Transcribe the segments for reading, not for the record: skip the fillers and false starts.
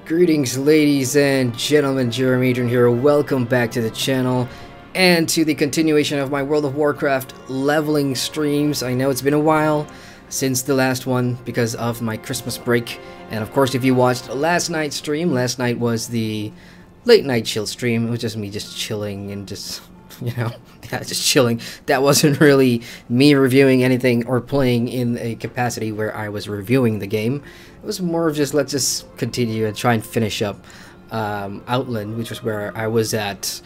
Greetings ladies and gentlemen, Adrian here. Welcome back to the channel and to the continuation of my World of Warcraft leveling streams. I know it's been a while since the last one because of my Christmas break, and of course if you watched last night's stream, last night was the late night chill stream. It was just me just chilling and just, you know, yeah, just chilling. That wasn't really me reviewing anything or playing in a capacity where I was reviewing the game. It was more of just, let's just continue and try and finish up Outland, which was where I was at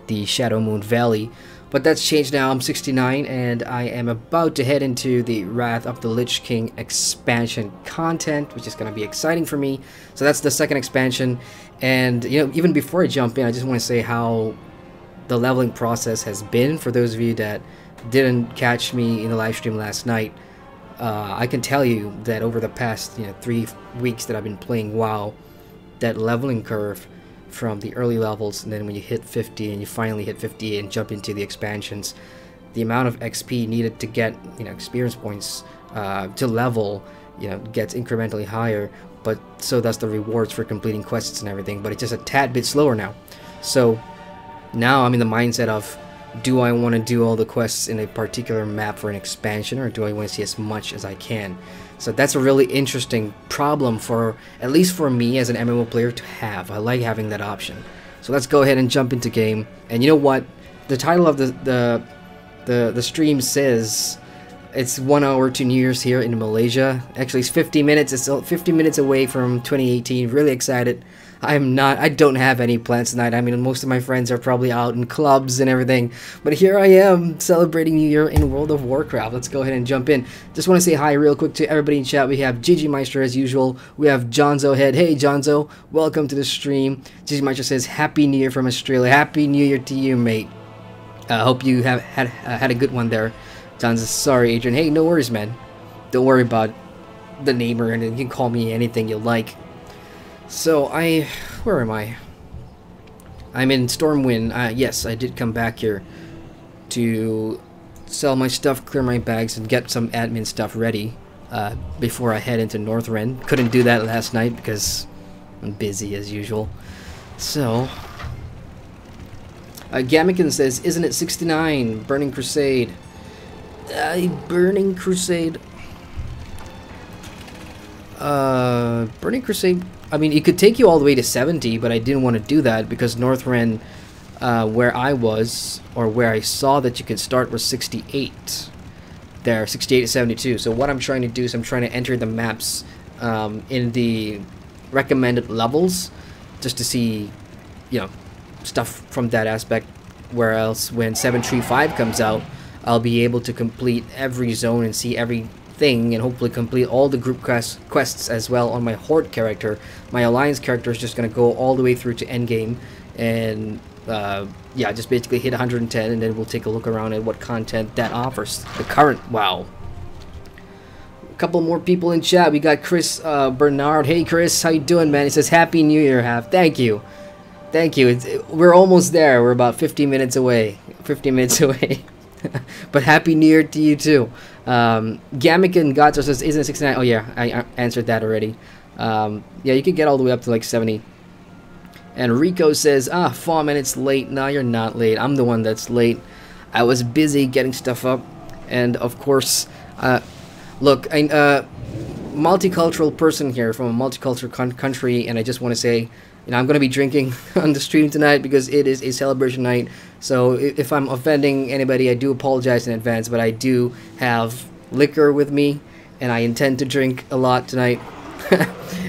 the Shadow Moon Valley. But that's changed now. I'm 69 and I am about to head into the Wrath of the Lich King expansion content, which is going to be exciting for me. So that's the second expansion, and you know, even before I jump in, I just want to say how the leveling process has been for those of you that didn't catch me in the live stream last night. I can tell you that over the past 3 weeks that I've been playing WoW, that leveling curve from the early levels, and then when you hit 50 and you finally hit 50 and jump into the expansions, the amount of XP needed to get experience points to level gets incrementally higher, but so does the rewards for completing quests and everything, but it's just a tad bit slower now. So now I'm in the mindset of, do I want to do all the quests in a particular map for an expansion, or do I want to see as much as I can? So that's a really interesting problem for, at least for me as an MMO player, to have. I like having that option. So let's go ahead and jump into game. And you know what? The title of the stream says it's 1 hour to New Year's here in Malaysia. Actually, it's 50 minutes. It's 50 minutes away from 2018. Really excited. I don't have any plans tonight. I mean, most of my friends are probably out in clubs and everything, but here I am celebrating New Year in World of Warcraft. Let's go ahead and jump in. Just want to say hi real quick to everybody in chat. We have ggmyster as usual. We have Jonzo Head. Hey Jonzo, welcome to the stream. ggmyster says Happy New Year from Australia. Happy New Year to you, mate. Hope you have had a good one there. Jonzo, sorry Adrian. Hey, no worries, man. Don't worry about the name or anything. You can call me anything you like. So where am I? I'm in Stormwind. Yes, I did come back here to sell my stuff, clear my bags, and get some admin stuff ready before I head into Northrend. Couldn't do that last night because I'm busy as usual. So, Gamican says, isn't it 69? Burning Crusade. Burning Crusade. Burning Crusade. I mean, it could take you all the way to 70, but I didn't want to do that because Northrend, where I was, or where I saw that you could start, was 68. There, 68 to 72. So what I'm trying to do is I'm trying to enter the maps in the recommended levels, just to see, stuff from that aspect. Where else, when 735 comes out, I'll be able to complete every zone and see everything, and hopefully complete all the group quests as well on my Horde character. My Alliance character is just going to go all the way through to endgame, and yeah, just basically hit 110, and then we'll take a look around at what content that offers. The current WoW. A couple more people in chat. We got Chris Bernard. Hey Chris, how you doing, man? He says Happy New Year. Thank you. Thank you. We're almost there. We're about 50 minutes away. 50 minutes away. But Happy New Year to you too. Gamican Gato says, isn't it 69? Oh yeah, I answered that already. Yeah, you can get all the way up to like 70. And Rico says, 4 minutes late. No, you're not late. I'm the one that's late. I was busy getting stuff up. And of course, look, multicultural person here from a multicultural country, and I just want to say, I'm going to be drinking on the stream tonight because it is a celebration night. So if I'm offending anybody, I do apologize in advance, but I do have liquor with me, and I intend to drink a lot tonight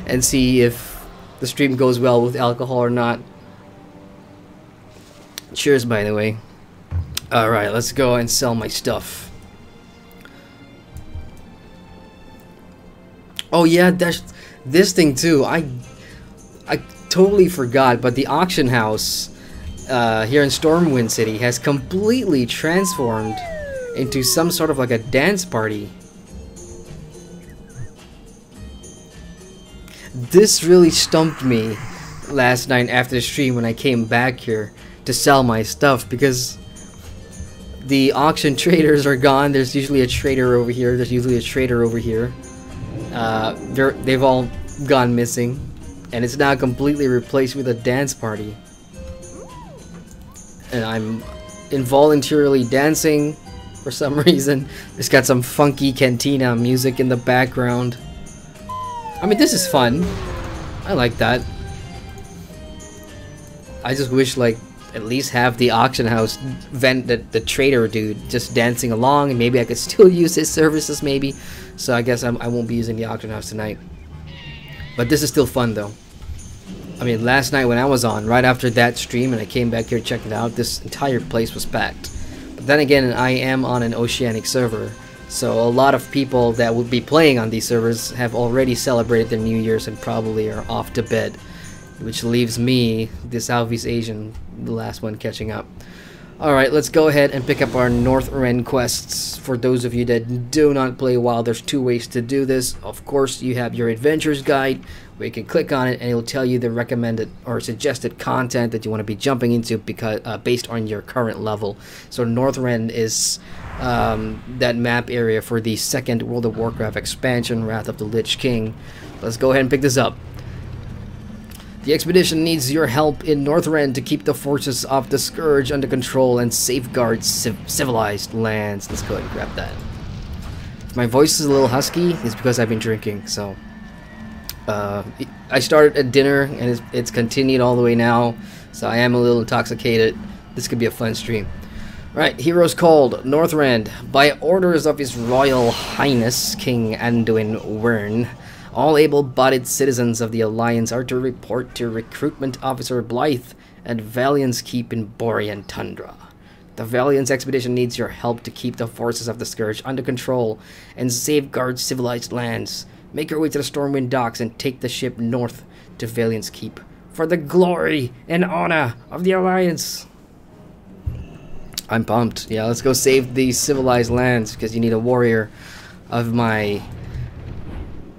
and see if the stream goes well with alcohol or not. Cheers, by the way. Alright, let's go and sell my stuff. Oh yeah, that's this thing too. I totally forgot, but the auction house here in Stormwind City has completely transformed into some sort of like a dance party. This really stumped me last night after the stream when I came back here to sell my stuff, because the auction traders are gone. There's usually a trader over here. There's usually a trader over here. They've all gone missing. and it's now completely replaced with a dance party. And I'm involuntarily dancing for some reason. It's got some funky cantina music in the background. I mean, this is fun. I like that. I just wish, like, at least have the auction house vent, the trader dude just dancing along, and maybe I could still use his services maybe. So I guess I won't be using the auction house tonight. But this is still fun though. I mean, last night when I was on, right after that stream, and I came back here to check it out, this entire place was packed. But then again, I am on an Oceanic server, so a lot of people that would be playing on these servers have already celebrated their New Year's and probably are off to bed. Which leaves me, the Southeast Asian, the last one, catching up. Alright, let's go ahead and pick up our Northrend quests. For those of you that do not play WoW, there's two ways to do this. Of course, you have your Adventures Guide, where you can click on it and it'll tell you the recommended or suggested content that you want to be jumping into because based on your current level. So Northrend is that map area for the second World of Warcraft expansion, Wrath of the Lich King. Let's go ahead and pick this up. The expedition needs your help in Northrend to keep the forces of the Scourge under control and safeguard civilized lands. Let's go ahead and grab that. If my voice is a little husky, it's because I've been drinking, so... I started at dinner, and it's continued all the way now, so I am a little intoxicated. This could be a fun stream. Right, Heroes Called, Northrend. By orders of His Royal Highness, King Anduin Wyrn, all able-bodied citizens of the Alliance are to report to Recruitment Officer Blythe at Valiant's Keep in Borean Tundra. The Valiant's expedition needs your help to keep the forces of the Scourge under control and safeguard civilized lands. Make your way to the Stormwind docks and take the ship north to Valiant's Keep for the glory and honor of the Alliance. I'm pumped. Yeah, let's go save these civilized lands because you need a warrior of my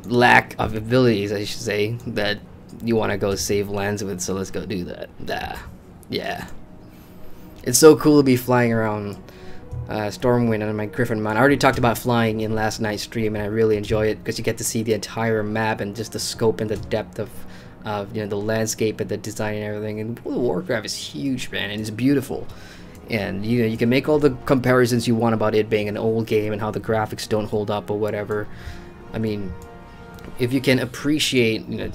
lack of abilities, I should say, that you want to go save lands with, so let's go do that. Yeah. It's so cool to be flying around Stormwind on my Griffin Mount. I already talked about flying in last night's stream, and I really enjoy it because you get to see the entire map and just the scope and the depth of you know, the landscape and the design and everything. And World of Warcraft is huge, man, and it's beautiful. And you know, you can make all the comparisons you want about it being an old game and how the graphics don't hold up or whatever. I mean, if you can appreciate, you know,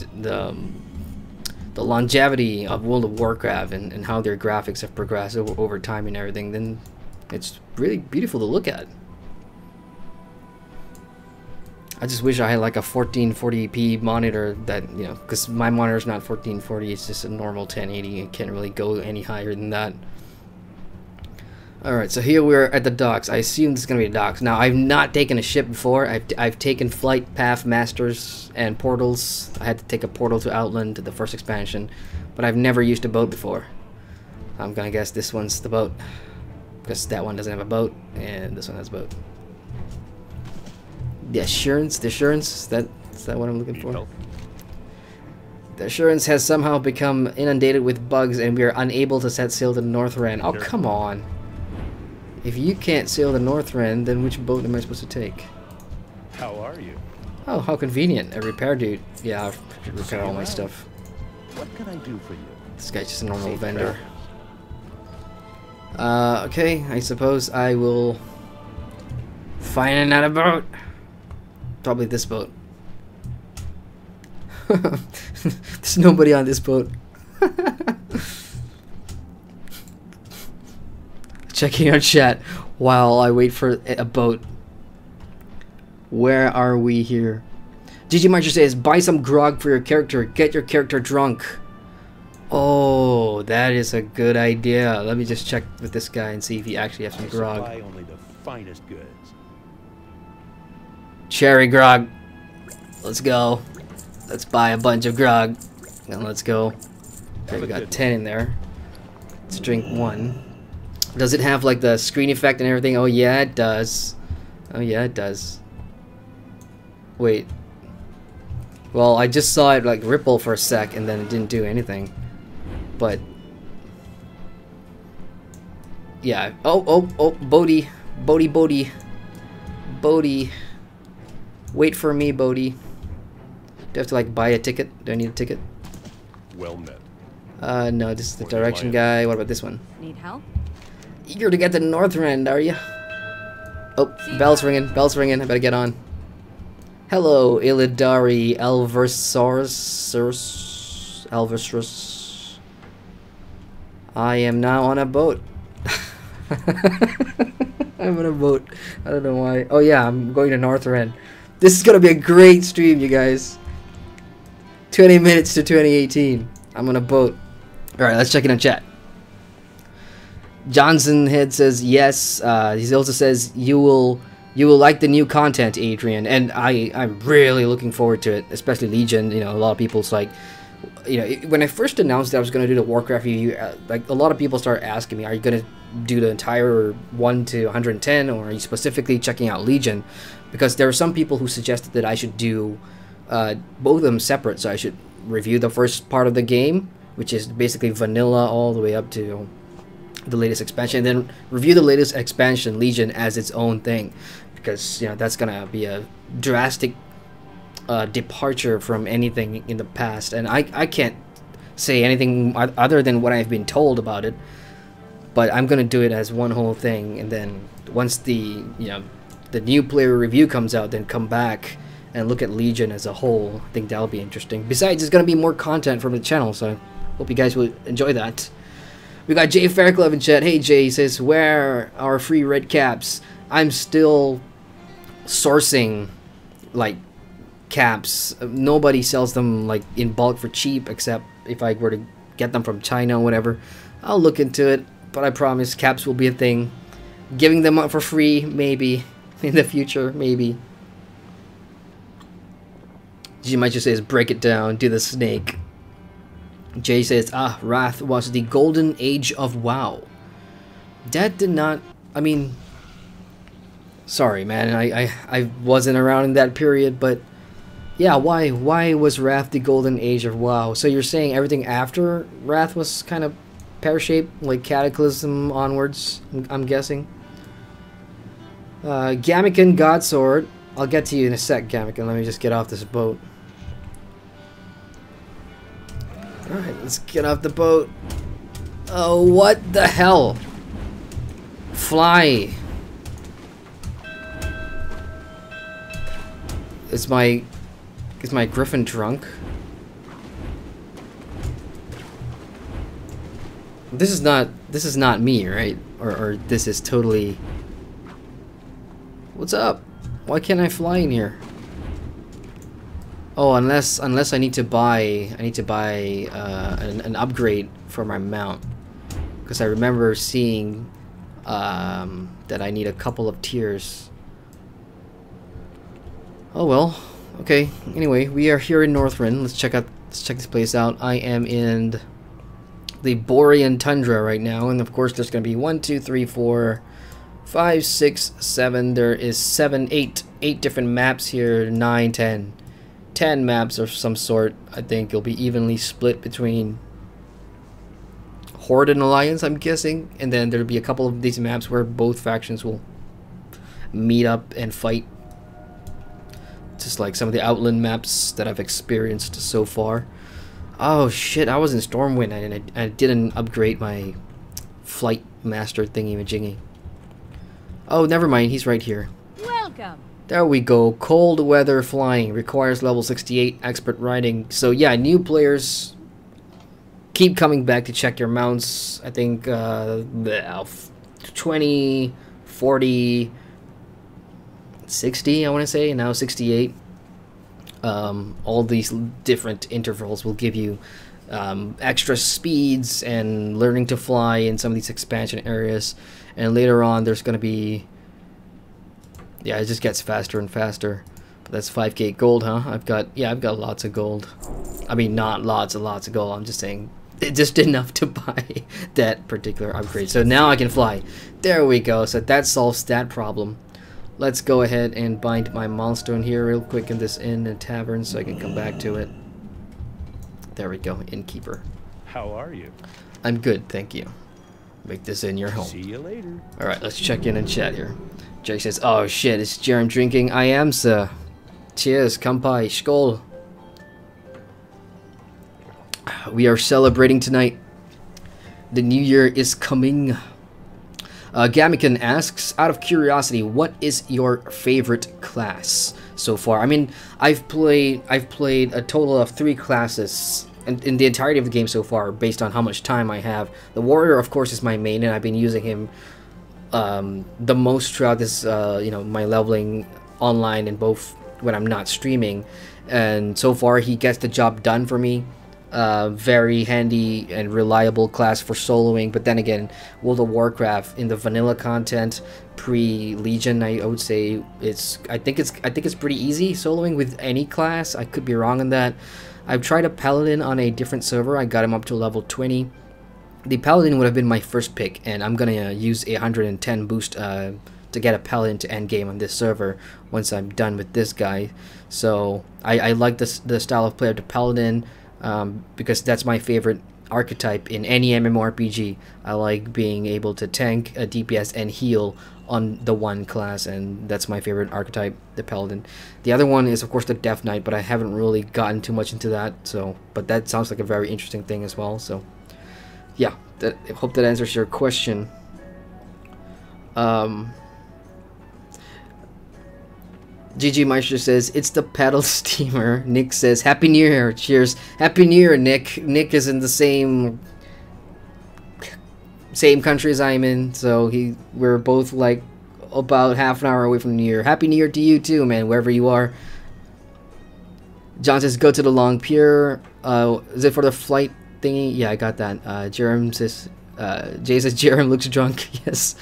the longevity of World of Warcraft and how their graphics have progressed over time and everything, then it's really beautiful to look at. I just wish I had like a 1440p monitor that, you know, because my monitor is not 1440, it's just a normal 1080. It can't really go any higher than that. Alright, so here we're at the docks. I assume this is going to be docks. Now, I've not taken a ship before. I've taken Flight Path Masters and portals. I had to take a portal to Outland, the first expansion, but I've never used a boat before. I'm going to guess this one's the boat, because that one doesn't have a boat, and this one has a boat. The Assurance, is that what I'm looking for? The Assurance has somehow become inundated with bugs, and we are unable to set sail to Northrend. Oh, come on. If you can't sail the Northrend, then which boat am I supposed to take? How are you? Oh, how convenient. A repair dude. Yeah, I'll repair all my stuff. What can I do for you? This guy's just a normal vendor. Okay, I suppose I will find another boat. Probably this boat. There's nobody on this boat. Checking our chat while I wait for a boat. Where are we here? ggmyster says, buy some grog for your character. Get your character drunk. Oh, that is a good idea. Let me just check with this guy and see if he actually has some grog. Buy only the finest goods. Cherry grog. Let's go. Let's buy a bunch of grog. And let's go. Okay, we got 10 in there. Let's drink one. Does it have like the screen effect and everything? Oh yeah, it does. Oh yeah, it does. Wait. Well, I just saw it like ripple for a sec and then it didn't do anything. But yeah. Oh, Bodhi. Bodhi. Wait for me, Bodhi. Do I have to like buy a ticket? Do I need a ticket? Well met. No, this is the direction guy. What about this one? Need help? Eager to get to Northrend, are you? Oh, bell's ringing. Bell's ringing. I better get on. Hello, Illidari Elversrus. I am now on a boat. I'm on a boat. I don't know why. Oh yeah, I'm going to Northrend. This is gonna be a great stream, you guys. 20 minutes to 2018. I'm on a boat. Alright, let's check in on chat. Johnson Head says yes. He also says you will like the new content, Adrian, and I'm really looking forward to it, especially Legion. You know, a lot of people's like, you know, when I first announced that I was going to do the Warcraft review, like a lot of people started asking me, are you going to do the entire 1 to 110, or are you specifically checking out Legion? Because there were some people who suggested that I should do both of them separate, so I should review the first part of the game, which is basically vanilla all the way up to the latest expansion, and then review the latest expansion, Legion, as its own thing, because you know that's gonna be a drastic departure from anything in the past, and I can't say anything other than what I've been told about it. But I'm gonna do it as one whole thing, and then once the the new player review comes out, then come back and look at Legion as a whole. I think that'll be interesting. Besides, it's gonna be more content from the channel, so I hope you guys will enjoy that. We got Jay Fairclub in chat. Hey Jay, he says, where are free red caps? I'm still sourcing like caps. Nobody sells them like in bulk for cheap, except if I were to get them from China or whatever. I'll look into it, but I promise caps will be a thing. Giving them up for free, maybe in the future, maybe. G might just says break it down, do the snake. Jay says, Wrath was the golden age of WoW. That did not, I mean, sorry man, I wasn't around in that period, but yeah, why was Wrath the golden age of WoW? So you're saying everything after Wrath was kind of pear-shaped, like Cataclysm onwards, I'm guessing? Gamican Godsword, I'll get to you in a sec, Gamican, let me just get off this boat. Alright, let's get off the boat. Oh, what the hell? Fly. Is my griffin drunk? This is not me, right? Or this is totally. What's up? Why can't I fly in here? Oh, unless I need to buy an upgrade for my mount, because I remember seeing that I need a couple of tiers. Oh well, okay. Anyway, we are here in Northrend. Let's check this place out. I am in the Borean Tundra right now, and of course there's gonna be 1, 2, 3, 4, 5, 6, 7. There is 8 different maps here. 9, 10 maps of some sort. I think it'll be evenly split between Horde and Alliance, I'm guessing, and then there'll be a couple of these maps where both factions will meet up and fight, just like some of the Outland maps that I've experienced so far. Oh shit, I was in Stormwind and I didn't upgrade my Flight Master thingy-majingy. Oh, never mind, he's right here. Welcome. There we go. Cold weather flying requires level 68 expert riding. So yeah, new players keep coming back to check your mounts. I think 20, 40, 60 I want to say, now 68. All these different intervals will give you extra speeds and learning to fly in some of these expansion areas, and later on there's going to be, yeah, it just gets faster and faster. But that's 5k gold, huh? I've got lots of gold. I mean, not lots and lots of gold. I'm just saying, just enough to buy that particular upgrade. So now I can fly. There we go. So that solves that problem. Let's go ahead and bind my milestone here real quick in this inn and tavern so I can come back to it. There we go, innkeeper. How are you? I'm good, thank you. Make this in your home. See you later. Alright, let's check in and chat here. Jake says, oh shit, is Jerem drinking? I am, sir. Cheers, kampai, skål. We are celebrating tonight. The new year is coming. Gamican asks, out of curiosity, what is your favorite class so far? I mean, I've played a total of 3 classes in the entirety of the game so far, based on how much time I have. The warrior, of course, is my main, and I've been using him the most throughout this, you know, my leveling online and both when I'm not streaming. And so far, he gets the job done for me. Very handy and reliable class for soloing. But then again, World of Warcraft in the vanilla content pre-Legion, I would say I think it's pretty easy soloing with any class. I could be wrong on that. I've tried a Paladin on a different server. I got him up to level 20. The Paladin would have been my first pick, and I'm gonna use a 110 boost to get a Paladin to end game on this server once I'm done with this guy. So I like the style of play of the Paladin. Because that's my favorite archetype in any MMORPG. I like being able to tank a DPS and heal on the one class, and that's my favorite archetype, the Paladin. The other one is of course the Death Knight, but I haven't really gotten too much into that. So, but that sounds like a very interesting thing as well. So, yeah, I hope that answers your question. ggmyster says, it's the paddle steamer. Nick says, Happy New Year. Cheers. Happy New Year, Nick. Nick is in the same country as I'm in, so we're both like about half an hour away from New Year. Happy New Year to you too, man, wherever you are. John says, go to the Long Pier. Is it for the flight thingy? Yeah, I got that. Jerem says, Jay says, Jerem looks drunk. Yes,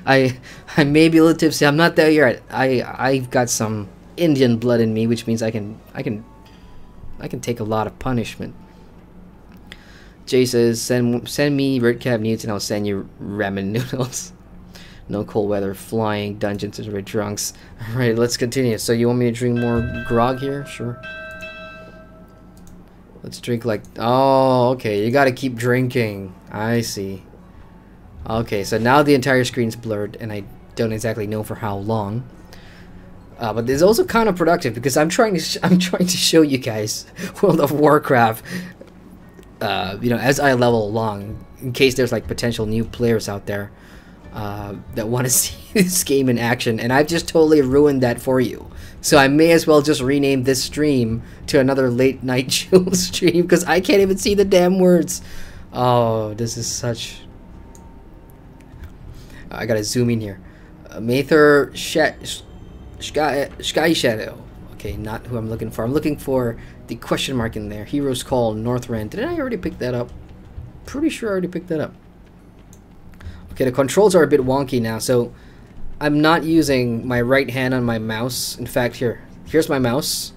I may be a little tipsy. I'm not there yet. I've got some Indian blood in me, which means I can take a lot of punishment. Jay says, send me red cap newts and I'll send you ramen noodles. No cold weather, flying, dungeons, and red drunks. Alright, let's continue. So you want me to drink more grog here? Sure. Let's drink like... Oh, okay. You gotta keep drinking. I see. Okay, so now the entire screen's blurred, and I don't exactly know for how long. But it's also kind of productive because I'm trying to show you guys World of Warcraft. You know, as I level along, in case there's like potential new players out there that want to see this game in action, and I've just totally ruined that for you. So I may as well just rename this stream to another late night chill stream because I can't even see the damn words. Oh, this is such... I gotta zoom in here. Mather Sky Shadow. Okay, not who I'm looking for. I'm looking for the question mark in there. Heroes Call, Northrend. Didn't I already pick that up? Pretty sure I already picked that up. Okay, the controls are a bit wonky now, so I'm not using my right hand on my mouse. In fact, here's my mouse.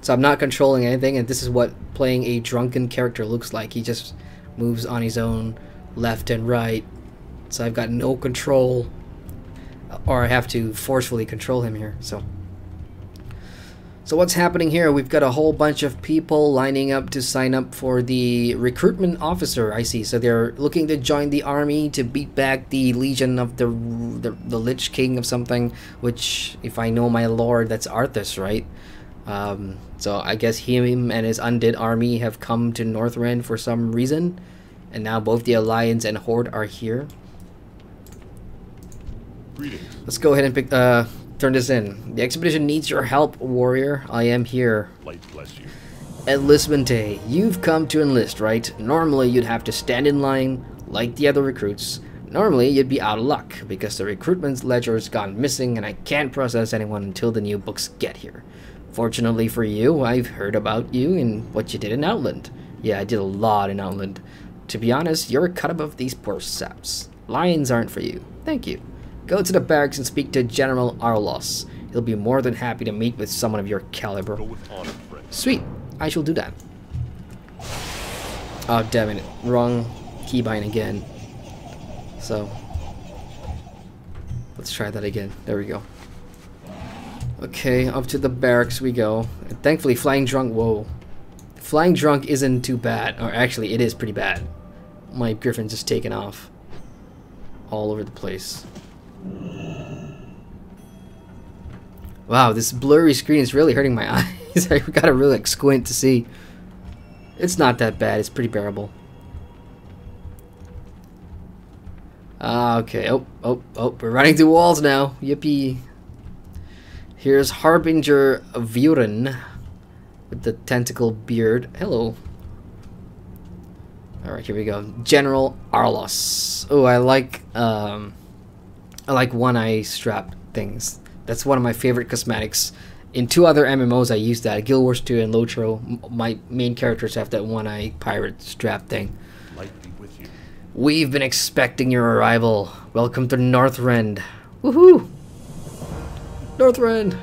So I'm not controlling anything, and this is what playing a drunken character looks like. He just moves on his own, left and right. So I've got no control, or I have to forcefully control him here. So what's happening here? We've got a whole bunch of people lining up to sign up for the recruitment officer. I see. So they're looking to join the army to beat back the Legion of the Lich King of something. Which, if I know my lore, that's Arthas, right? So I guess him and his undead army have come to Northrend for some reason, and now both the Alliance and Horde are here. Let's go ahead and turn this in. The expedition needs your help, warrior. I am here. Light bless you. Enlistment day. You've come to enlist, right? Normally you'd have to stand in line like the other recruits. Normally you'd be out of luck because the recruitment ledger's gone missing and I can't process anyone until the new books get here. Fortunately for you, I've heard about you and what you did in Outland. Yeah, I did a lot in Outland. To be honest, you're a cut above these poor saps. Lions aren't for you. Thank you. Go to the barracks and speak to General Arlos. He'll be more than happy to meet with someone of your caliber. Go with honor, friend. Sweet. I shall do that. Oh, damn it. Wrong keybind again. So, let's try that again. There we go. Okay, up to the barracks we go. And thankfully, Flying Drunk... Whoa. Flying Drunk isn't too bad. Or actually, it is pretty bad. My Griffin's just taken off. All over the place. Wow, this blurry screen is really hurting my eyes. I gotta really like squint to see. It's not that bad. It's pretty bearable. Okay. Oh, we're running through walls now. Yippee. Here's Harbinger Vuren with the tentacle beard. Hello. Alright, here we go. General Arlos. Oh, I like one eye strap things. That's one of my favorite cosmetics. In 2 other MMOs I used that. Guild Wars 2 and Lotro. My main characters have that one eye pirate strap thing. Light be with you. We've been expecting your arrival. Welcome to Northrend. Woohoo! Northrend!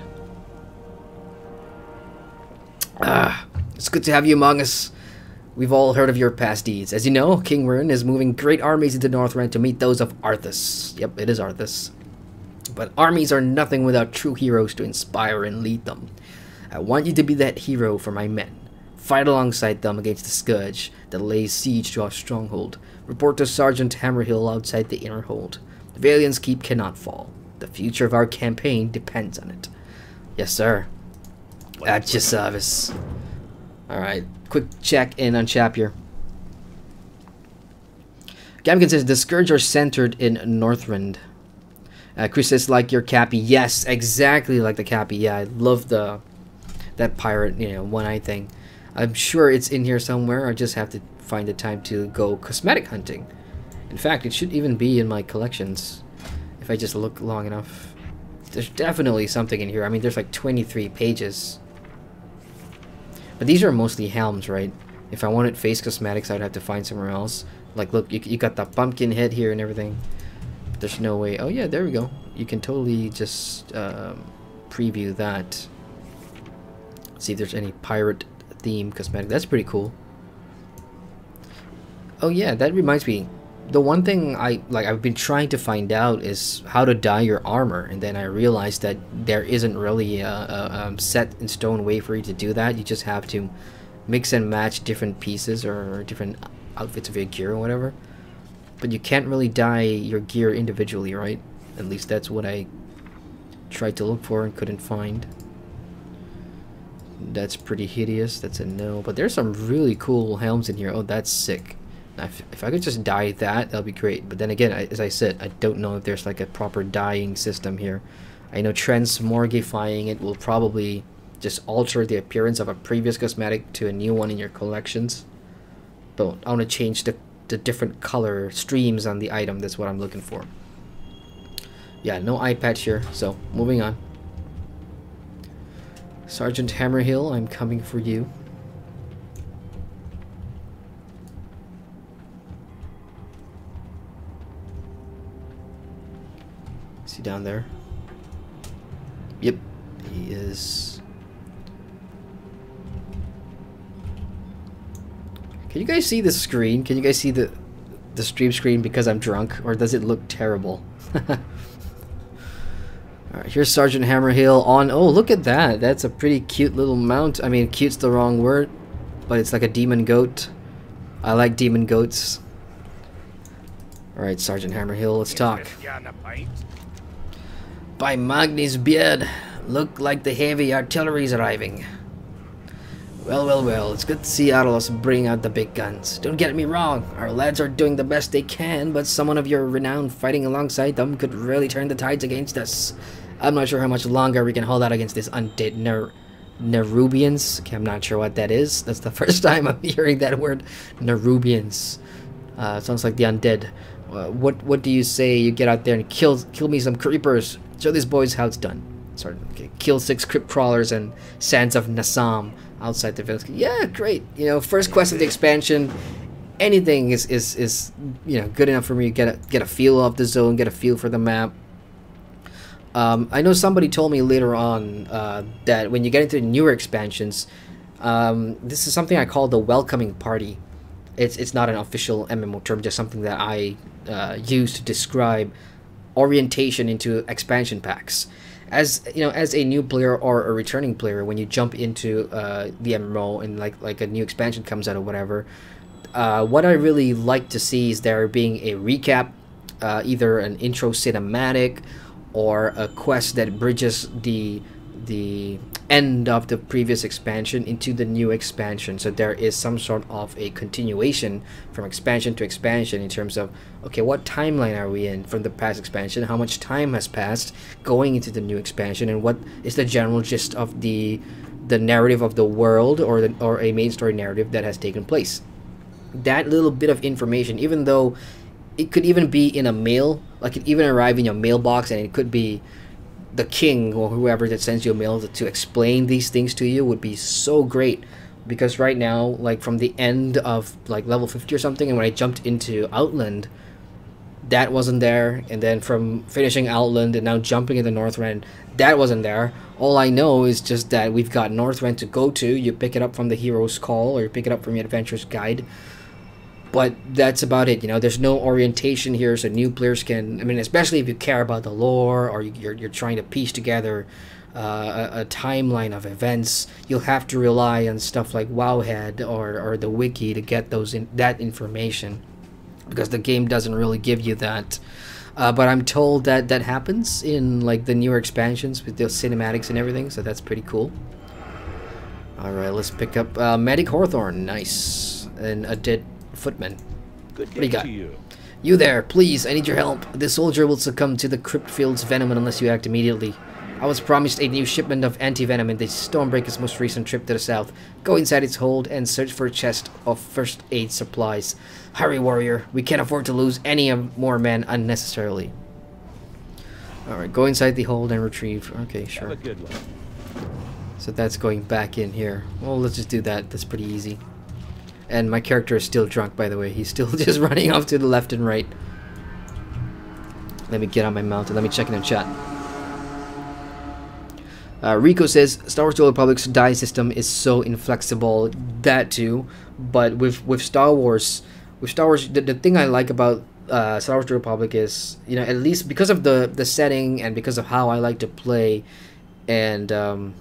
It's good to have you among us. We've all heard of your past deeds. As you know, King Wyrn is moving great armies into Northrend to meet those of Arthas. Yep, it is Arthas. But armies are nothing without true heroes to inspire and lead them. I want you to be that hero for my men. Fight alongside them against the Scourge that lays siege to our stronghold. Report to Sergeant Hammerhill outside the inner hold. The Valiant's Keep cannot fall. The future of our campaign depends on it. Yes, sir. At your service. Alright, quick check in on Chapter. Gamkin says the Scourge are centered in Northrend. Chris says, like your Cappy. Yes, exactly like the Cappy. Yeah, I love that pirate, you know, one eye thing. I'm sure it's in here somewhere. I just have to find the time to go cosmetic hunting. In fact, it should even be in my collections if I just look long enough. There's definitely something in here. I mean, there's like 23 pages. But these are mostly helms, right? If I wanted face cosmetics, I'd have to find somewhere else. Like, look, you got the pumpkin head here and everything. But there's no way. Oh, yeah, there we go. You can totally just preview that. See if there's any pirate theme cosmetic. That's pretty cool. Oh, yeah, that reminds me. The one thing I've been trying to find out is how to dye your armor, and then I realized that there isn't really a set in stone way for you to do that. You just have to mix and match different pieces or different outfits of your gear or whatever. But you can't really dye your gear individually, right? At least that's what I tried to look for and couldn't find. That's pretty hideous. That's a no. But there's some really cool helms in here. Oh, that's sick. If I could just dye that, that'll be great. But then again, as I said, I don't know if there's like a proper dyeing system here. I know transmorgifying it will probably just alter the appearance of a previous cosmetic to a new one in your collections. But I want to change the different color streams on the item. That's what I'm looking for. Yeah, no eye patch here. So, moving on. Sergeant Hammerhill, I'm coming for you. Is he down there? Yep, he is. Can you guys see the screen? Can you guys see the stream screen because I'm drunk? Or does it look terrible? Alright, here's Sergeant Hammerhill on... Oh, look at that. That's a pretty cute little mount. I mean, cute's the wrong word. But it's like a demon goat. I like demon goats. Alright, Sergeant Hammerhill, let's talk. By Magni's beard, look like the heavy artillery's arriving. Well, it's good to see Arlos bring out the big guns. Don't get me wrong, our lads are doing the best they can, but someone of your renown fighting alongside them could really turn the tides against us. I'm not sure how much longer we can hold out against this undead Nerubians. Okay, I'm not sure what that is. That's the first time I'm hearing that word, Nerubians. Sounds like the undead. What do you say you get out there and kill me some creepers? Show these boys how it's done. Sorry, okay. Kill 6 crypt crawlers and Sands of Nassam outside the village. Yeah, great. You know, first quest of the expansion. Anything is you know, good enough for me to get a feel of the zone, get a feel for the map. I know somebody told me later on that when you get into the newer expansions, this is something I call the welcoming party. It's not an official MMO term, just something that I use to describe orientation into expansion packs. As you know, as a new player or a returning player, when you jump into the MMO and like a new expansion comes out or whatever, what I really like to see is there being a recap, either an intro cinematic or a quest that bridges the end of the previous expansion into the new expansion. So there is some sort of a continuation from expansion to expansion in terms of, okay, what timeline are we in from the past expansion, how much time has passed going into the new expansion, and what is the general gist of the narrative of the world, or a main story narrative that has taken place. That little bit of information, even though it could even be in a mail, like it even arrive in your mailbox, and it could be the king or whoever that sends you a mail to explain these things to you, would be so great. Because right now, like from the end of like level 50 or something, and when I jumped into Outland, that wasn't there, and then from finishing Outland and now jumping into Northrend, that wasn't there. All I know is just that we've got Northrend to go to. You pick it up from the Hero's Call, or you pick it up from your Adventurer's Guide. But that's about it, you know. There's no orientation here, so new players can, I mean, especially if you care about the lore, or you're trying to piece together a timeline of events, you'll have to rely on stuff like Wowhead or the wiki to get that information, because the game doesn't really give you that. But I'm told that that happens in like the newer expansions with those cinematics and everything, so that's pretty cool. Alright, let's pick up Medic Hawthorne, nice, and a dead footman. Good What do you day got? to you. You there, please, I need your help. This soldier will succumb to the Cryptfield's venom unless you act immediately. I was promised a new shipment of anti-venom in the Stormbreaker's most recent trip to the south. Go inside its hold and search for a chest of first aid supplies. Hurry, warrior. We can't afford to lose any more men unnecessarily. Alright, go inside the hold and retrieve. Okay, sure. Have a good one. So that's going back in here. Well, let's just do that. That's pretty easy. And my character is still drunk, by the way. He's still just running off to the left and right. Let me get on my mount and let me check in the chat. Rico says, Star Wars: The Old Republic's die system is so inflexible. That too. But with Star Wars, the thing I like about Star Wars: The Old Republic is, you know, at least because of the setting and because of how I like to play, and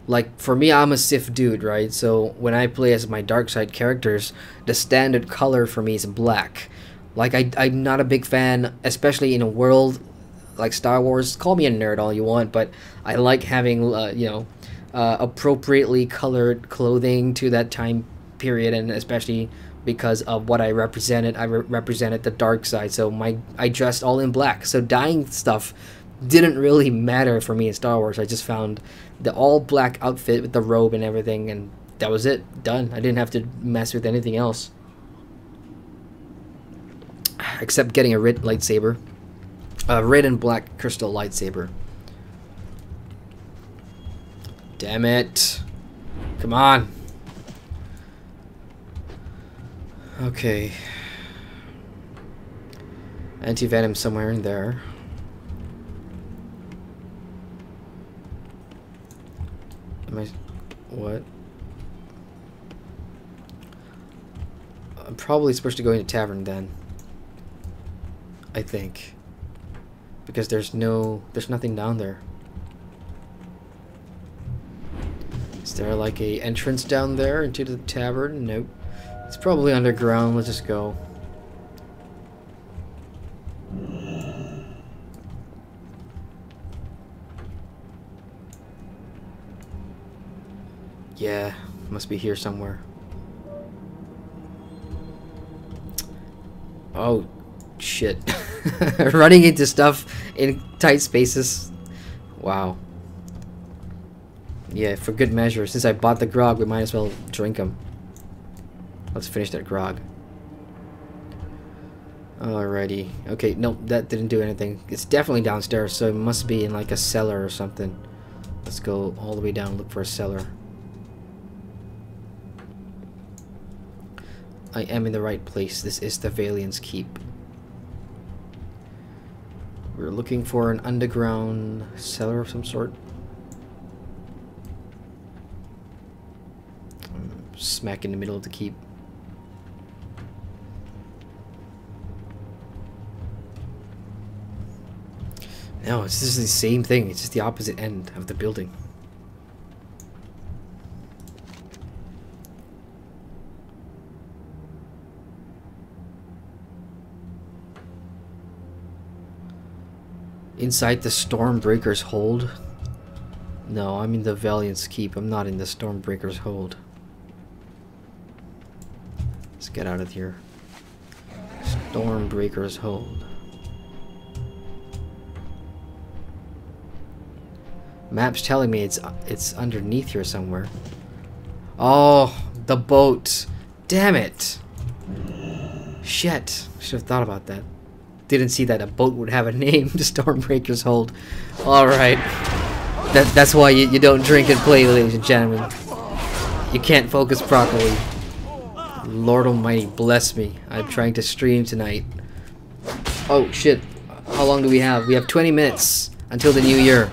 like, for me, I'm a Sith dude, right? So when I play as my dark side characters, the standard color for me is black. Like, I'm not a big fan, especially in a world like Star Wars. Call me a nerd all you want, but I like having, you know, appropriately colored clothing to that time period, and especially because of what I represented. I represented the dark side, so I dressed all in black. So dyeing stuff didn't really matter for me in Star Wars. I just found the all black outfit with the robe and everything, and that was it. Done. I didn't have to mess with anything else, except getting a red lightsaber, a red and black crystal lightsaber. Damn it. Come on. Okay. Anti-venom somewhere in there. What? I'm probably supposed to go into tavern then. I think. Because there's nothing down there. Is there like a entrance down there into the tavern? Nope. It's probably underground. Let's just go. Yeah, must be here somewhere. Oh, shit. Running into stuff in tight spaces. Wow. Yeah, for good measure. Since I bought the grog, we might as well drink them. Let's finish that grog. Alrighty. Okay, nope, that didn't do anything. It's definitely downstairs, so it must be in like a cellar or something. Let's go all the way down and look for a cellar. I am in the right place. This is the Valiant's Keep. We're looking for an underground cellar of some sort. Smack in the middle of the keep. No, it's just the same thing. It's just the opposite end of the building. Inside the Stormbreaker's hold? No, I'm in the Valiant's Keep. I'm not in the Stormbreaker's Hold. Let's get out of here. Stormbreaker's Hold. Map's telling me it's underneath here somewhere. Oh, the boat. Damn it. Shit. Should have thought about that. Didn't see that a boat would have a name. Stormbreaker's Hold. Alright. That's why you don't drink and play, ladies and gentlemen. You can't focus properly. Lord Almighty, bless me. I'm trying to stream tonight. Oh, shit. How long do we have? We have 20 minutes until the new year.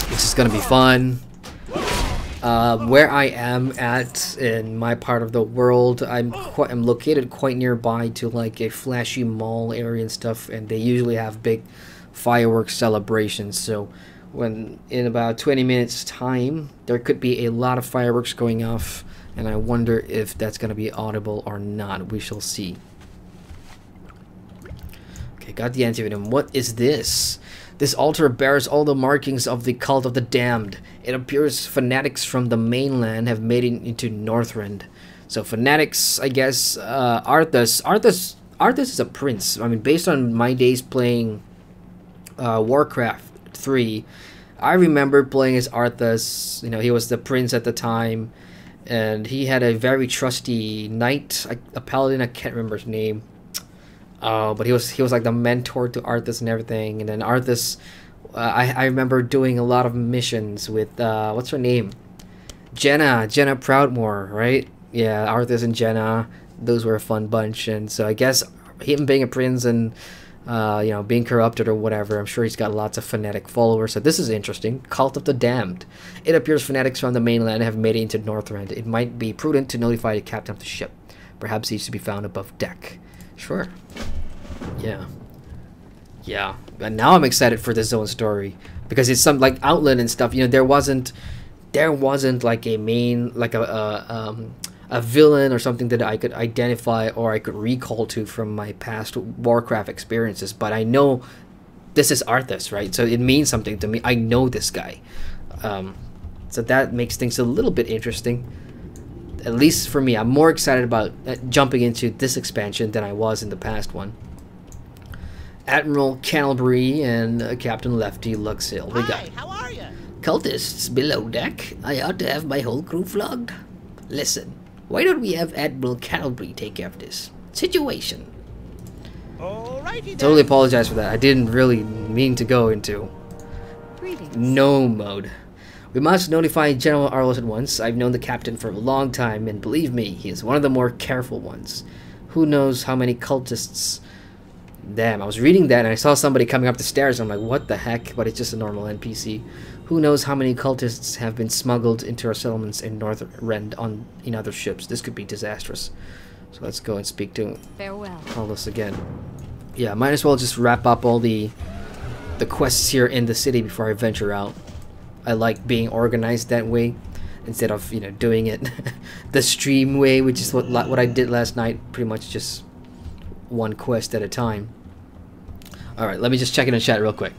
This is gonna be fun. Where I am at in my part of the world, I'm located quite nearby to like a flashy mall area and stuff, and they usually have big fireworks celebrations. So when in about 20 minutes time, there could be a lot of fireworks going off, and I wonder if that's gonna be audible or not. We shall see. Okay, got the antivenom. What is this? This altar bears all the markings of the cult of the damned. It appears fanatics from the mainland have made it into Northrend. So fanatics, I guess, Arthas is a prince. I mean, based on my days playing Warcraft 3, I remember playing as Arthas. You know, he was the prince at the time, and he had a very trusty knight, a paladin. I can't remember his name. But he was like the mentor to Arthas and everything. And then Arthas, I remember doing a lot of missions with what's her name, Jenna Proudmoore, right? Yeah, Arthas and Jenna, those were a fun bunch. And so I guess him being a prince and you know, being corrupted or whatever, I'm sure he's got lots of fanatic followers. So this is interesting. Cult of the Damned. It appears fanatics from the mainland have made it into Northrend. It might be prudent to notify the captain of the ship. Perhaps he's to be found above deck. Sure. Yeah. Yeah. And now I'm excited for the zone story, because it's some like Outland and stuff. You know, there wasn't like a main, like a villain or something that I could identify or I could recall to from my past Warcraft experiences. But I know this is Arthas, right? So it means something to me. I know this guy. So that makes things a little bit interesting. At least for me, I'm more excited about jumping into this expansion than I was in the past one. Admiral Canalbury and Captain Lefty Luxhill. Hi, how are you? Cultists below deck. I ought to have my whole crew flogged. Listen, why don't we have Admiral Canalbury take care of this situation? Alrighty then. Totally apologize for that. I didn't really mean to go into no mode. We must notify General Arlos at once. I've known the captain for a long time, and believe me, he is one of the more careful ones. Who knows how many cultists... Damn, I was reading that and I saw somebody coming up the stairs. And I'm like, what the heck? But it's just a normal NPC. Who knows how many cultists have been smuggled into our settlements in Northrend in other ships. This could be disastrous. So let's go and speak to Farewell. Arlos again. Yeah, might as well just wrap up all the quests here in the city before I venture out. I like being organized that way instead of, you know, doing it the stream way, which is what I did last night. Pretty much just one quest at a time. Alright, let me just check in the chat real quick.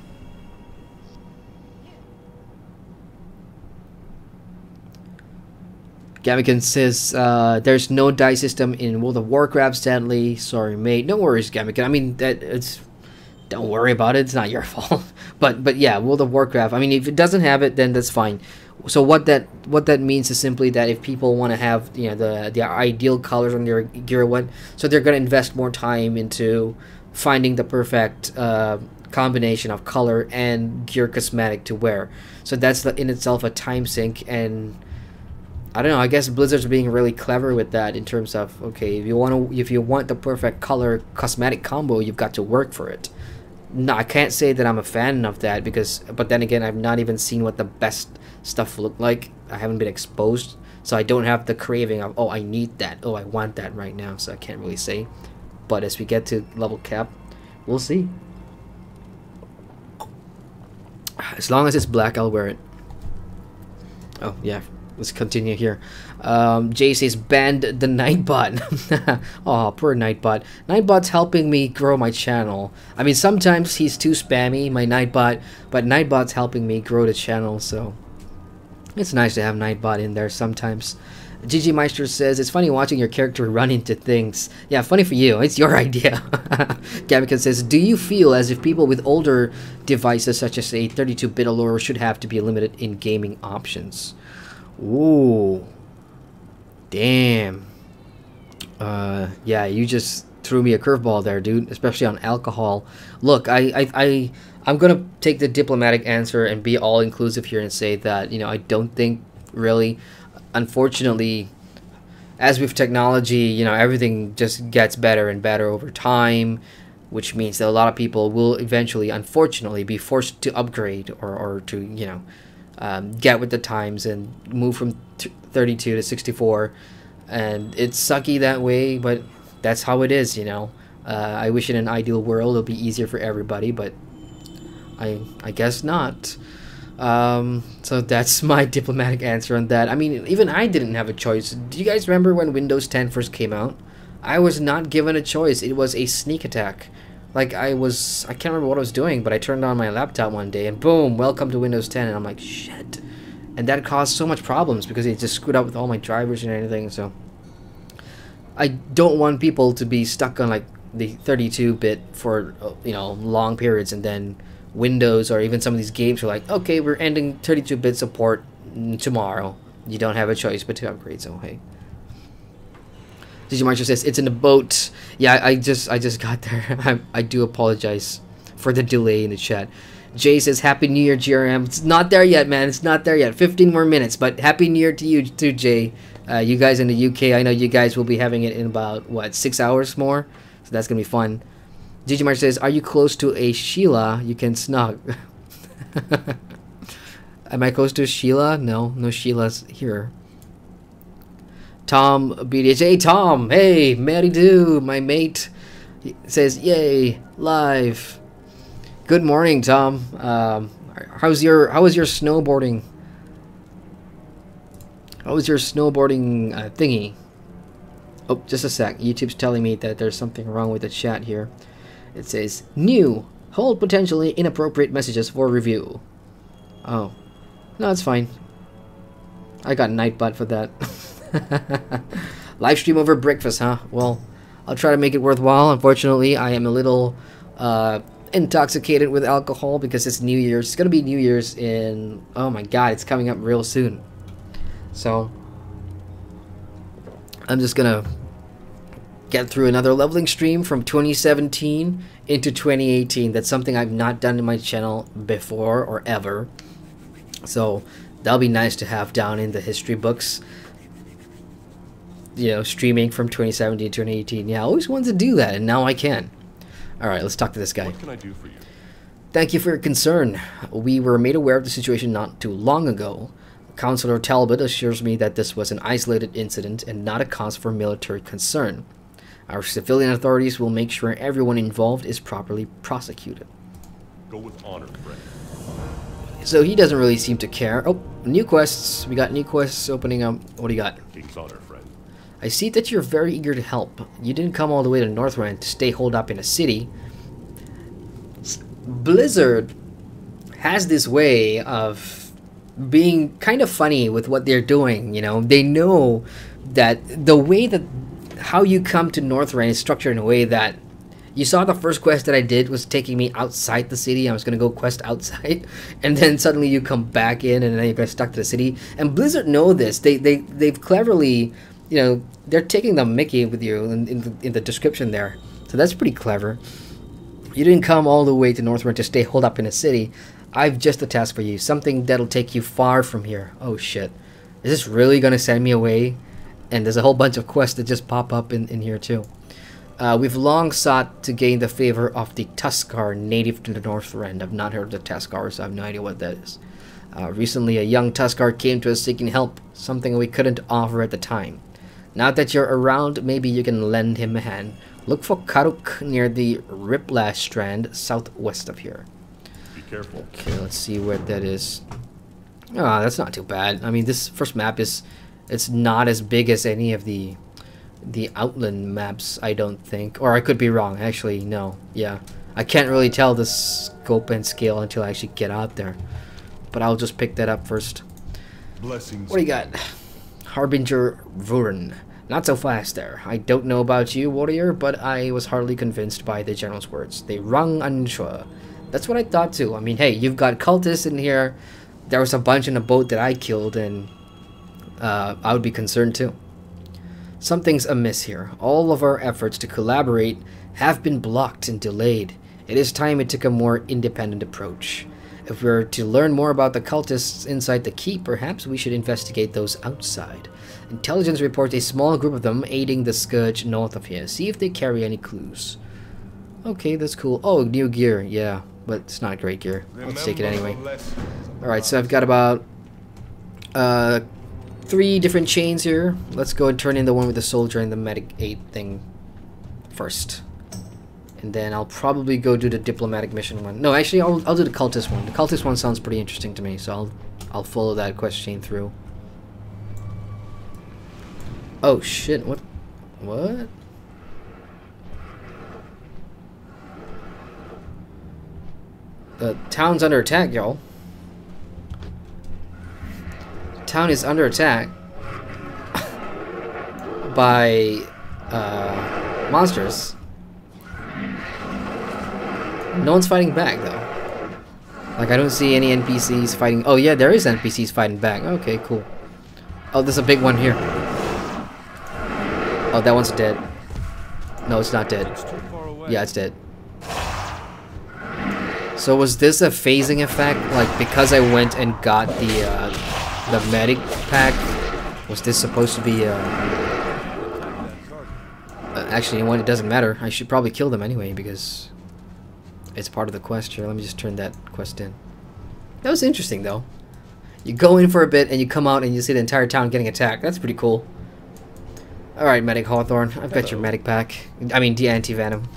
Gamican says, there's no die system in World of Warcraft, sadly. Sorry, mate. No worries, Gamican. I mean, don't worry about it. It's not your fault. But yeah, World of Warcraft. I mean, if it doesn't have it, then that's fine. So what that means is simply that if people want to have, you know, the ideal colors on their gear, so they're gonna invest more time into finding the perfect combination of color and gear cosmetic to wear. So that's in itself a time sink, and I don't know. I guess Blizzard's being really clever with that in terms of, okay, if you want the perfect color cosmetic combo, you've got to work for it. No, I can't say that I'm a fan of that but then again, I've not even seen what the best stuff look like. I haven't been exposed, so I don't have the craving of, oh, I need that, oh, I want that right now, so I can't really say. But as we get to level cap, we'll see. As long as it's black, I'll wear it. Oh, yeah. let's continue here. Jay says banned the Nightbot. Oh, poor Nightbot. Nightbot's helping me grow my channel. I mean, sometimes he's too spammy, my Nightbot, but Nightbot's helping me grow the channel, so it's nice to have Nightbot in there sometimes. ggmyster says, it's funny watching your character run into things. Yeah, funny for you. It's your idea. Gabican says, do you feel as if people with older devices such as a 32-bit Allure should have to be limited in gaming options? Ooh. Damn. Yeah, you just threw me a curveball there, dude. Especially on alcohol. Look, I'm gonna take the diplomatic answer and be all-inclusive here and say that, you know, I don't think really... Unfortunately, as with technology, you know, everything just gets better and better over time, which means that a lot of people will eventually, unfortunately, be forced to upgrade or to, you know, get with the times and move from 32 to 64. And it's sucky that way, but that's how it is, you know. I wish in an ideal world it'll be easier for everybody, but I guess not. So that's my diplomatic answer on that. I mean, even I didn't have a choice. Do you guys remember when Windows 10 first came out? I was not given a choice. It was a sneak attack. Like, I can't remember what I was doing, but I turned on my laptop one day and boom, welcome to Windows 10. And I'm like, shit. And that caused so much problems because it just screwed up with all my drivers and everything. So I don't want people to be stuck on like the 32-bit for, you know, long periods, and then Windows or even some of these games are like, okay, we're ending 32-bit support tomorrow. You don't have a choice but to upgrade. So hey, ggmyster says it's in the boat. Yeah, I just got there. I do apologize for the delay in the chat. Jay says happy New Year, GRM. It's not there yet, man. It's not there yet. 15 more minutes, but happy New Year to you too, Jay. You guys in the UK, I know you guys will be having it in about what, 6 hours more, so that's gonna be fun. ggmyster says, are you close to a Sheila you can snug? Am I close to a Sheila? No Sheilas here. Tom BDH, hey Tom, hey, Mary do, my mate, he says, yay, live. Good morning, Tom. How was your snowboarding? How was your snowboarding thingy? Oh, just a sec. YouTube's telling me that there's something wrong with the chat here. It says, new, hold potentially inappropriate messages for review. Oh, no, it's fine. I got Nightbot for that. Live stream over breakfast, huh? Well, I'll try to make it worthwhile. Unfortunately, I am a little intoxicated with alcohol because it's New Year's. It's gonna be New Year's in, oh my god, it's coming up real soon. So I'm just gonna get through another leveling stream from 2017 into 2018. That's something I've not done in my channel before or ever. So that'll be nice to have down in the history books. You know, streaming from 2017 to 2018. Yeah, I always wanted to do that, and now I can. Alright, let's talk to this guy. What can I do for you? Thank you for your concern. We were made aware of the situation not too long ago. Counselor Talbot assures me that this was an isolated incident and not a cause for military concern. Our civilian authorities will make sure everyone involved is properly prosecuted. Go with honor, friend. So he doesn't really seem to care. Oh, new quests. We got new quests opening up. What do you got? King's honor, friend. I see that you're very eager to help. You didn't come all the way to Northrend to stay holed up in a city. Blizzard has this way of being kind of funny with what they're doing, you know. They know that the way that how you come to Northrend is structured in a way that you saw the first quest that I did was taking me outside the city. I was going to go quest outside, and then suddenly you come back in and then you get stuck to the city. And Blizzard know this. They've cleverly, you know, they're taking the mickey with you in the description there. So that's pretty clever. You didn't come all the way to Northrend to stay holed up in a city. I've just a task for you. Something that'll take you far from here. Oh shit. Is this really going to send me away? And there's a whole bunch of quests that just pop up in here too. We've long sought to gain the favor of the Tuskar native to the Northrend. I've not heard of the Tuskar, so I have no idea what that is. Recently, a young Tuskar came to us seeking help, something we couldn't offer at the time. Now that you're around, maybe you can lend him a hand. Look for Karuk near the Riplash Strand, southwest of here. Be careful. Okay, let's see where that is. Ah, that's not too bad. I mean, this first map it's not as big as any of the Outland maps, I don't think. Or I could be wrong. Actually, no. Yeah. I can't really tell the scope and scale until I actually get out there. But I'll just pick that up first. Blessings. What do you got? Harbinger Vuren. Not so fast there. I don't know about you, warrior, but I was hardly convinced by the general's words. They rung unsure. That's what I thought too. I mean, hey, you've got cultists in here. There was a bunch in a boat that I killed, and I would be concerned too. Something's amiss here. All of our efforts to collaborate have been blocked and delayed. It is time we took a more independent approach. If we're to learn more about the cultists inside the keep, perhaps we should investigate those outside. Intelligence reports a small group of them aiding the Scourge north of here. See if they carry any clues. Okay, that's cool. Oh, new gear. Yeah, but it's not great gear. Let's take it anyway. Alright, so I've got about 3 different chains here. Let's go and turn in the one with the soldier and the medic aid thing first. And then I'll probably go do the diplomatic mission one. No, actually, I'll do the cultist one. The cultist one sounds pretty interesting to me, so I'll follow that quest chain through. Oh shit! What? What? The town's under attack, y'all. Town is under attack by monsters. No one's fighting back though. Like I don't see any NPCs fighting. Oh yeah, there is NPCs fighting back. Okay, cool. Oh, there's a big one here. Oh, that one's dead. No, it's not dead. Yeah, it's dead. So was this a phasing effect? Like because I went and got the medic pack, was this supposed to be actually, you know what? It doesn't matter. I should probably kill them anyway because it's part of the quest here. Let me just turn that quest in. That was interesting though. You go in for a bit and you come out and you see the entire town getting attacked. That's pretty cool. Alright, Medic Hawthorne. I've got your medic pack. I mean, the anti-venom.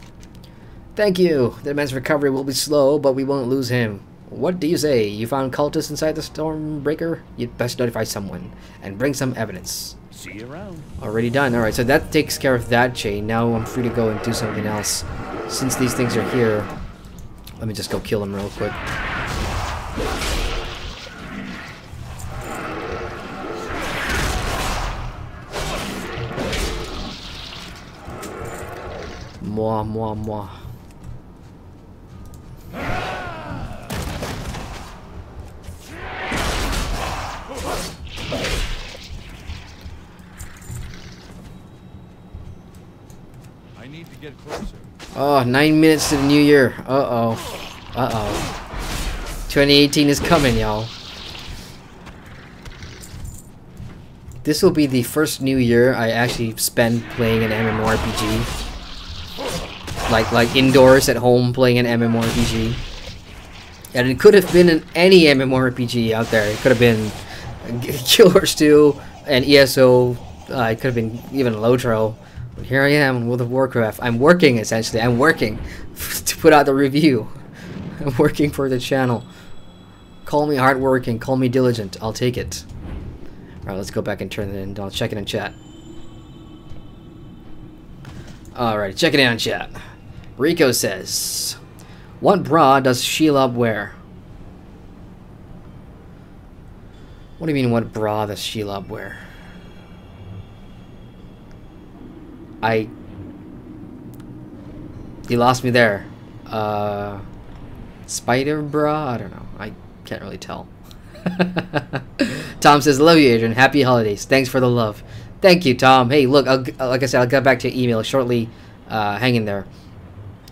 Thank you. The man's recovery will be slow, but we won't lose him. What do you say? You found cultists inside the Stormbreaker? You'd best notify someone and bring some evidence. See you around. Already done. Alright, so that takes care of that chain. Now I'm free to go and do something else. Since these things are here, let me just go kill them real quick. Moi, moi, moi. I need to get closer. Oh, 9 minutes to the new year. Uh-oh. Uh-oh. 2018 is coming, y'all. This will be the first new year I actually spend playing an MMORPG. Like indoors at home playing an MMORPG. And it could have been in any MMORPG out there. It could have been Killers 2 and ESO. It could have been even Lotro. But here I am in World of Warcraft. I'm working, essentially. I'm working to put out the review. I'm working for the channel. Call me hardworking. Call me diligent. I'll take it. Alright, let's go back and turn it in. I'll check it in chat. Alright, check it out in chat. Rico says, what bra does Shelob wear? What do you mean, what bra does Shelob wear? You lost me there. Spider bra? I don't know. I can't really tell. Tom says, love you, Adrian. Happy holidays. Thanks for the love. Thank you, Tom. Hey, look, like I said, I'll get back to your email shortly. Hang in there.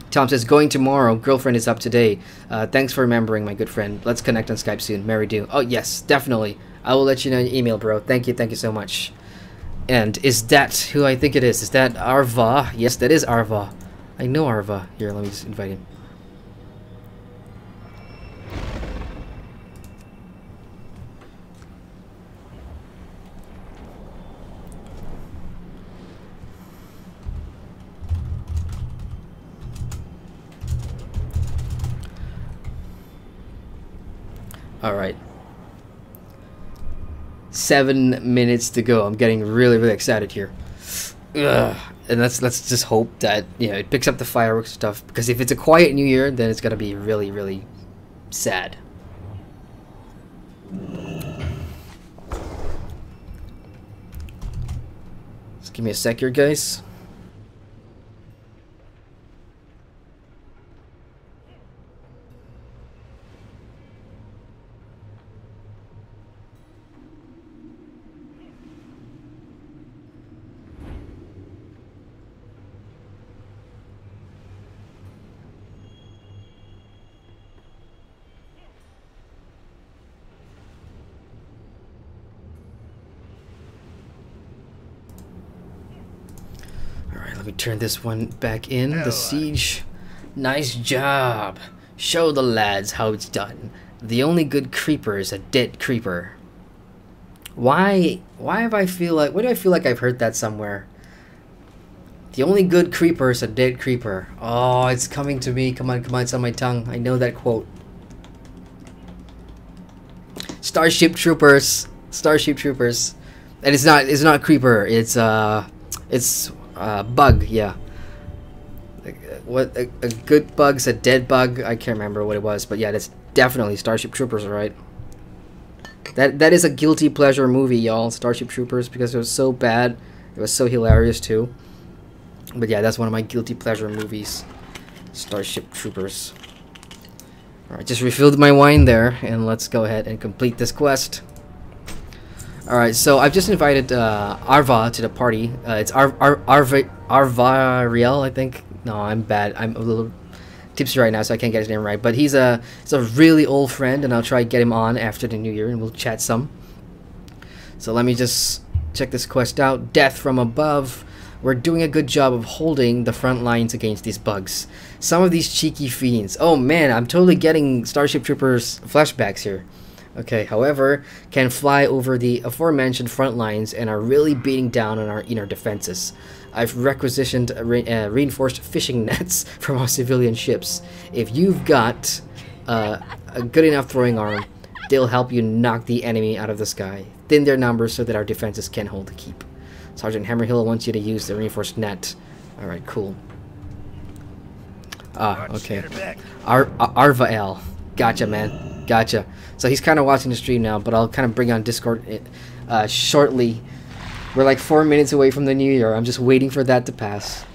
Tom says, going tomorrow. Girlfriend is up today. Thanks for remembering, my good friend. Let's connect on Skype soon. Mary do. Oh, yes, definitely. I will let you know in your email, bro. Thank you so much. And is that who I think it is? Is that Arva? Yes, that is Arva. I know Arva. Here, let me just invite him. Alright. 7 minutes to go. I'm getting really, really excited here. Ugh. And let's just hope that, you know, it picks up the fireworks stuff, because if it's a quiet New Year, then it's gonna be really, really sad. Just give me a sec here, guys. Let me turn this one back in. The siege. Nice job. Show the lads how it's done. The only good creeper is a dead creeper. Why have I feel like... Why do I feel like I've heard that somewhere? The only good creeper is a dead creeper. Oh, it's coming to me. Come on, come on. It's on my tongue. I know that quote. Starship Troopers. Starship Troopers. And it's not creeper. It's bug, yeah. What a good bug's a dead bug. I can't remember what it was, but yeah, that's definitely Starship Troopers, right? That is a guilty pleasure movie, y'all. Starship Troopers, because it was so bad. It was so hilarious too. But yeah, that's one of my guilty pleasure movies. Starship Troopers. Alright, just refilled my wine there, and let's go ahead and complete this quest. Alright, so I've just invited Arva to the party. It's Arvariel, I think. No, I'm bad. I'm a little tipsy right now, so I can't get his name right. But he's a really old friend, and I'll try to get him on after the New Year, and we'll chat some. So let me just check this quest out. Death from above. We're doing a good job of holding the front lines against these bugs. Some of these cheeky fiends. Oh man, I'm totally getting Starship Troopers flashbacks here. Okay, however, can fly over the aforementioned front lines and are really beating down on our inner defenses. I've requisitioned reinforced fishing nets from our civilian ships. If you've got a good enough throwing arm, they'll help you knock the enemy out of the sky. Thin their numbers so that our defenses can hold the keep. Sergeant Hammerhill wants you to use the reinforced net. Alright, cool. Ah, okay. Arvael. Gotcha, man. Gotcha. So he's kind of watching the stream now, but I'll kind of bring on Discord shortly. We're like 4 minutes away from the New Year. I'm just waiting for that to pass.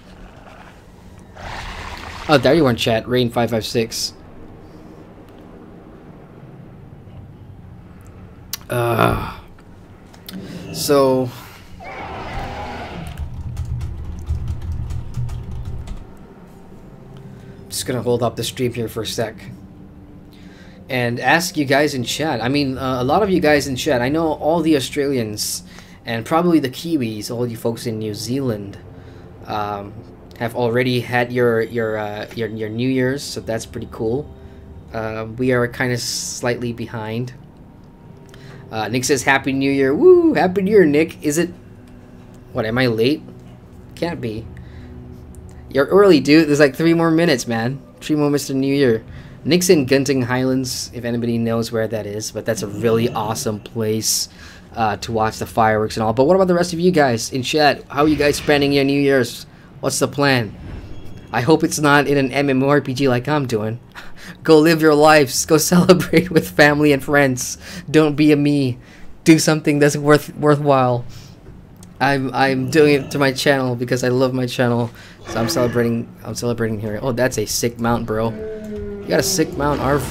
Oh, there you are in chat. Rain556. So... just gonna hold up the stream here for a sec and ask you guys in chat. I mean, a lot of you guys in chat. I know all the Australians and probably the Kiwis, all you folks in New Zealand, have already had your New Year's, so that's pretty cool. We are kind of slightly behind. Nick says Happy New Year. Woo! Happy New Year, Nick. Is it? What, am I late? Can't be. You're early, dude. There's like 3 more minutes, man. 3 more minutes to New Year. Nick's in Gunting Highlands, if anybody knows where that is. But that's a really awesome place to watch the fireworks and all. But what about the rest of you guys in chat? How are you guys spending your New Year's? What's the plan? I hope it's not in an MMORPG like I'm doing. Go live your lives. Go celebrate with family and friends. Don't be a me. Do something that's worthwhile. I'm doing it to my channel because I love my channel. So I'm celebrating here. Oh, that's a sick mount, bro. You got a sick mount, Arv.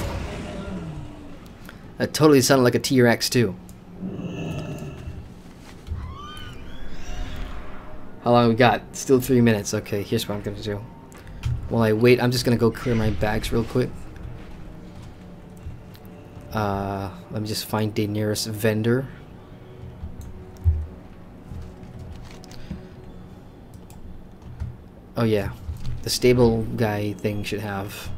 That totally sounded like a T-Rex too. How long we got? Still 3 minutes. Okay, here's what I'm gonna do. While I wait, I'm just gonna go clear my bags real quick. Let me just find the nearest vendor. Oh yeah, the stable guy thing should have.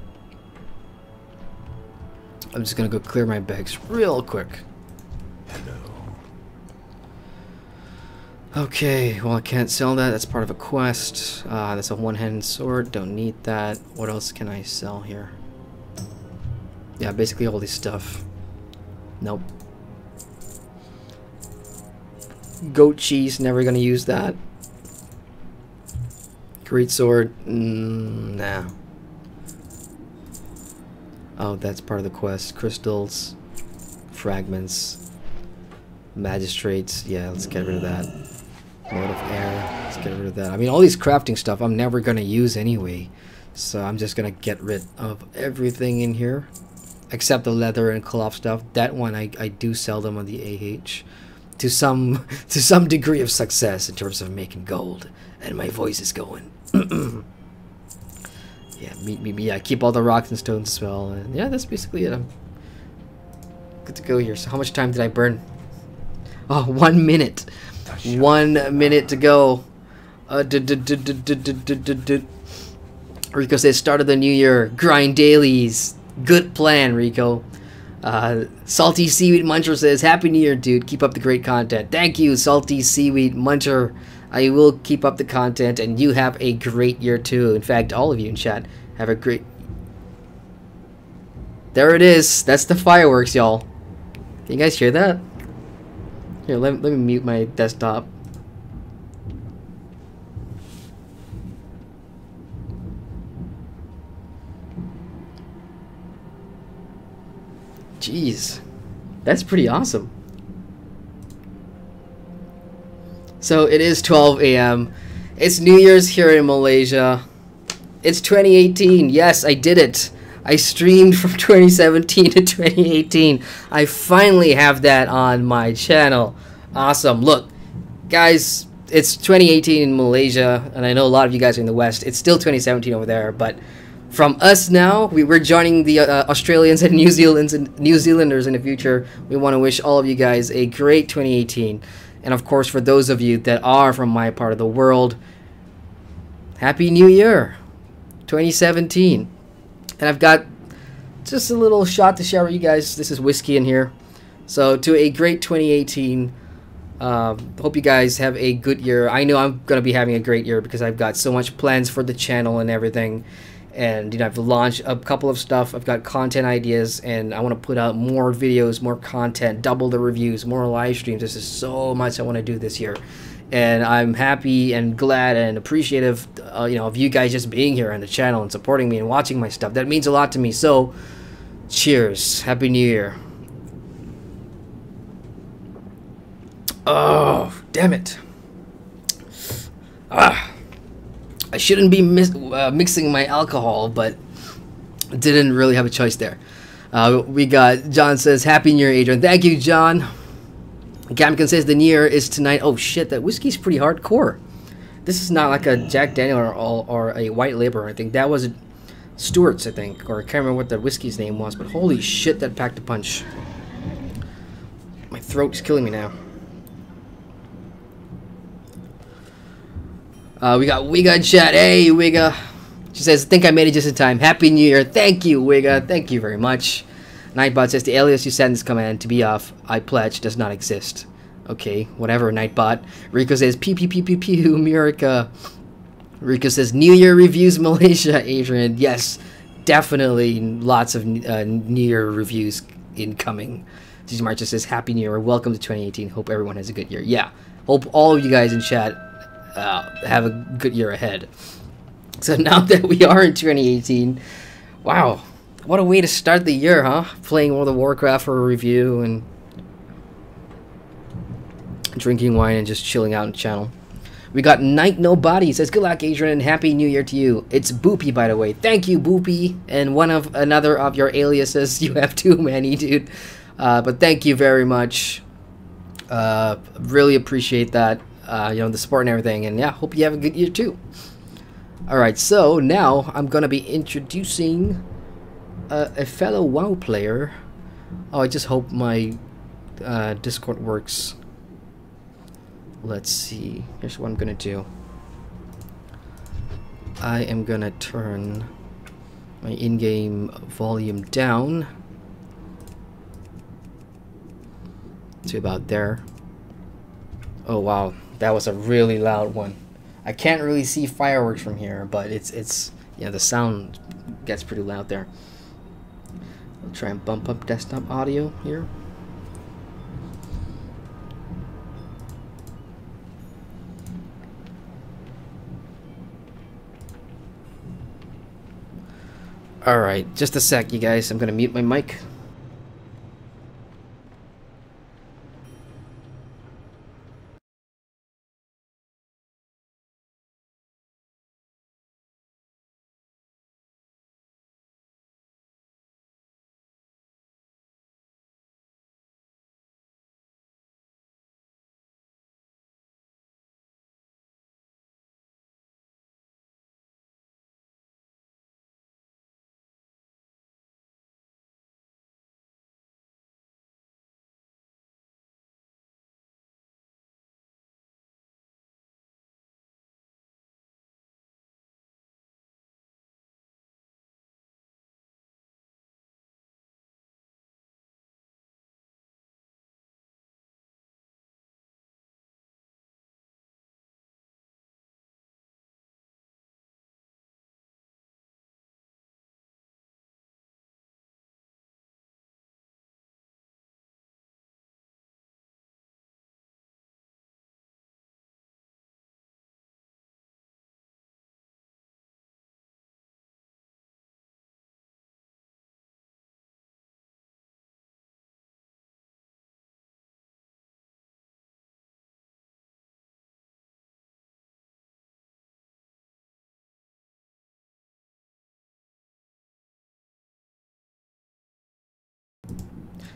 I'm just gonna go clear my bags real quick. Hello. Okay, well I can't sell that. That's part of a quest. That's a one-handed sword. Don't need that. What else can I sell here? Yeah, basically all this stuff. Nope. Goat cheese, never gonna use that. Great sword, nah. Oh, that's part of the quest. Crystals, fragments, magistrates. Yeah, let's get rid of that. Mode of air, let's get rid of that. I mean, all these crafting stuff I'm never gonna use anyway, so I'm just gonna get rid of everything in here except the leather and cloth stuff. That one I do sell them on the AH to some degree of success in terms of making gold, and my voice is going. Yeah, yeah, keep all the rocks and stones as well, and yeah, that's basically it. I'm good to go here. So how much time did I burn? Oh, 1 minute. 1 minute to go. Rico says, start of the new year, grind dailies. Good plan, Rico. Salty Seaweed Muncher says, Happy New Year, dude. Keep up the great content. Thank you, Salty Seaweed Muncher. I will keep up the content, and you have a great year, too. In fact, all of you in chat have a great... There it is. That's the fireworks, y'all. Can you guys hear that? Here, let me mute my desktop. Jeez, that's pretty awesome. So it is 12 a.m. It's New Year's here in Malaysia. It's 2018. Yes, I did it. I streamed from 2017 to 2018. I finally have that on my channel. Awesome. Look, guys, it's 2018 in Malaysia, and I know a lot of you guys are in the West. It's still 2017 over there, but from us now, we're joining the Australians and New Zealanders in the future. We want to wish all of you guys a great 2018. And of course, for those of you that are from my part of the world, Happy New Year 2017. And I've got just a little shot to share with you guys. This is whiskey in here. So to a great 2018. Hope you guys have a good year. I know I'm going to be having a great year because I've got so much plans for the channel and everything. And you know, I've launched a couple of stuff. I've got content ideas, and I want to put out more videos, more content, double the reviews, more live streams. This is so much I want to do this year, and I'm happy and glad and appreciative, you know, of you guys just being here on the channel and supporting me and watching my stuff. That means a lot to me. So, cheers, Happy New Year. Oh, damn it! I shouldn't be mixing my alcohol, but didn't really have a choice there. We got John says, Happy New Year, Adrian. Thank you, John. Gamkin says the New Year is tonight. Oh shit, that whiskey's pretty hardcore. This is not like a Jack Daniel or a White Label or anything. That was Stewart's, I think, or I can't remember what the whiskey's name was. But holy shit, that packed a punch. My throat's killing me now. We got Wiga in chat. Hey, Wiga. She says, I think I made it just in time. Happy New Year. Thank you, Wiga. Thank you very much. Nightbot says, the alias you send this command to be off, I pledge, does not exist. Okay, whatever, Nightbot. Rico says, pew, pew, pew, pew, pew, Murica. Rico says, New Year reviews Malaysia, Adrian. Yes, definitely lots of New Year reviews incoming. Gigi Marcha says, Happy New Year. Welcome to 2018. Hope everyone has a good year. Yeah, hope all of you guys in chat have a good year ahead. So now that we are in 2018, wow, what a way to start the year, huh? Playing World of Warcraft for a review and drinking wine and just chilling out on the channel. We got Night Nobody says, good luck, Adrian, and Happy New Year to you. It's Boopy, by the way. Thank you, Boopy. And another of your aliases. You have too many, dude. But thank you very much. Really appreciate that. You know, the support and everything, and yeah, hope you have a good year too. Alright, so now I'm gonna be introducing a fellow WoW player. Oh, I just hope my Discord works. Let's see, here's what I'm gonna do. I am gonna turn my in-game volume down to about there. Oh wow, that was a really loud one. I can't really see fireworks from here, but it's yeah, the sound gets pretty loud there. I'll try and bump up desktop audio here. Alright, just a sec, you guys. I'm gonna mute my mic.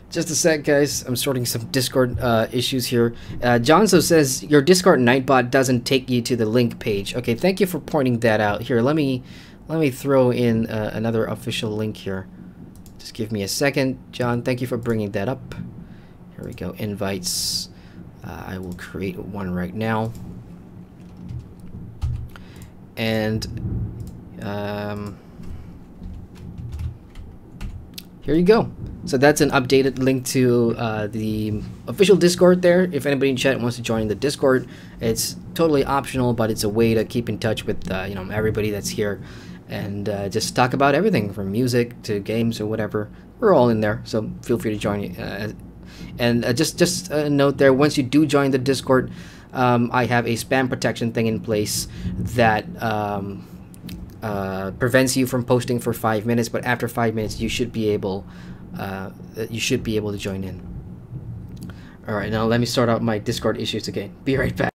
Just a sec, guys. I'm sorting some Discord issues here. Jonzo says your Discord Nightbot doesn't take you to the link page. Okay, thank you for pointing that out. Here, let me throw in another official link here. Just give me a second, John. Thank you for bringing that up. Here we go. Invites. I will create one right now. And here you go. So that's an updated link to the official Discord there. If anybody in chat wants to join the Discord, it's totally optional, but it's a way to keep in touch with you know, everybody that's here, and just talk about everything from music to games or whatever. We're all in there, so feel free to join. And just a note there: once you do join the Discord, I have a spam protection thing in place that prevents you from posting for 5 minutes, but after 5 minutes you should be able to join in. Alright, now let me sort out my Discord issues again. Be right back.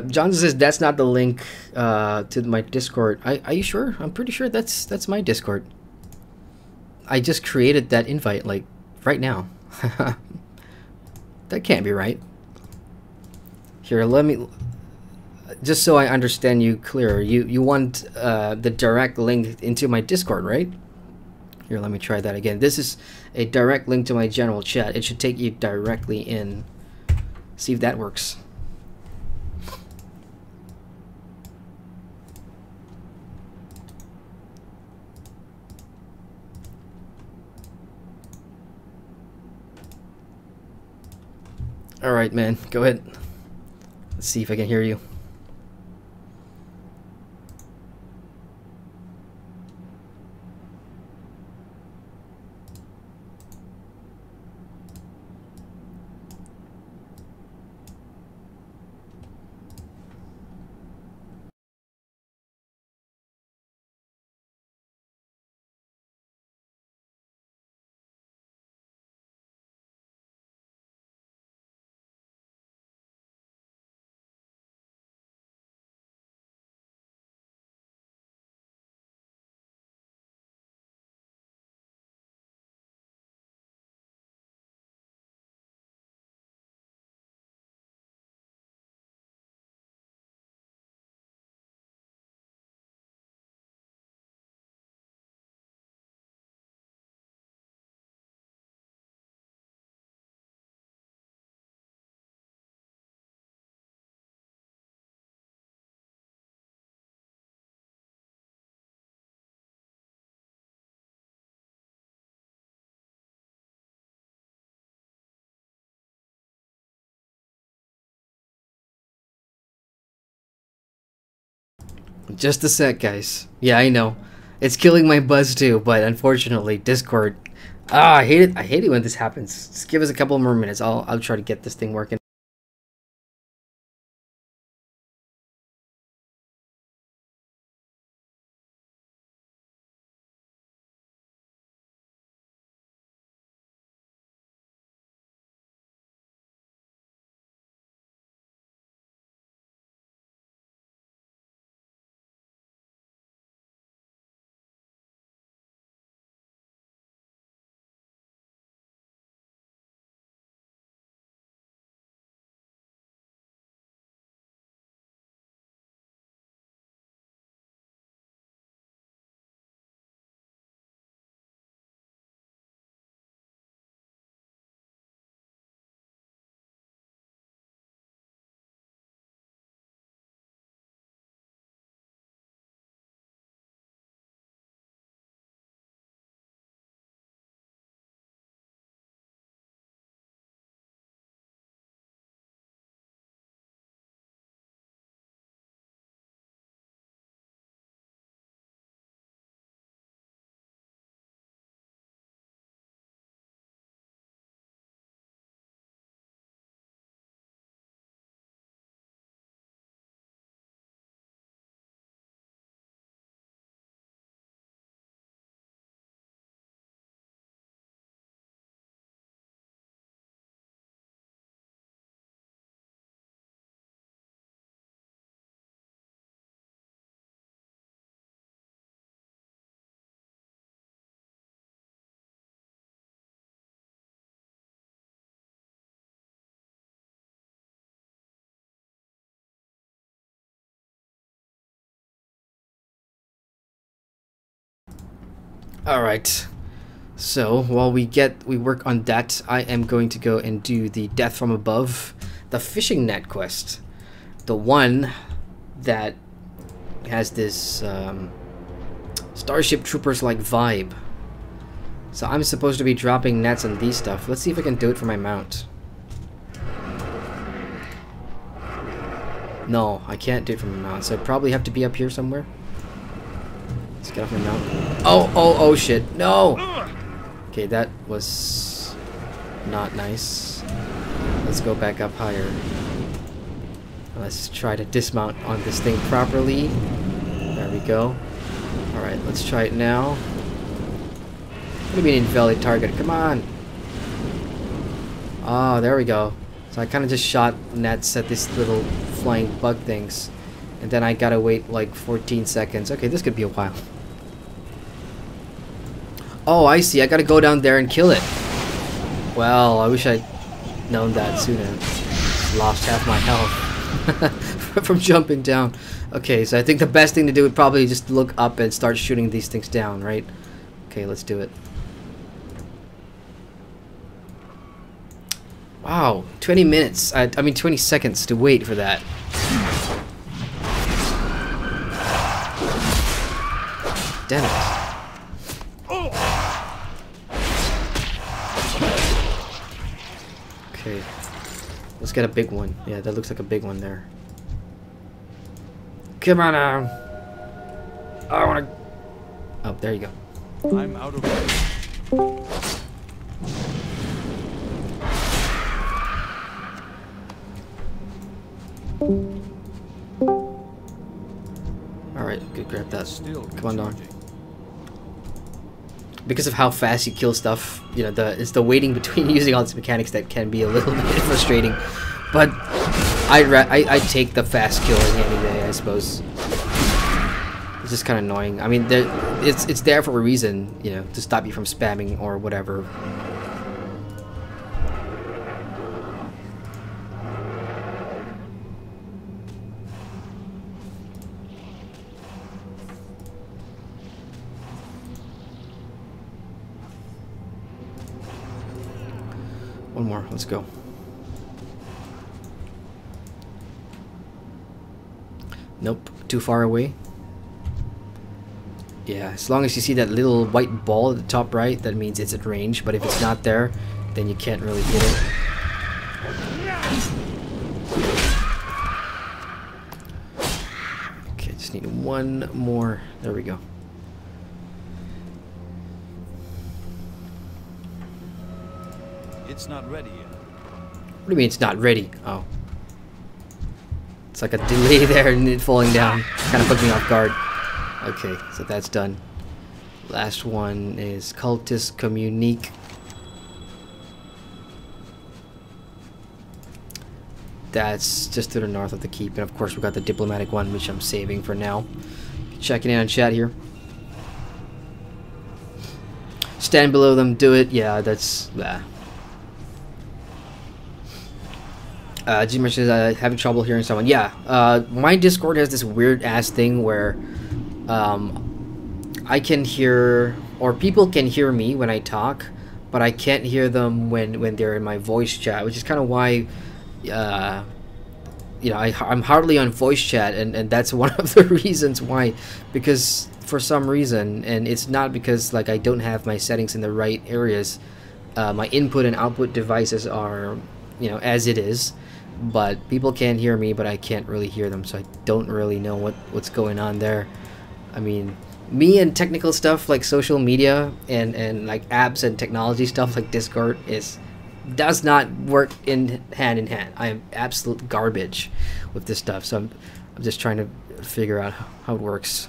John says that's not the link to my Discord. Are you sure? I'm pretty sure that's my Discord. I just created that invite like right now. That can't be right. Here, let me, just so I understand you clearer. You want the direct link into my Discord, right? Here, let me try that again. This is a direct link to my general chat. It should take you directly in. See if that works. Alright, man, go ahead. Let's see if I can hear you. Just a sec, guys. Yeah, I know. It's killing my buzz too, but unfortunately, Discord. Ah, I hate it. I hate it when this happens. Just give us a couple more minutes. I'll try to get this thing working. Alright, so while we work on that, I am going to go and do the Death from Above, the fishing net quest. The one that has this Starship Troopers like vibe. So I'm supposed to be dropping nets on these stuff. Let's see if I can do it for my mount. No, I can't do it for my mount, so I probably have to be up here somewhere. Let's get off my mount. Oh shit. No! Okay, that was not nice. Let's go back up higher. Let's try to dismount on this thing properly. There we go. Alright, let's try it now. What do you mean invalid target? Come on! Oh, there we go. So I kind of just shot nets at these little flying bug things. And then I gotta wait like 14 seconds. Okay, this could be a while. Oh, I see. I gotta go down there and kill it. Well, I wish I'd known that sooner. Lost half my health from jumping down. Okay, so I think the best thing to do would probably just look up and start shooting these things down, right? Okay, let's do it. Wow, 20 minutes. I mean 20 seconds to wait for that. Damn it. Okay, let's get a big one. Yeah, that looks like a big one there. Come on now. I wanna... Oh, there you go. I'm out of range. Alright, good, grab that. Still Come on, dog. charging. Because of how fast you kill stuff, you know, it's the waiting between using all these mechanics that can be a little bit frustrating. But I take the fast killing any day, I suppose. It's just kind of annoying. I mean, it's there for a reason, you know, to stop you from spamming or whatever. One more, let's go. Nope, too far away. Yeah, as long as you see that little white ball at the top right, that means it's at range, but if it's not there, then you can't really hit it. Okay, Just need one more. There we go. It's not ready yet. What do you mean it's not ready? Oh. It's like a delay there and it falling down. Kind of put me off guard. Okay, so that's done. Last one is Cultist Communique. That's just to the north of the keep. And of course we got the diplomatic one, which I'm saving for now. Checking in on chat here. Stand below them, do it. Yeah, that's... ggmyster says, having trouble hearing someone. Yeah, my Discord has this weird ass thing where I can hear, or people can hear me when I talk, but I can't hear them when they're in my voice chat, which is kind of why, you know, I'm hardly on voice chat, and that's one of the reasons why, because for some reason, and it's not because like I don't have my settings in the right areas, my input and output devices are, you know, as it is. But people can hear me, but I can't really hear them, so I don't really know what's going on there. I mean, me and technical stuff like social media and like apps and technology stuff like Discord does not work in hand. I am absolute garbage with this stuff, so I'm just trying to figure out how it works.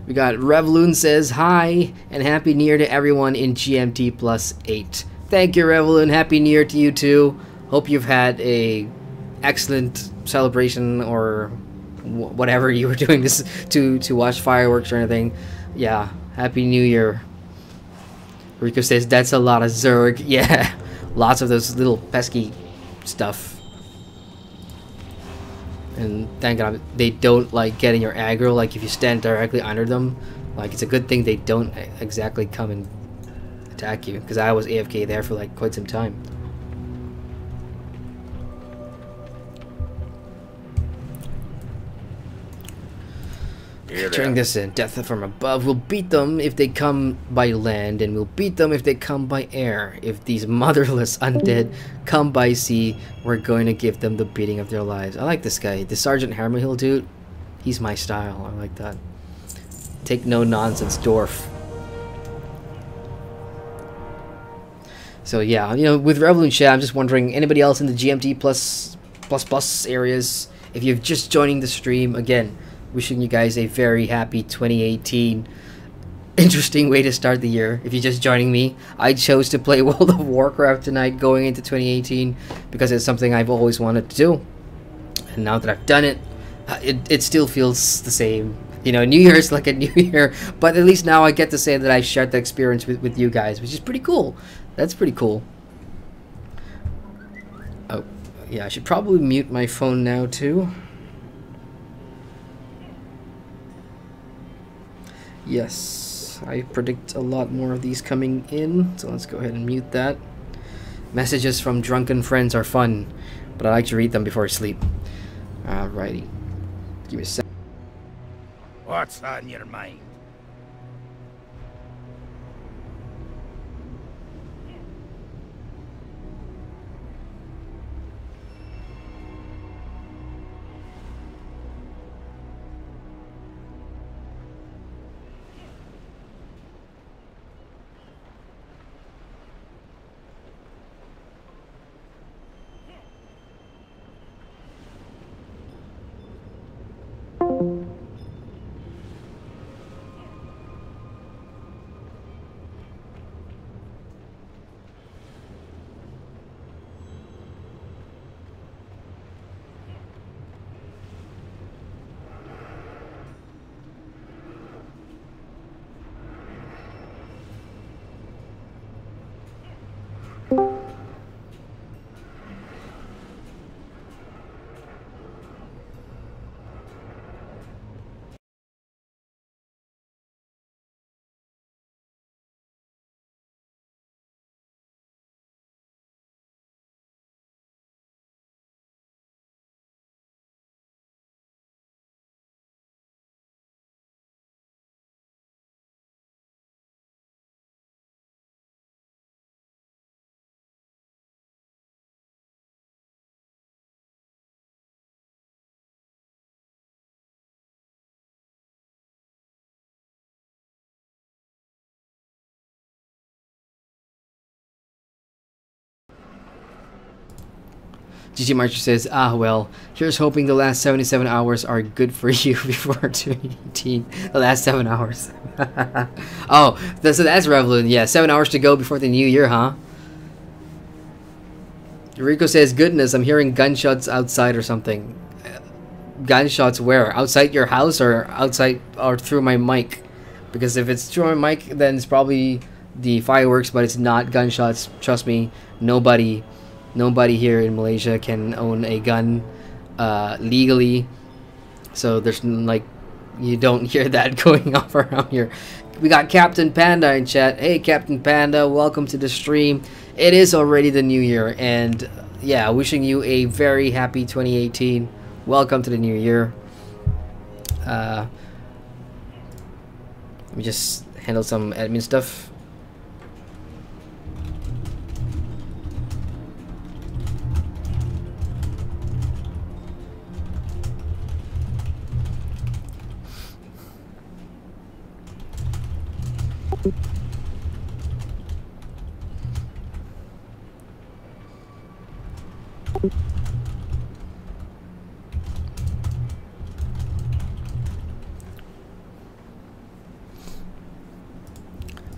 We got Revloon says hi and happy new year to everyone in GMT +8. Thank you, Revloon. Happy new year to you too. Hope you've had a excellent celebration or whatever you were doing this to watch fireworks or anything. Yeah, happy new year. Rico says that's a lot of Zerg. Yeah, lots of those little pesky stuff. And thank God they don't like getting your aggro. Like if you stand directly under them, like it's a good thing they don't exactly come and attack you, because I was AFK there for like quite some time. Turning this in, death from above. We'll beat them if they come by land, and we'll beat them if they come by air. If these motherless undead come by sea, we're going to give them the beating of their lives. I like this guy, the Sergeant Hammerhill dude. He's my style. I like that. Take no nonsense, dwarf. So yeah, you know, with Revloon chat, I'm just wondering, anybody else in the GMT plus areas, if you're just joining the stream, again, wishing you guys a very happy 2018. Interesting way to start the year. If you're just joining me, I chose to play World of Warcraft tonight going into 2018 because it's something I've always wanted to do. And now that I've done it, it still feels the same. You know, New Year's like a new year, but at least now I get to say that I've shared the experience with you guys, which is pretty cool. That's pretty cool. Oh, yeah, I should probably mute my phone now too. Yes, I predict a lot more of these coming in, so let's go ahead and mute that. Messages from drunken friends are fun, but I like to read them before I sleep. Alrighty. Give me a sec. What's on your mind? ggmyster says, ah well, here's hoping the last 77 hours are good for you before 2018. The last 7 hours. Oh, so that's relevant. Yeah, 7 hours to go before the new year, huh? Rico says, goodness, I'm hearing gunshots outside or something. Gunshots where? Outside your house or outside or through my mic? Because if it's through my mic, then it's probably the fireworks, but it's not gunshots. Trust me, nobody here in Malaysia can own a gun legally. So there's like, you don't hear that going off around here. We got Captain Panda in chat. Hey, Captain Panda, welcome to the stream. It is already the new year, and yeah, wishing you a very happy 2018. Welcome to the new year. Let me just handle some admin stuff.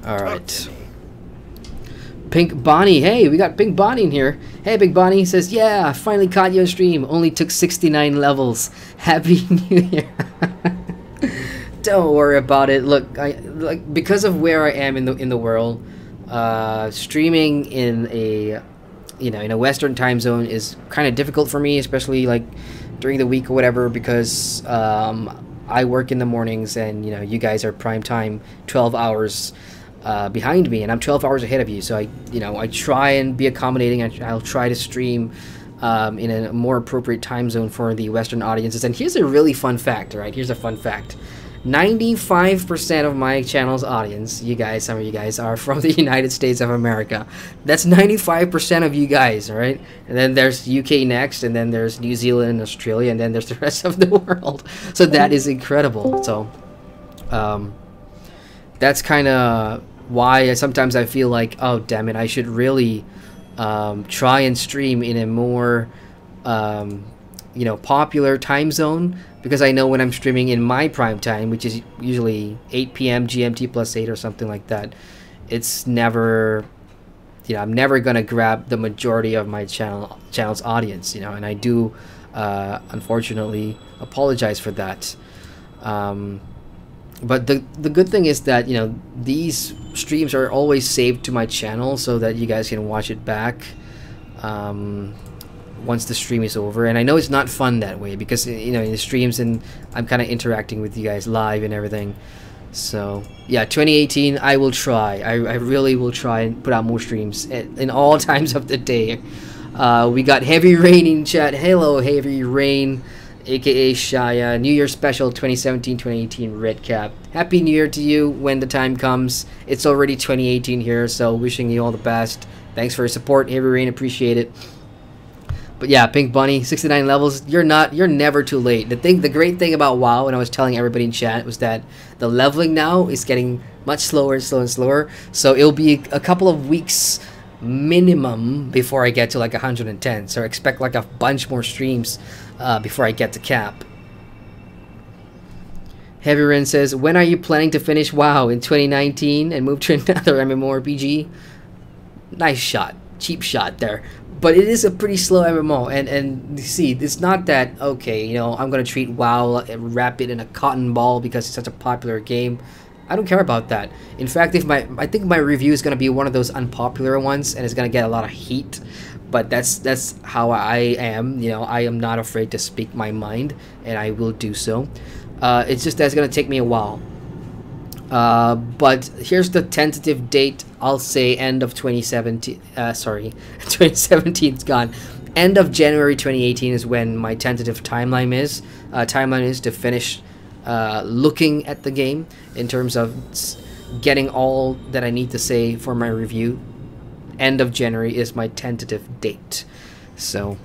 Alright. Pink Bonnie. Hey, we got Pink Bonnie in here. Hey, Pink Bonnie says, yeah, I finally caught you on stream. Only took 69 levels. Happy New Year. Don't worry about it. Look, because of where I am in the world, streaming in a in a Western time zone is kind of difficult for me, especially like during the week or whatever, because I work in the mornings, and you guys are prime time, 12 hours behind me, and I'm 12 hours ahead of you. So I try and be accommodating. I'll try to stream in a more appropriate time zone for the Western audiences. And here's a really fun fact. All right, here's a fun fact. 95% of my channel's audience, some of you guys are from the United States of America. That's 95% of you guys, all right? And then there's UK next, and then there's New Zealand, Australia, and then there's the rest of the world. So that is incredible. So that's kind of why sometimes I feel like, oh, damn it, I should really try and stream in a more popular time zone, because I know when I'm streaming in my prime time, which is usually 8 p.m. GMT plus 8 or something like that, it's never, I'm never gonna grab the majority of my channel's audience, and I do unfortunately apologize for that. But the good thing is that these streams are always saved to my channel so that you guys can watch it back once the stream is over. And I know it's not fun that way, because in the streams, and I'm kind of interacting with you guys live and everything. So yeah, 2018, I will try. I really will try and put out more streams in all times of the day. We got Heavy Rain in chat. Hello, Heavy Rain, aka Shaya. New Year special 2017-2018 red cap. Happy New Year to you when the time comes. It's already 2018 here, so wishing you all the best. Thanks for your support, Heavy Rain, appreciate it. But yeah, Pink Bunny, 69 levels. You're never too late. The great thing about WoW, and I was telling everybody in chat, was that the leveling now is getting much slower and slower. So it'll be a couple of weeks minimum before I get to like 110. So expect like a bunch more streams before I get to cap. Heavy Rain says, when are you planning to finish WoW? In 2019 and move to another MMORPG? Nice shot. Cheap shot there. But it is a pretty slow MMO, and you see, it's not that, okay, I'm gonna treat WoW and wrap it in a cotton ball because it's such a popular game. I don't care about that. In fact, I think my review is gonna be one of those unpopular ones, and it's gonna get a lot of heat. But that's how I am. I am not afraid to speak my mind, and I will do so. It's just that it's gonna take me a while. But here's the tentative date. I'll say end of 2017. Sorry, 2017's gone. End of January 2018 is when my tentative timeline is. To finish looking at the game in terms of getting all that I need to say for my review. End of January is my tentative date. So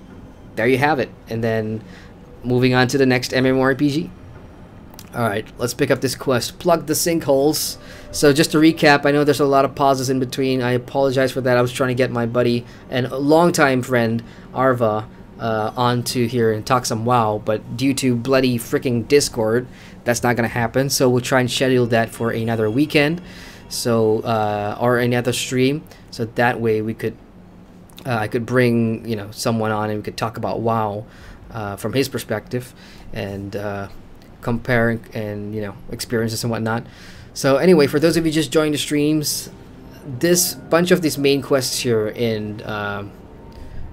there you have it. And then moving on to the next MMORPG. Alright, let's pick up this quest. Plug the sinkholes. So just to recap, I know there's a lot of pauses in between. I apologize for that. I was trying to get my buddy and longtime friend, Arva, onto here and talk some WoW, but due to bloody freaking Discord, that's not gonna happen. So we'll try and schedule that for another weekend, so or another stream, so that way we could I could bring, you know, someone on and we could talk about WoW from his perspective and compare and, you know, experiences and whatnot. So anyway, for those of you just joined the streams, this bunch of these main quests here in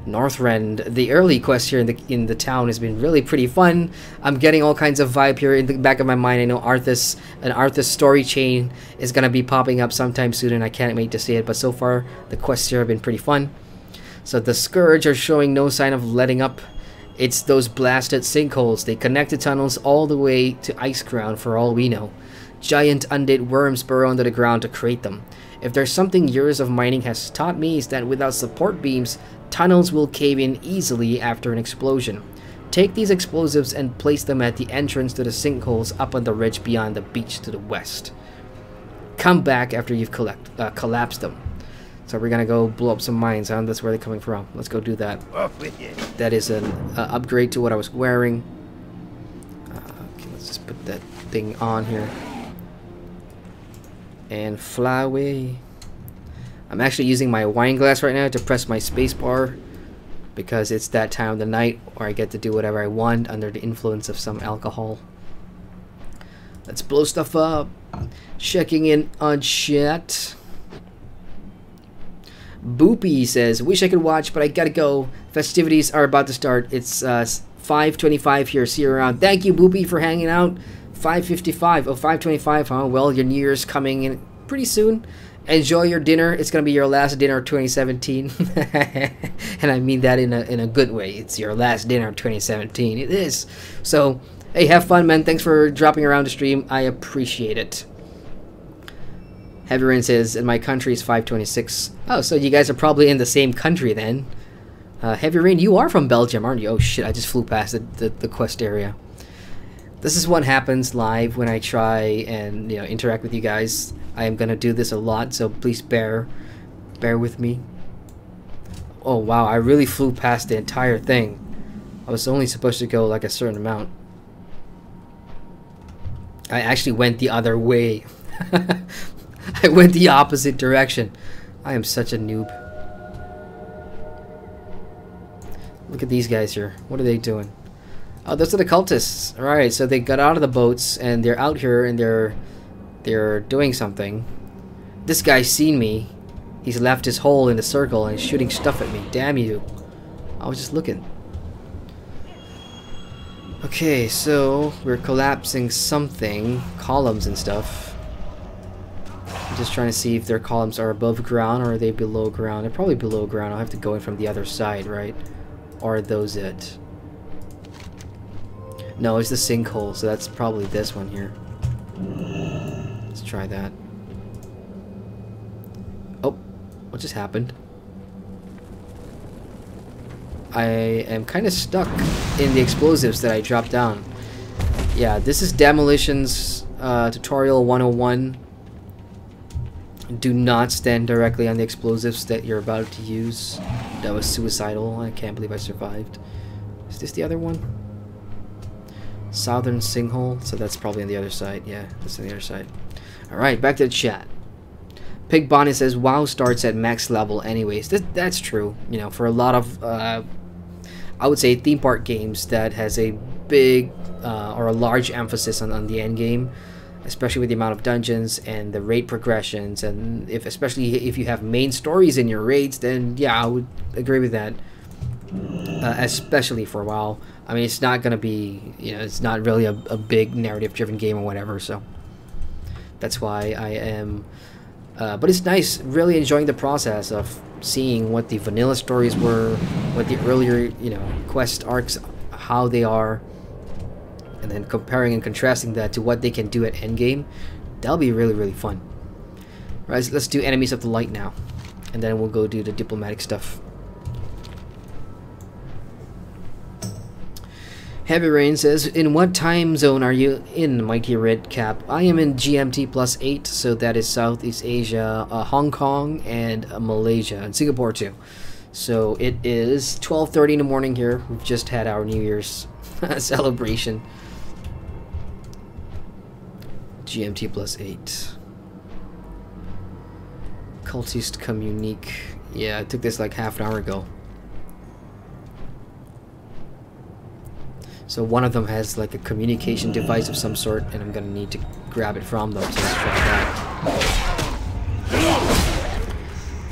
Northrend, the early quest here in the town has been really pretty fun. I'm getting all kinds of vibe here in the back of my mind. I know an Arthas story chain is gonna be popping up sometime soon, and I can't wait to see it. But so far, the quests here have been pretty fun. So the Scourge are showing no sign of letting up. It's those blasted sinkholes. They connect the tunnels all the way to Iceground for all we know. Giant undead worms burrow under the ground to create them. If there's something years of mining has taught me, is that without support beams, tunnels will cave in easily after an explosion. Take these explosives and place them at the entrance to the sinkholes up on the ridge beyond the beach to the west. Come back after you've collapsed them. So we're gonna go blow up some mines, huh? That's where they're coming from. Let's go do that. Off with you. That is an upgrade to what I was wearing. Okay, let's just put that thing on here. And fly away. I'm actually using my wine glass right now to press my space bar, because it's that time of the night where I get to do whatever I want under the influence of some alcohol. Let's blow stuff up. Checking in on chat. Boopy says, wish I could watch, but I gotta go. Festivities are about to start. It's 5:25 here. See you around. Thank you, Boopy, for hanging out. 5:55. Oh, 5:25, huh? Well, your New Year's coming in pretty soon. Enjoy your dinner. It's gonna be your last dinner of 2017. And I mean that in a good way. It's your last dinner of 2017. It is. So, hey, have fun, man. Thanks for dropping around the stream. I appreciate it. Heavy Rain says, in my country is 5:26. Oh, so you guys are probably in the same country then. Heavy Rain, you are from Belgium, aren't you? Oh shit, I just flew past the quest area. This is what happens live when I try and, you know, interact with you guys. I am gonna do this a lot, so please bear with me. Oh wow, I really flew past the entire thing. I was only supposed to go like a certain amount. I actually went the other way. I went the opposite direction. I am such a noob. Look at these guys here. What are they doing? Oh, those are the cultists. Alright, so they got out of the boats and they're out here and they're doing something. This guy's seen me. He's left his hole in the circle and is shooting stuff at me. Damn you. I was just looking. Okay, so we're collapsing something. Columns and stuff. I'm just trying to see if their columns are above ground or are they below ground. They're probably below ground. I'll have to go in from the other side, right? Or are those it? No, it's the sinkhole, so that's probably this one here. Let's try that. Oh, what just happened? I am kind of stuck in the explosives that I dropped down. Yeah, this is Demolition's tutorial 101. Do not stand directly on the explosives that you're about to use. That was suicidal. I can't believe I survived. Is this the other one? Southern sinkhole, so that's probably on the other side. Yeah, that's on the other side. Alright, back to the chat. Pig Bonnie says, WoW starts at max level anyways. That's true. You know, for a lot of, I would say, theme park games that has a big or a large emphasis on the end game, especially with the amount of dungeons and the raid progressions, and especially if you have main stories in your raids, then yeah, I would agree with that. Especially for WoW. I mean, it's not gonna be, you know, it's not really a big narrative-driven game or whatever, so that's why I am. But it's nice, really enjoying the process of seeing what the vanilla stories were, what the earlier, you know, quest arcs, how they are, and then comparing and contrasting that to what they can do at endgame. That'll be really, really fun. Right, so let's do Enemies of the Light now, and then we'll go do the diplomatic stuff. Heavy Rain says, in what time zone are you in, Mighty Red Cap? I am in GMT +8, so that is Southeast Asia, Hong Kong, and Malaysia, and Singapore too. So it is 12:30 in the morning here. We've just had our New Year's celebration. GMT +8. Cultist Communique. Yeah, I took this like half an hour ago. So one of them has like a communication device of some sort, and I'm gonna need to grab it from them. So let's try that.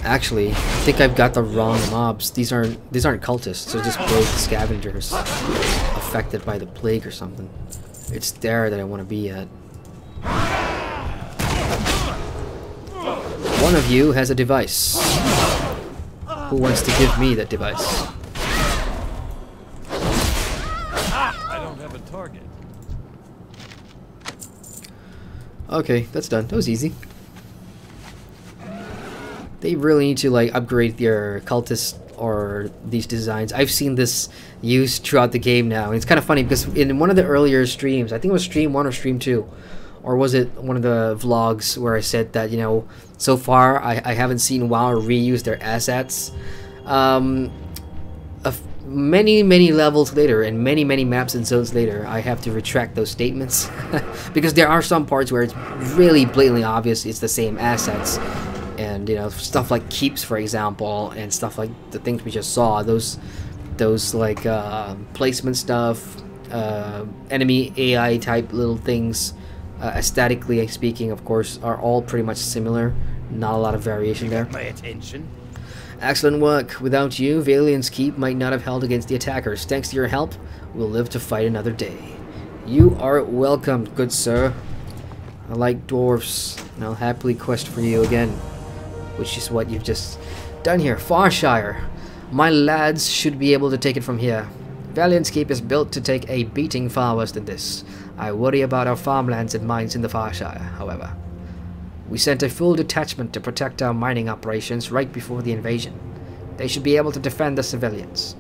Actually, I think I've got the wrong mobs. These aren't cultists. They're just plague scavengers affected by the plague or something. It's there that I want to be at. One of you has a device. Who wants to give me that device? I don't have a target. Okay, that's done. That was easy. They really need to like upgrade their cultists or these designs. I've seen this used throughout the game now, and it's kind of funny because in one of the earlier streams, I think it was stream 1 or stream 2, or was it one of the vlogs where I said that, you know, so far I haven't seen WoW reuse their assets. Many levels later and many maps and zones later, I have to retract those statements because there are some parts where it's really blatantly obvious it's the same assets. And you know, stuff like keeps, for example, and stuff like the things we just saw, those like placement stuff, enemy AI type little things, aesthetically speaking, of course, are all pretty much similar. Not a lot of variation there. My attention. Excellent work. Without you, Valiant's Keep might not have held against the attackers. Thanks to your help, we'll live to fight another day. You are welcome, good sir. I like dwarves, and I'll happily quest for you again, which is what you've just done here. Farshire. My lads should be able to take it from here. Valiant's Keep is built to take a beating far worse than this. I worry about our farmlands and mines in the Farshire, however. We sent a full detachment to protect our mining operations right before the invasion. They should be able to defend the civilians.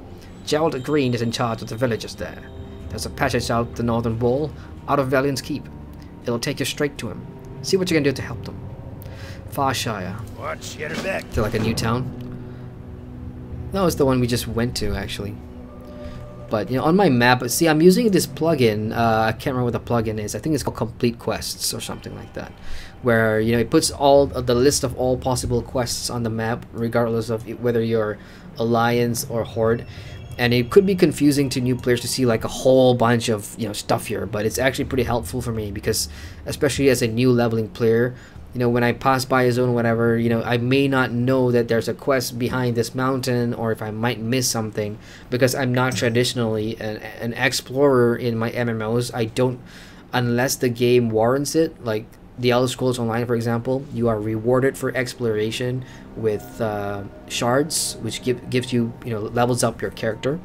Gerald Green is in charge of the villagers there. There's a passage out the northern wall, out of Valiant's Keep. It'll take you straight to him. See what you can do to help them. Farshire. Watch your back. To like a new town. That was the one we just went to, actually. But you know, on my map, see, I'm using this plugin. I can't remember what the plugin is. I think it's called Complete Quests or something like that, where you know it puts all of the list of all possible quests on the map, regardless of whether you're Alliance or Horde. And it could be confusing to new players to see like a whole bunch of, you know, stuff here, but it's actually pretty helpful for me because, especially as a new leveling player, you know, when I pass by a zone or whatever, you know, I may not know that there's a quest behind this mountain, or if I might miss something, because I'm not traditionally an explorer in my MMOs. I don't, unless the game warrants it, like the Elder Scrolls Online, for example, you are rewarded for exploration with shards, which gives you, you know, levels up your character.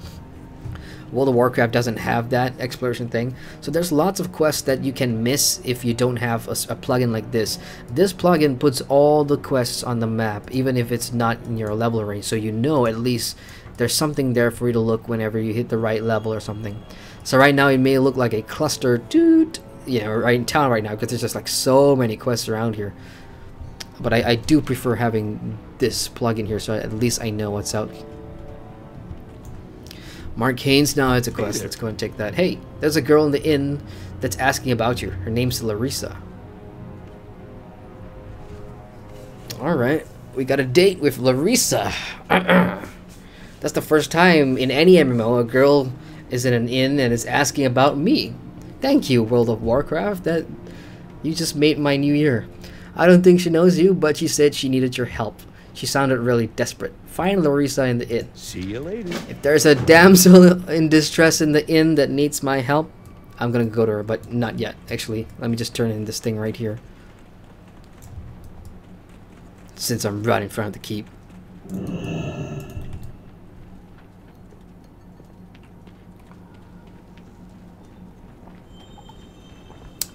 World of Warcraft doesn't have that exploration thing, so there's lots of quests that you can miss if you don't have a plugin like this. This plugin puts all the quests on the map, even if it's not in your level range, so you know at least there's something there for you to look whenever you hit the right level or something. So right now it may look like a cluster, dude, you know, right in town right now, because there's just like so many quests around here. But I do prefer having this plugin here, so at least I know what's out. Mark Haynes now has a quest. Let's go and take that. Hey, there's a girl in the inn that's asking about you. Her name's Larissa. Alright, we got a date with Larissa. That's the first time in any MMO a girl is in an inn and is asking about me. Thank you, World of Warcraft. That you just made my new year. I don't think she knows you, but she said she needed your help. She sounded really desperate. Find Larissa in the inn. See you later. If there's a damsel in distress in the inn that needs my help, I'm gonna go to her, but not yet. Actually, let me just turn in this thing right here, since I'm right in front of the keep.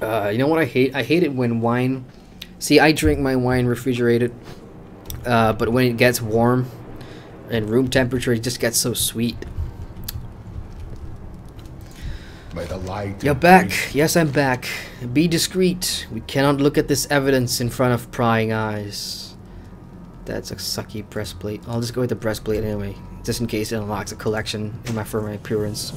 You know what I hate? I hate it when wine... See, I drink my wine refrigerated, but when it gets warm and room temperature, it just gets so sweet. By the light. You're back. Yes, I'm back. Be discreet. We cannot look at this evidence in front of prying eyes. That's a sucky breastplate. I'll just go with the breastplate anyway, just in case it unlocks a collection for my appearance.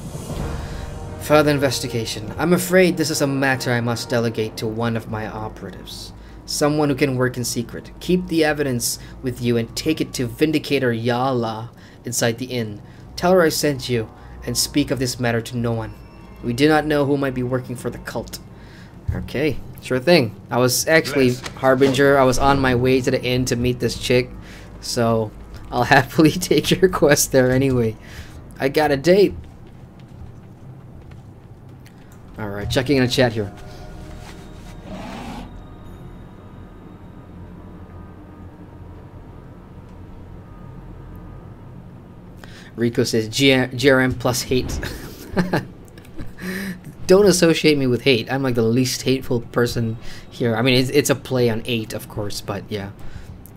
Further investigation. I'm afraid this is a matter I must delegate to one of my operatives. Someone who can work in secret. Keep the evidence with you and take it to Vindicator Yala inside the inn. Tell her I sent you, and speak of this matter to no one. We do not know who might be working for the cult. Okay, sure thing. I was actually Harbinger. I was on my way to the inn to meet this chick, so I'll happily take your quest there anyway. I got a date. Alright, checking in the chat here. Rico says GRM plus hate. Don't associate me with hate. I'm like the least hateful person here. I mean, it's a play on 8, of course, but yeah.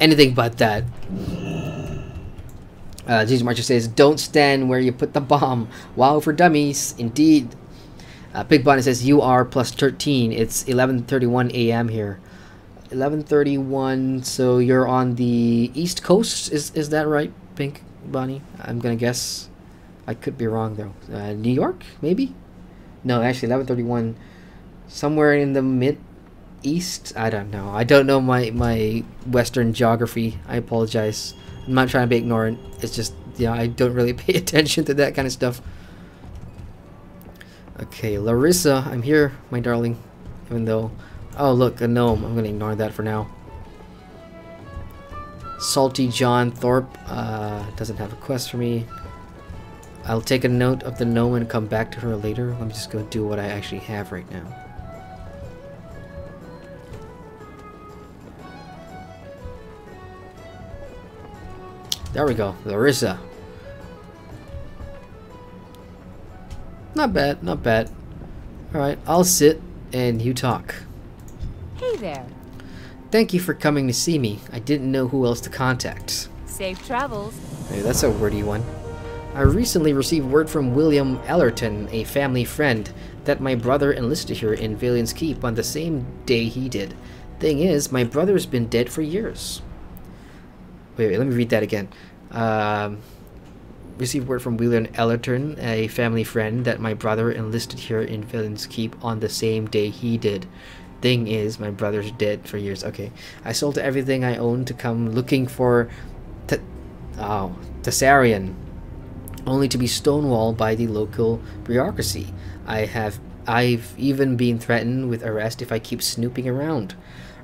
Anything but that. Jesus Marcher says, don't stand where you put the bomb. Wow, for dummies. Indeed. Big Bonnie says, you are plus 13. It's 11:31 a.m. here. 11:31, so you're on the East Coast. Is that right, Pink Bonnie? I'm gonna guess. I could be wrong, though. New York, maybe? No, actually, 11:31. Somewhere in the mid-east? I don't know. I don't know my Western geography. I apologize. I'm not trying to be ignorant. It's just, yeah, I don't really pay attention to that kind of stuff. Okay, Larissa, I'm here, my darling. Even though... Oh, look, a gnome. I'm going to ignore that for now. Salty John Thorpe doesn't have a quest for me. I'll take a note of the gnome and come back to her later. Let me just go do what I actually have right now. There we go, Larissa. Not bad, not bad. Alright, I'll sit and you talk. Hey there. Thank you for coming to see me. I didn't know who else to contact. Safe travels. Hey, that's a wordy one. I recently received word from William Ellerton, a family friend, that my brother enlisted here in Valiant's Keep on the same day he did. Thing is, my brother's been dead for years. Wait, let me read that again. Received word from William Ellerton, a family friend, that my brother enlisted here in Valiant's Keep on the same day he did. Thing is, my brother's dead for years. Okay. I sold everything I owned to come looking for Tessarian, only to be stonewalled by the local bureaucracy. I've even been threatened with arrest if I keep snooping around.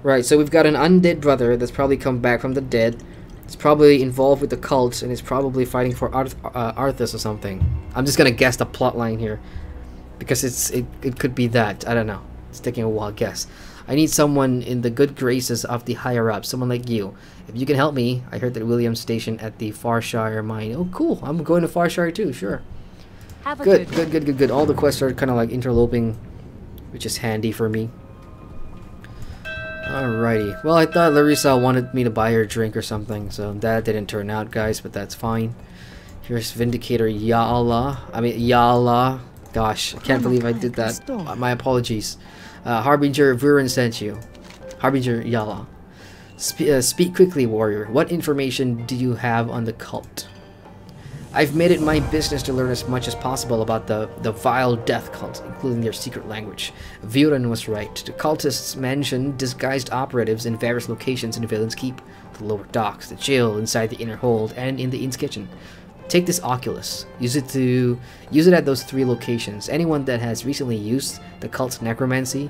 Right, so we've got an undead brother that's probably come back from the dead. It's probably involved with the cult and is probably fighting for Arthas or something. I'm just gonna guess the plot line here, because it could be that. I don't know. It's taking a wild guess. I need someone in the good graces of the higher ups, someone like you. If you can help me, I heard that William's stationed at the Farshire mine. Oh, cool. I'm going to Farshire too, sure. Have a Good. All the quests are kind of like interloping, which is handy for me. Alrighty. Well, I thought Larissa wanted me to buy her a drink or something, so that didn't turn out, guys, but that's fine. Here's Vindicator Yala. Gosh, I can't believe I did that. My apologies. Harbinger Vuren sent you. Harbinger Yala. Speak quickly, warrior. What information do you have on the cult? I've made it my business to learn as much as possible about the vile death cult, including their secret language. Vuren was right. The cultists mentioned disguised operatives in various locations in Valiant's Keep. The lower docks, the jail, inside the inner hold, and in the inn's kitchen. Take this Oculus. Use it at those 3 locations. Anyone that has recently used the cult's necromancy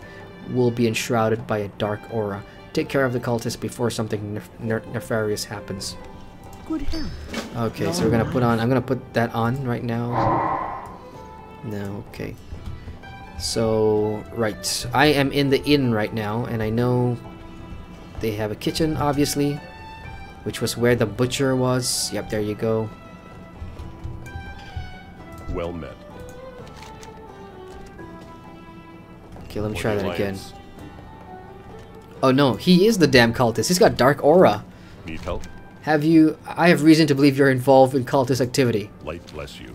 will be enshrouded by a dark aura. Take care of the cultists before something nefarious happens. Good help. Okay, so we're gonna put on. I'm gonna put that on right now. No, okay. So right, I am in the inn right now, and I know they have a kitchen, obviously, which was where the butcher was. Yep, there you go. Well met. Okay, let me try that again. Oh no, he is the damn cultist. He's got dark aura. Need help? I have reason to believe you're involved in cultist activity. Light bless you.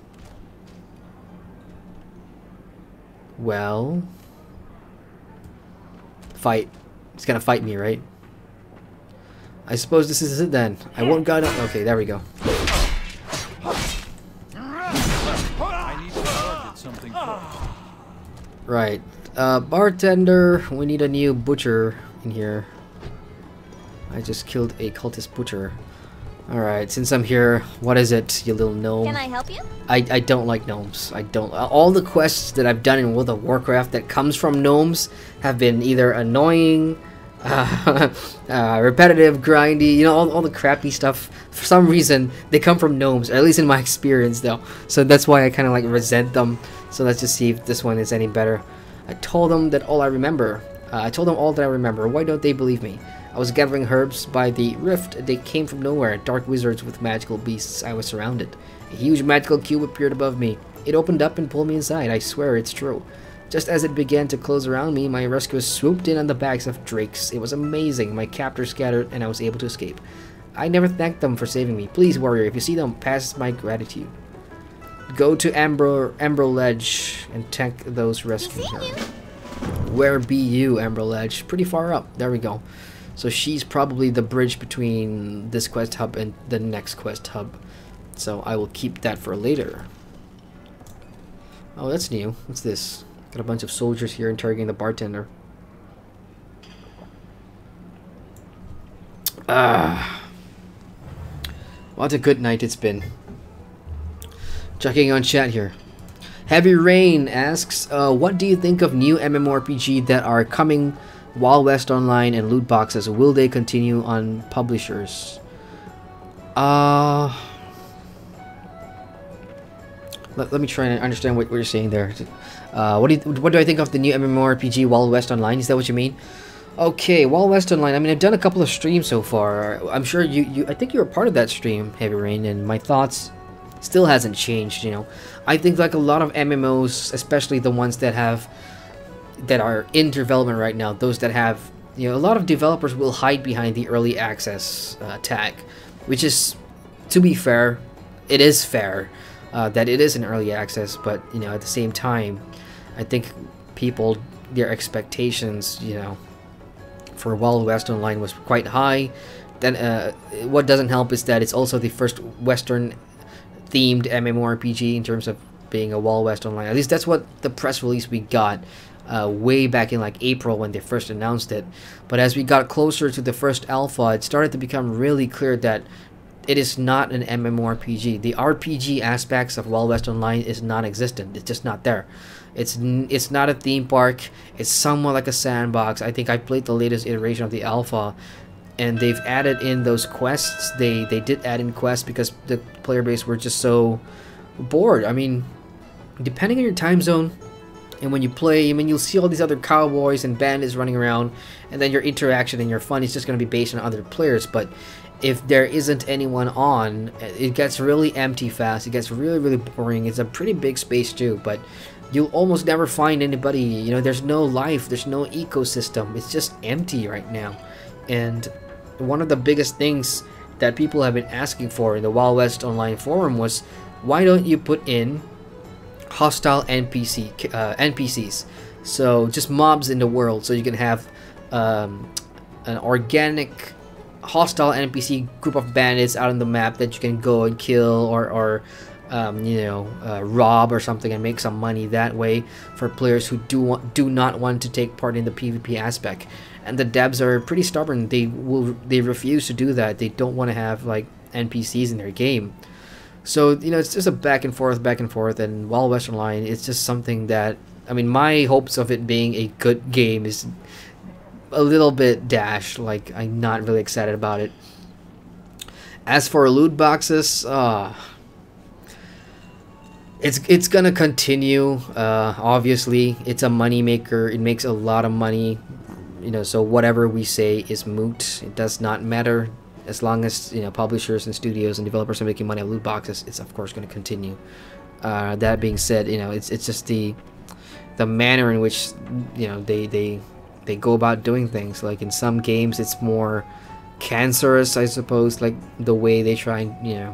Well... Fight. He's gonna fight me, right? I suppose this is it then. I won't got it. Okay, there we go. I need to target something first. Right. Bartender, we need a new butcher in here. I just killed a cultist butcher. Alright, since I'm here, what is it, you little gnome? Can I help you? I don't like gnomes. I don't. All the quests that I've done in World of Warcraft that comes from gnomes have been either annoying, repetitive, grindy, you know, all the crappy stuff. For some reason, they come from gnomes, or at least in my experience, though. So that's why I kind of like resent them. So let's just see if this one is any better. I told them that all I remember. I told them all that I remember. Why don't they believe me? I was gathering herbs by the rift. They came from nowhere. Dark wizards with magical beasts. I was surrounded. A huge magical cube appeared above me. It opened up and pulled me inside. I swear it's true. Just as it began to close around me, my rescuers swooped in on the backs of drakes. It was amazing. My captors scattered and I was able to escape. I never thanked them for saving me. Please, warrior, if you see them, pass my gratitude. Go to Amber Ledge and thank those rescuing her. Where be you, Amber Ledge? Pretty far up. There we go. So she's probably the bridge between this quest hub and the next quest hub. So I will keep that for later. Oh, that's new. What's this? Got a bunch of soldiers here interrogating the bartender. What a good night it's been. Checking on chat here. Heavy Rain asks, what do you think of new MMORPG that are coming? Wild West Online and loot boxes, will they continue on publishers? Let me try and understand what you're saying there. What do I think of the new MMORPG Wild West Online? Is that what you mean? Okay, Wild West Online. I mean, I've done a couple of streams so far. I'm sure I think you were part of that stream, Heavy Rain, and my thoughts still hasn't changed. You know, I think like a lot of MMOs, especially the ones that are in development right now, those that have, you know, a lot of developers will hide behind the early access tag, which is, to be fair, it is fair that it is an early access, but you know, at the same time, I think people, their expectations, you know, for Wild West Online was quite high. Then what doesn't help is that it's also the first Western themed MMORPG in terms of being a Wild West Online. At least that's what the press release we got way back in like April when they first announced it. But as we got closer to the first alpha, it started to become really clear that it is not an MMORPG. The RPG aspects of Wild West Online is non-existent. It's just not there. It's not a theme park. It's somewhat like a sandbox. I think I played the latest iteration of the alpha, and they've added in those quests. They did add in quests because the player base were just so bored. I mean, depending on your time zone, and when you play, I mean, you'll see all these other cowboys and bandits running around, and then your interaction and your fun is just going to be based on other players. But if there isn't anyone on, it gets really empty fast. It gets really, really boring. It's a pretty big space too, but you'll almost never find anybody. You know, there's no life. There's no ecosystem. It's just empty right now. And one of the biggest things that people have been asking for in the Wild West Online forum was, why don't you put in hostile NPCs, so just mobs in the world, so you can have an organic hostile NPC group of bandits out on the map that you can go and kill or you know, rob or something and make some money that way for players who do not want to take part in the PvP aspect. And the devs are pretty stubborn. They refuse to do that. They don't want to have like NPCs in their game. So, you know, it's just a back and forth, and Wild West Online, it's just something that, I mean, my hopes of it being a good game is a little bit dashed. Like, I'm not really excited about it. As for loot boxes, it's gonna continue. Obviously, it's a money maker. It makes a lot of money, you know, so whatever we say is moot. It does not matter. As long as, you know, publishers and studios and developers are making money on loot boxes, it's of course going to continue. That being said, you know, it's just the manner in which, you know, they go about doing things. Like in some games, it's more cancerous, I suppose, like the way they try and, you know,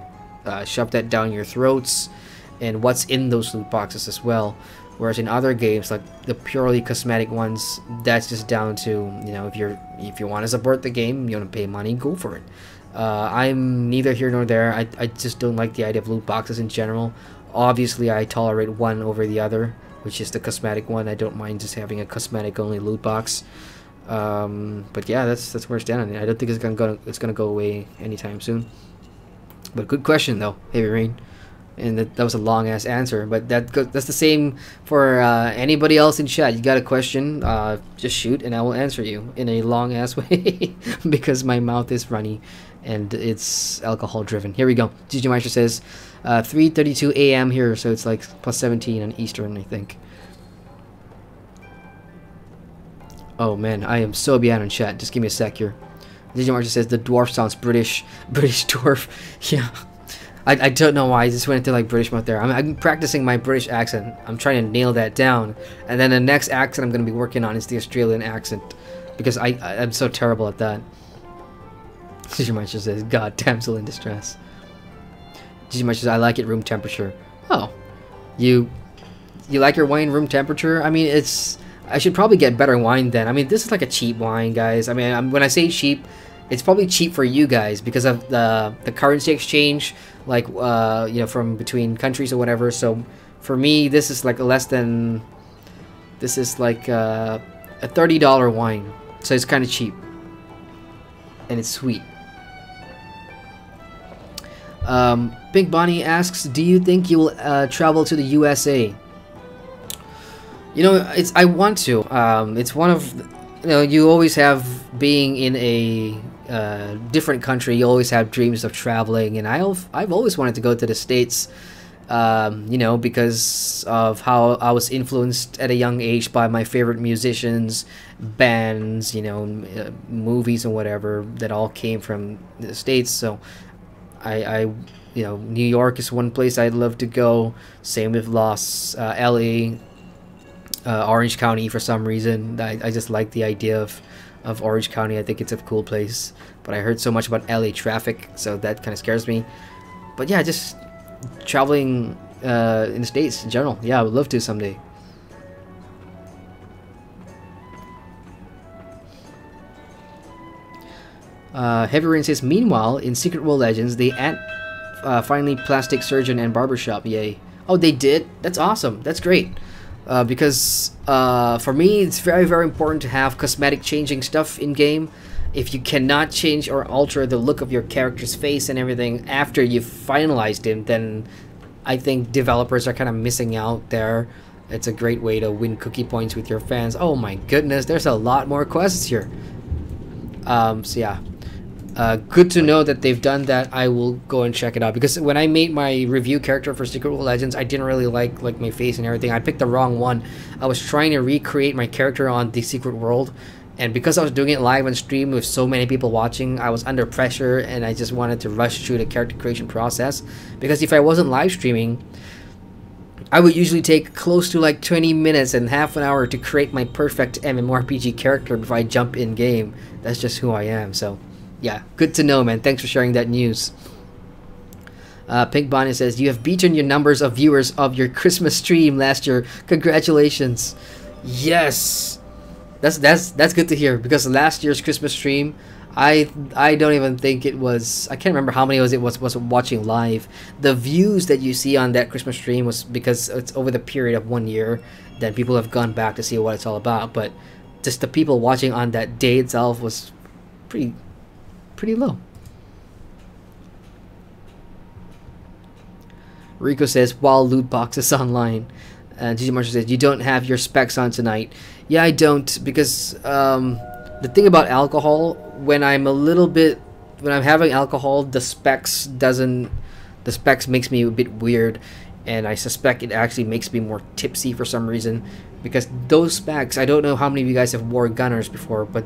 shove that down your throats, and what's in those loot boxes as well. Whereas in other games, like the purely cosmetic ones, that's just down to, you know, if you want to support the game, you want to pay money, go for it. I'm neither here nor there. I just don't like the idea of loot boxes in general. Obviously, I tolerate one over the other, which is the cosmetic one. I don't mind just having a cosmetic only loot box. But yeah, that's where I stand on it. I don't think it's gonna go away anytime soon. But good question though, Heavy Rain. And that was a long ass answer, but that's the same for anybody else in chat. You got a question, just shoot and I will answer you in a long ass way because my mouth is runny and it's alcohol driven. Here we go. ggmyster says 3:32 a.m. here, so it's like plus 17 on Eastern, I think. Oh man, I am so behind on chat. Just give me a sec here. ggmyster says the dwarf sounds British dwarf. Yeah. I don't know why I just went into like British mode there. I'm practicing my British accent. I'm trying to nail that down. And then the next accent I'm going to be working on is the Australian accent. Because I'm so terrible at that. ggmyster says, God, damsel in distress. ggmyster says, I like it room temperature. Oh. You like your wine room temperature? I mean, I should probably get better wine then. I mean, this is like a cheap wine, guys. I mean, when I say cheap, it's probably cheap for you guys because of the currency exchange, like you know, from between countries or whatever. So for me, this is like less than, this is like a $30 wine, so it's kind of cheap and it's sweet. Pink Bonnie asks, do you think you will travel to the USA? You know, I want to. It's one of, you know, you always have, being in a different country, you always have dreams of traveling, and I've always wanted to go to the States, you know, because of how I was influenced at a young age by my favorite musicians, bands, you know, movies and whatever that all came from the States. So I you know, New York is one place I'd love to go. Same with LA, Orange County for some reason. I just like the idea of Orange County. I think it's a cool place, but I heard so much about LA traffic, so that kind of scares me. But yeah, just traveling in the States in general. Yeah, I would love to someday. Heavy Rain says, meanwhile, in Secret World Legends, they add finally plastic surgeon and barbershop. Yay. Oh, they did? That's awesome. That's great. Because for me, it's very, very important to have cosmetic changing stuff in game. If you cannot change or alter the look of your character's face and everything after you've finalized him, then I think developers are kind of missing out there. It's a great way to win cookie points with your fans. Oh my goodness, there's a lot more quests here. So yeah. Good to know that they've done that. I will go and check it out, because when I made my review character for Secret World Legends, I didn't really like my face and everything. I picked the wrong one. I was trying to recreate my character on the Secret World, and because I was doing it live on stream with so many people watching, I was under pressure and I just wanted to rush through the character creation process. Because if I wasn't live streaming, I would usually take close to like 20 minutes and half an hour to create my perfect MMORPG character before I jump in game. That's just who I am. So yeah, good to know, man. Thanks for sharing that news. Pink Bonnie says, you have beaten your numbers of viewers of your Christmas stream last year. Congratulations. Yes, that's good to hear, because last year's Christmas stream, I don't even think it was, I can't remember how many it was watching live. The views that you see on that Christmas stream was because it's over the period of 1 year. Then people have gone back to see what it's all about, but just the people watching on that day itself was pretty low. Rico says, while loot boxes online. GG Marshall says, you don't have your specs on tonight. Yeah, I don't, because the thing about alcohol, when I'm having alcohol, the specs makes me a bit weird, and I suspect it actually makes me more tipsy for some reason, because those specs, I don't know how many of you guys have wore gunners before, but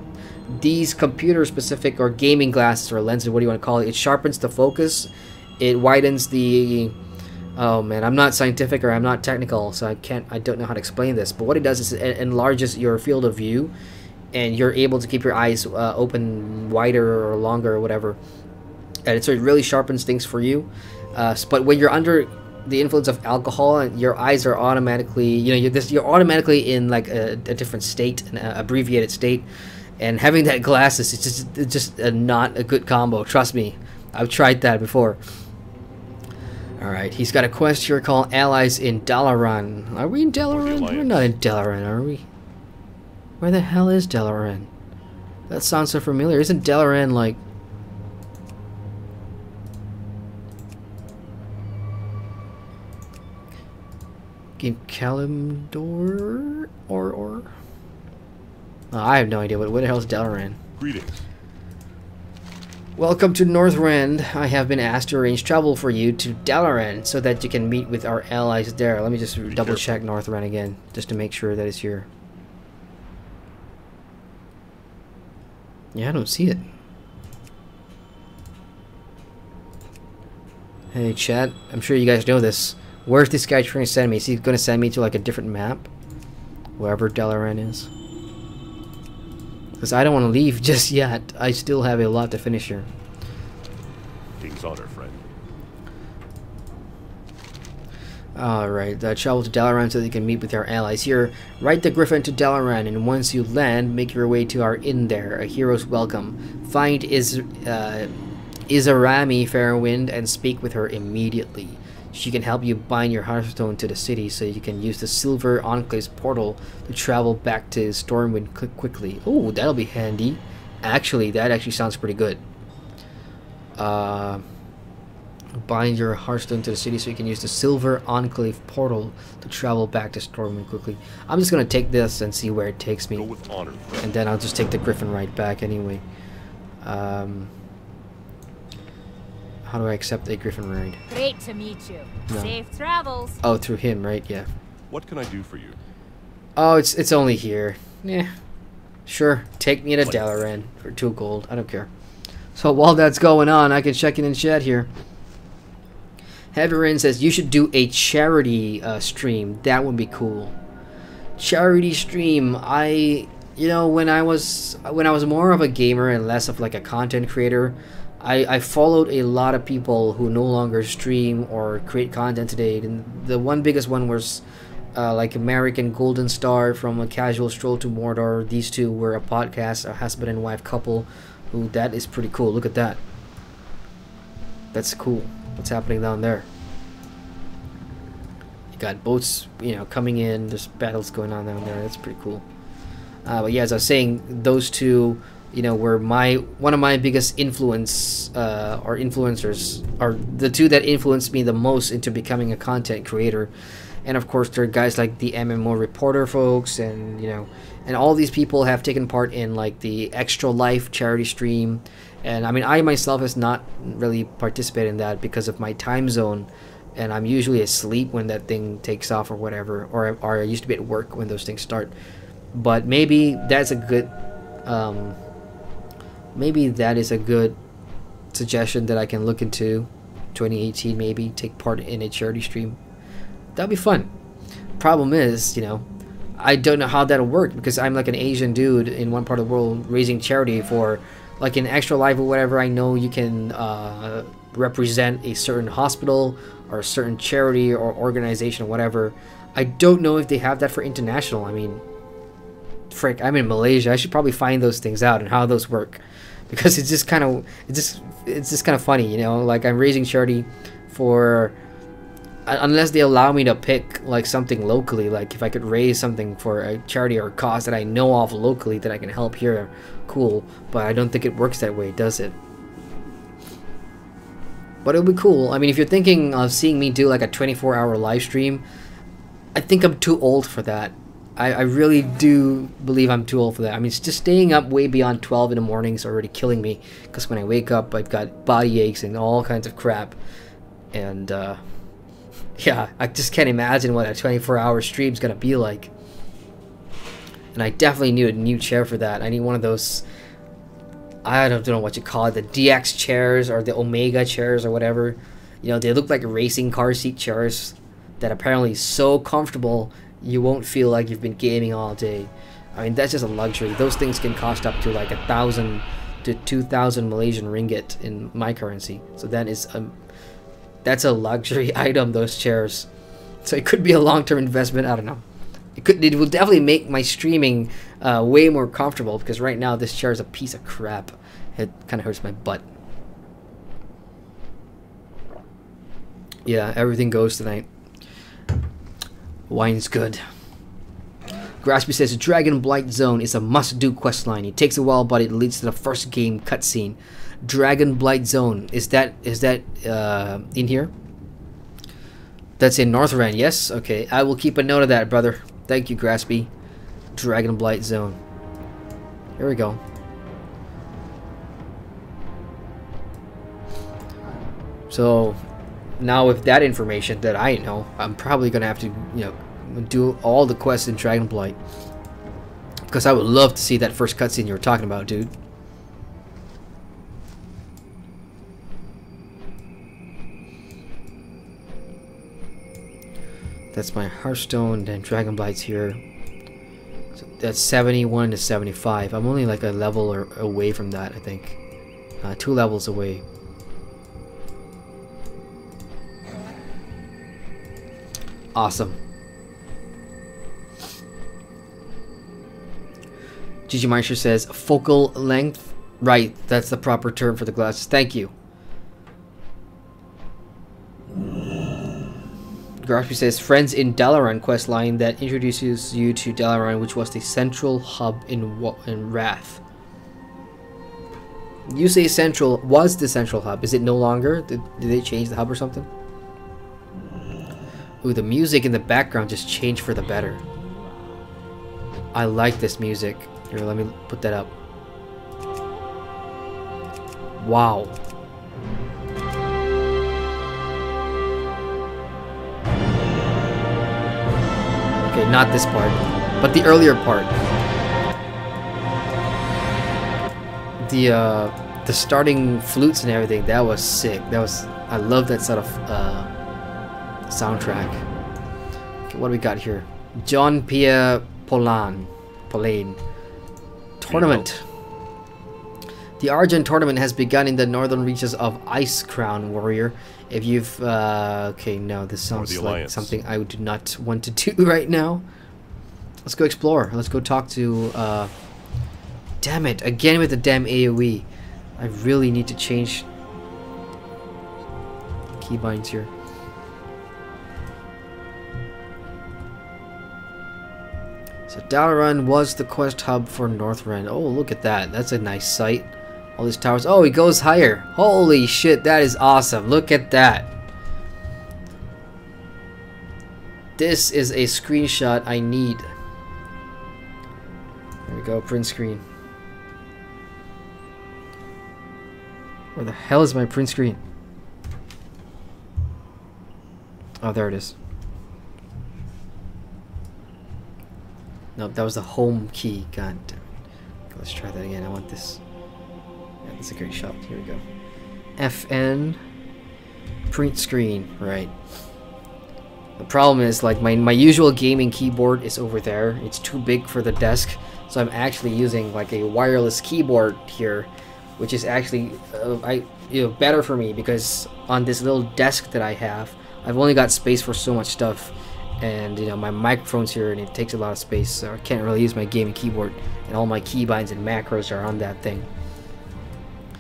these computer specific or gaming glasses or lenses, what do you want to call it, it sharpens the focus, it widens the, oh man, I'm not scientific or I'm not technical, so I don't know how to explain this, but what it does is it enlarges your field of view, and you're able to keep your eyes open wider or longer or whatever, and so it really sharpens things for you. But when you're under the influence of alcohol, and your eyes are automatically, you know, you're automatically in like a different state, an abbreviated state, and having that glasses is just not a good combo. Trust me, I've tried that before. All right, he's got a quest here called Allies in Dalaran. Are we in Dalaran? We're not in Dalaran, are we? Where the hell is Dalaran? That sounds so familiar. Isn't Dalaran like... in Kalimdor? Or? Oh, I have no idea. What the hell is Dalaran? Greetings. Welcome to Northrend. I have been asked to arrange travel for you to Dalaran so that you can meet with our allies there. Let me just double check Northrend again, just to make sure that it's here. Yeah, I don't see it. Hey, chat. I'm sure you guys know this. Where's this guy trying to send me? Is he going to send me to like a different map? Wherever Dalaran is. Because I don't want to leave just yet. I still have a lot to finish here. King's honor, friend. Alright, travel to Dalaran so that you can meet with our allies here. Ride the Griffin to Dalaran, and once you land, make your way to our inn there. A hero's welcome. Find Izarami Fairwind and speak with her immediately. She can help you bind your Hearthstone to the city so you can use the Silver Enclave's portal to travel back to Stormwind quickly. Oh, that'll be handy. Actually, that actually sounds pretty good. Bind your Hearthstone to the city so you can use the Silver Enclave portal to travel back to Stormwind quickly. I'm just going to take this and see where it takes me. Go with honor, friend. And then I'll just take the Griffin ride back anyway. How do I accept a Griffin ride? Great to meet you. No. Safe travels. Oh, through him, right? Yeah. What can I do for you? Oh, it's only here. Yeah. Sure. Take me to Dalaran for 2 gold. I don't care. So while that's going on, I can check in chat here. Adrian says you should do a charity stream. That would be cool. Charity stream. You know, when I was more of a gamer and less of like a content creator, I followed a lot of people who no longer stream or create content today. And the biggest one was like American Golden Star from A Casual Stroll to Mordor. These two were a podcast, a husband and wife couple. Who that is pretty cool. Look at that. That's cool. What's happening down there? You got boats, you know, coming in. There's battles going on down there. That's pretty cool. But yeah, as I was saying, those two, you know, were one of my biggest influencers, are the two that influenced me the most into becoming a content creator. And of course, there are guys like the MMO reporter folks, and you know, and all these people have taken part in like the Extra Life charity stream. And I mean, I myself has not really participated in that because of my time zone, and I'm usually asleep when that thing takes off or whatever, or I used to be at work when those things start. But maybe that's a good, maybe that is a good suggestion that I can look into. 2018, maybe take part in a charity stream. That'd be fun. Problem is, you know, I don't know how that'll work because I'm like an Asian dude in one part of the world raising charity for like an Extra Life or whatever. I know you can represent a certain hospital or a certain charity or organization or whatever. I don't know if they have that for international. I mean, frick, I'm in Malaysia. I should probably find those things out and how those work, because it's just kind of funny, you know. Like, I'm raising charity for, unless they allow me to pick like something locally, like if I could raise something for a charity or a cause that I know of locally that I can help here, cool. But I don't think it works that way, does it? But it'll be cool. I mean, if you're thinking of seeing me do like a 24-hour live stream, I think I'm too old for that. I really do believe I'm too old for that. I mean, it's just staying up way beyond 12 in the morning is already killing me, because when I wake up, I've got body aches and all kinds of crap. And yeah, I just can't imagine what a 24-hour stream is gonna be like. And I definitely need a new chair for that. I need one of those, I don't know what you call it, the DX chairs or the Omega chairs or whatever. You know, they look like racing car seat chairs that apparently so comfortable you won't feel like you've been gaming all day. I mean, that's just a luxury. Those things can cost up to like 1,000 to 2,000 Malaysian ringgit in my currency. So that is That's a luxury item, those chairs. So it could be a long-term investment. I don't know. It will definitely make my streaming way more comfortable, because right now this chair is a piece of crap. It kind of hurts my butt. Yeah, everything goes tonight. Wine's good. Graspy says Dragon Blight Zone is a must-do questline. It takes a while, but it leads to the first game cutscene. Dragon Blight Zone, is that in here? That's in Northrend, yes? Okay, I will keep a note of that, brother. Thank you, Graspy. Dragon Blight Zone. Here we go. So now with that information that I know, I'm probably gonna have to, you know, do all the quests in Dragon Blight, because I would love to see that first cutscene you were talking about, dude. That's my Hearthstone, then Dragon Blight's here. So that's 71 to 75. I'm only like a level away from that, I think. 2 levels away. Awesome. ggmyster says focal length. Right, that's the proper term for the glasses. Thank you. Graspy says friends in Dalaran questline that introduces you to Dalaran, which was the central hub in Wrath. You say central was the central hub. Is it no longer? Did they change the hub or something? Ooh, the music in the background just changed for the better. I like this music. Here, let me put that up. Wow. Okay, not this part, but the earlier part. The starting flutes and everything, that was sick. I love that sort of soundtrack. Okay, what do we got here? John Pierre Polane tournament. The Argent tournament has begun in the northern reaches of Ice Crown, Warrior. If you've okay, no, this sounds like something I do not want to do right now. Let's go explore. Let's go talk to damn it, again with the damn AoE. I really need to change keybinds here. So Dalaran was the quest hub for Northrend. Oh, look at that. That's a nice sight. All these towers. Oh, he goes higher. Holy shit, that is awesome. Look at that. This is a screenshot I need. There we go, print screen. Where the hell is my print screen? Oh, there it is. Nope, that was the home key. God damn it. Let's try that again. I want this. Yeah, that's a great shot. Here we go. FN. Print screen. Right. The problem is, like, my usual gaming keyboard is over there. It's too big for the desk. So I'm actually using, like, a wireless keyboard here, which is actually better for me, because on this little desk that I have, I've only got space for so much stuff. And you know, my microphone's here and it takes a lot of space, so I can't really use my gaming keyboard, and all my keybinds and macros are on that thing.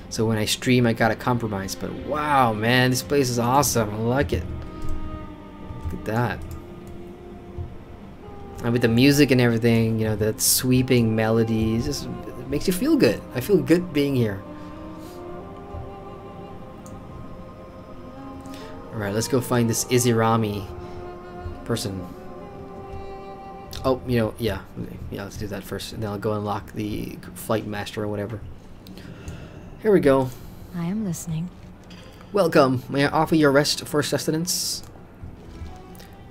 So when I stream, I gotta compromise. But wow, man, this place is awesome. I like it. Look at that. And with the music and everything, you know, that sweeping melodies, just it makes you feel good. I feel good being here. Alright, let's go find this Izirami person. Oh, you know, yeah, let's do that first, and then I'll go unlock the flight master or whatever. Here we go. I am listening. Welcome. May I offer you a rest for sustenance?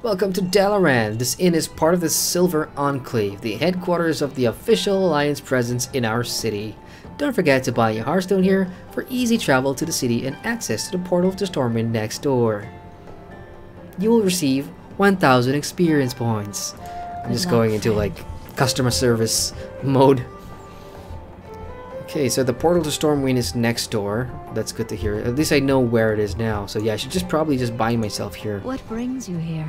Welcome to Dalaran. This inn is part of the Silver Enclave, the headquarters of the official Alliance presence in our city. Don't forget to buy a Hearthstone here for easy travel to the city and access to the portal to Stormwind next door. You will receive 1,000 experience points. I'm just going into like customer service mode. Okay, so the portal to Stormwind is next door. That's good to hear. At least I know where it is now. So yeah, I should just probably just bind myself here. What brings you here?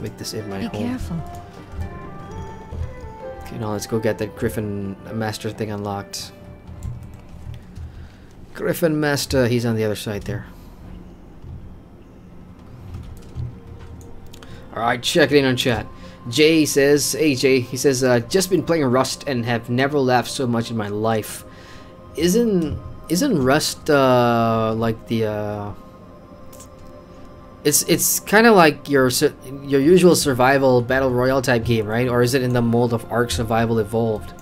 Make this in my Be home. careful. Okay, now let's go get that Griffin Master thing unlocked. Griffin Master, he's on the other side there. Alright, check it in on chat. Jay says, hey Jay, he says, just been playing Rust and have never laughed so much in my life. Isn't Rust like the it's kind of like your usual survival battle royale type game, right? Or is it in the mold of Ark Survival Evolved?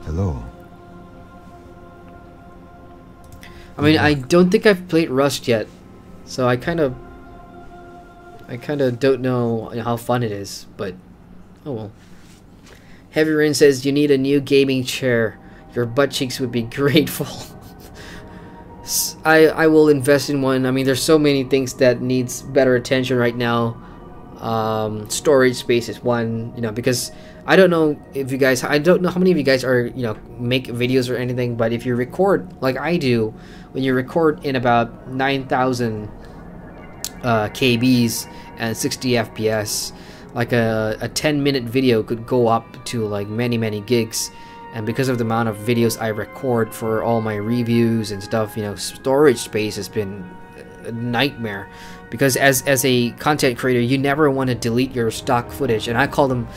Hello. I mean, I don't think I've played Rust yet, so I kind of don't know how fun it is, but oh well. Heavy Rain says you need a new gaming chair. Your butt cheeks would be grateful. I will invest in one. I mean, there's so many things that needs better attention right now. Storage space is one, you know, because I don't know if you guys, I don't know how many of you guys are, you know, make videos or anything, but if you record like I do, when you record in about 9,000 KBs and 60 FPS, like a 10-minute video could go up to like many gigs. And because of the amount of videos I record for all my reviews and stuff, you know, storage space has been a nightmare. Because as a content creator, you never want to delete your stock footage. And I call them,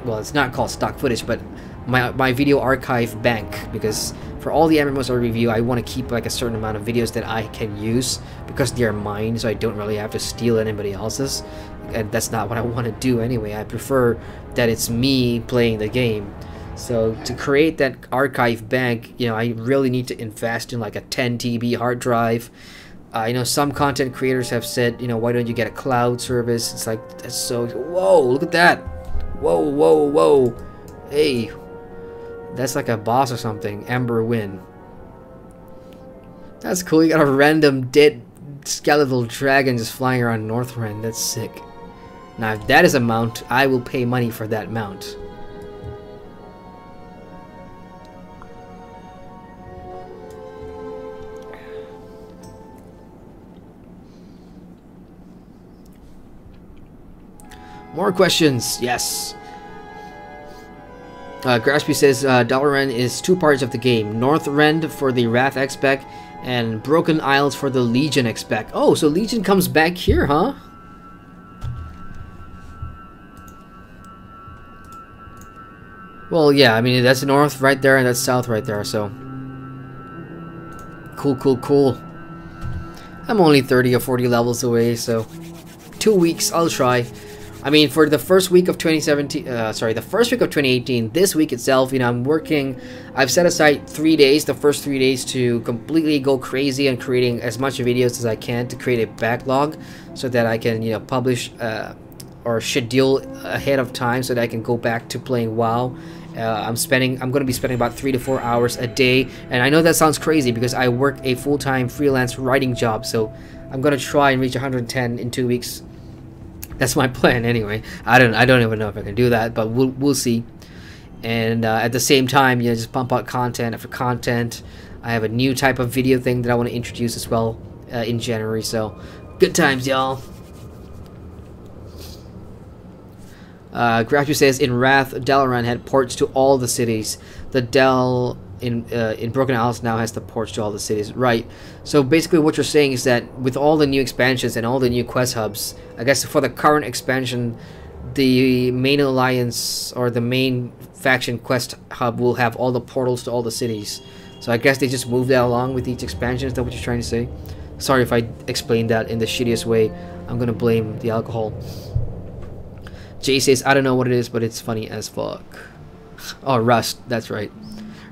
well, it's not called stock footage, but my video archive bank. Because for all the MMOs I review, I want to keep like a certain amount of videos that I can use because they're mine, so I don't really have to steal anybody else's. And that's not what I want to do anyway. I prefer that it's me playing the game. So to create that archive bank, you know, I really need to invest in like a 10 TB hard drive. I know some content creators have said, you know, why don't you get a cloud service? It's like, that's so, whoa, look at that. Whoa. Hey, that's like a boss or something. Ember Win. That's cool. You got a random dead skeletal dragon just flying around Northrend. That's sick. Now, if that is a mount, I will pay money for that mount. More questions, yes. Graspy says Dalaran is two parts of the game. Northrend for the Wrath X-Spec and Broken Isles for the Legion X-Spec. Oh, so Legion comes back here, huh? Well, yeah, I mean, that's north right there and that's south right there, so. Cool. I'm only 30 or 40 levels away, so 2 weeks, I'll try. I mean, for the first week of 2017, the first week of 2018, this week itself, you know, I'm working, I've set aside 3 days, the first 3 days to completely go crazy and creating as much videos as I can to create a backlog so that I can, you know, publish or schedule ahead of time so that I can go back to playing WoW. I'm going to be spending about 3 to 4 hours a day, and I know that sounds crazy because I work a full-time freelance writing job, so I'm going to try and reach 110 in 2 weeks. That's my plan anyway. I don't even know if I can do that, but we'll see. And at the same time, you know, just pump out content after content. I have a new type of video thing that I want to introduce as well in January. So good times, y'all. Gratu says in Wrath, Dalaran had ports to all the cities. The Del in Broken Isles now has the ports to all the cities, right? So basically what you're saying is that with all the new expansions and all the new quest hubs, I guess for the current expansion, the main alliance or the main faction quest hub will have all the portals to all the cities. So I guess they just move that along with each expansion. Is that what you're trying to say? Sorry if I explained that in the shittiest way. I'm gonna blame the alcohol. Jay says, I don't know what it is, but it's funny as fuck. Oh, Rust, that's right.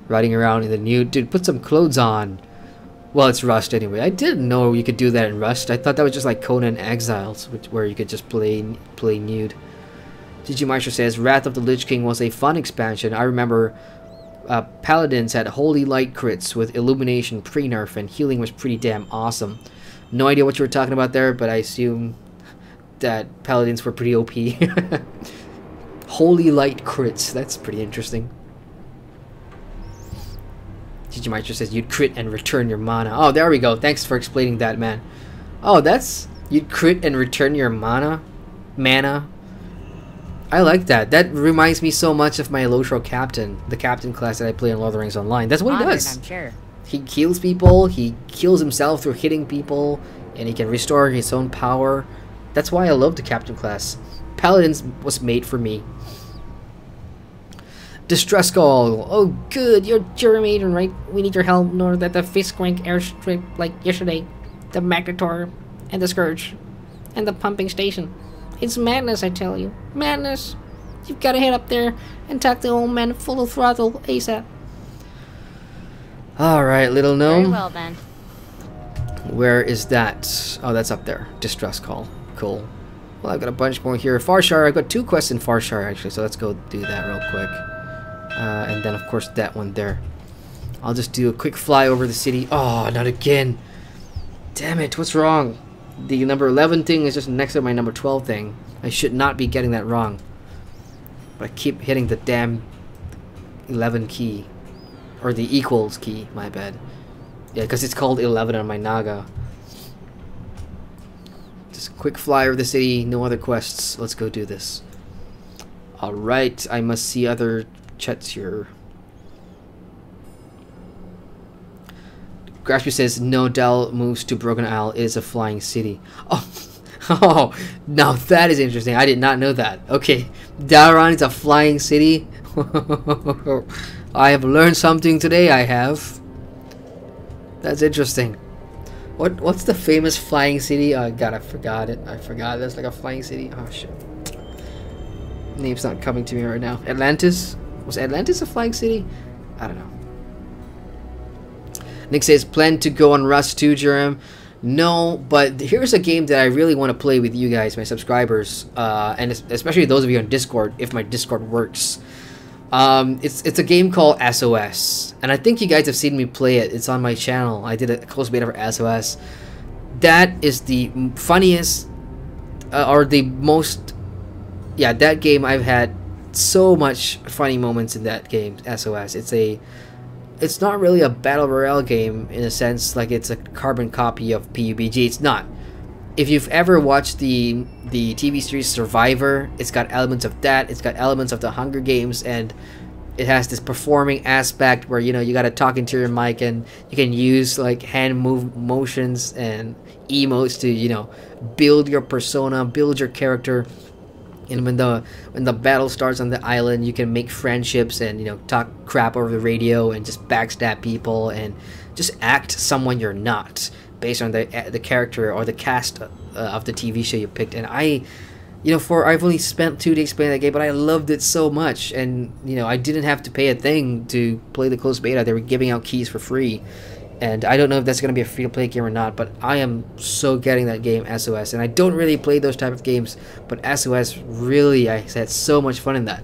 Riding around in the nude. Dude, put some clothes on. Well, it's Rust anyway. I didn't know you could do that in Rust. I thought that was just like Conan Exiles, where you could just play nude. ggmyster says, Wrath of the Lich King was a fun expansion. I remember Paladins had holy light crits with illumination pre-nerf, and healing was pretty damn awesome. No idea what you were talking about there, but I assume that Paladins were pretty OP. Holy light crits. That's pretty interesting. ggmyster says you'd crit and return your mana. Oh, there we go. Thanks for explaining that, man. Oh, that's... You'd crit and return your mana? I like that. That reminds me so much of my Elotro Captain, the Captain class that I play in Lord of the Rings Online. That's what he does. I'm sure. He heals people, he kills himself through hitting people, and he can restore his own power. That's why I love the Captain class. Paladins was made for me. Distress call. Oh, good. You're Jeremy Adrian, right? We need your help. Nor that the Fiskrank airstrip like yesterday. The Magnetor and the Scourge and the pumping station. It's madness, I tell you. Madness. You've got to head up there and talk the old man full of throttle ASAP. Alright, little gnome. Very well, then. Where is that? Oh, that's up there. Distress call. Cool. Well, I've got a bunch more here. Farshire. I've got 2 quests in Farshire, actually, so let's go do that real quick. And then, of course, that one there. I'll just do a quick fly over the city. Oh, not again. Damn it, what's wrong? The number 11 thing is just next to my number 12 thing. I should not be getting that wrong. But I keep hitting the damn 11 key. Or the equals key, my bad. Yeah, because it's called 11 on my Naga. Just a quick fly over the city, no other quests. Let's go do this. Alright, I must see other chats here. Graspy says, no, Dal moves to Broken Isle is a flying city. Oh, oh, now that is interesting. I did not know that. Okay, Dalron is a flying city. I have learned something today, I have. That's interesting. What's the famous flying city? Oh god, I forgot it. I forgot there's like a flying city. Oh shit. Name's not coming to me right now. Atlantis? Was Atlantis a flying city? I don't know. Nick says, plan to go on Rust 2, Jerem. No, but here's a game that I really want to play with you guys, my subscribers, and especially those of you on Discord, if my Discord works. It's a game called SOS, and I think you guys have seen me play it. It's on my channel. I did a close beta for SOS. That is the funniest, or the most, yeah, that game I've had so much funny moments in that game, SOS. It's not really a battle royale game in a sense, like it's a carbon copy of PUBG. It's not. If you've ever watched the TV series Survivor, it's got elements of that. It's got elements of the Hunger Games, and it has this performing aspect where, you know, you gotta talk into your mic and you can use like hand motions and emotes to, you know, build your persona, build your character. And when the battle starts on the island, you can make friendships and, you know, talk crap over the radio and just backstab people and just act someone you're not based on the character or the cast of the TV show you picked. And I've only spent 2 days playing that game, but I loved it so much. And, you know, I didn't have to pay a thing to play the closed beta. They were giving out keys for free. And I don't know if that's going to be a free-to-play game or not, but I am so getting that game, SOS. And I don't really play those type of games, but SOS, really, I had so much fun in that.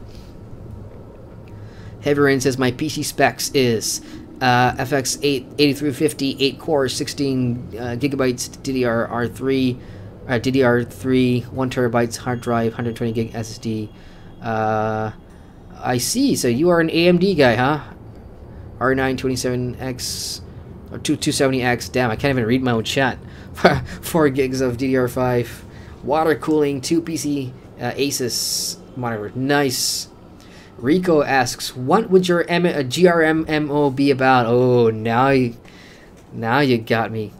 Heavy Rain says, my PC specs is FX 8350, 8 cores, 16 gigabytes DDR3, 1 terabytes hard drive, 120 gig SSD. I see, so you are an AMD guy, huh? R9 27X... or 270X, damn, I can't even read my own chat. 4 gigs of DDR5, water cooling, 2 PC Asus monitor, nice. Rico asks, what would your GRMMO be about? Oh, now you got me.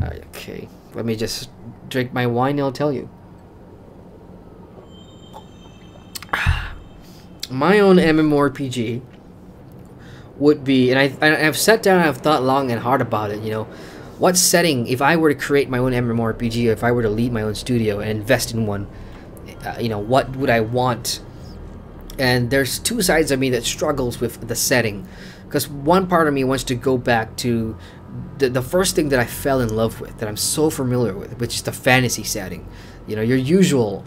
Okay, let me just drink my wine and I'll tell you. My own MMORPG would be, and I've sat down and I've thought long and hard about it, you know, what setting, if I were to create my own MMORPG, or if I were to lead my own studio and invest in one, you know, what would I want? And there's 2 sides of me that struggles with the setting, because one part of me wants to go back to the first thing that I fell in love with, that I'm so familiar with, which is the fantasy setting. You know, your usual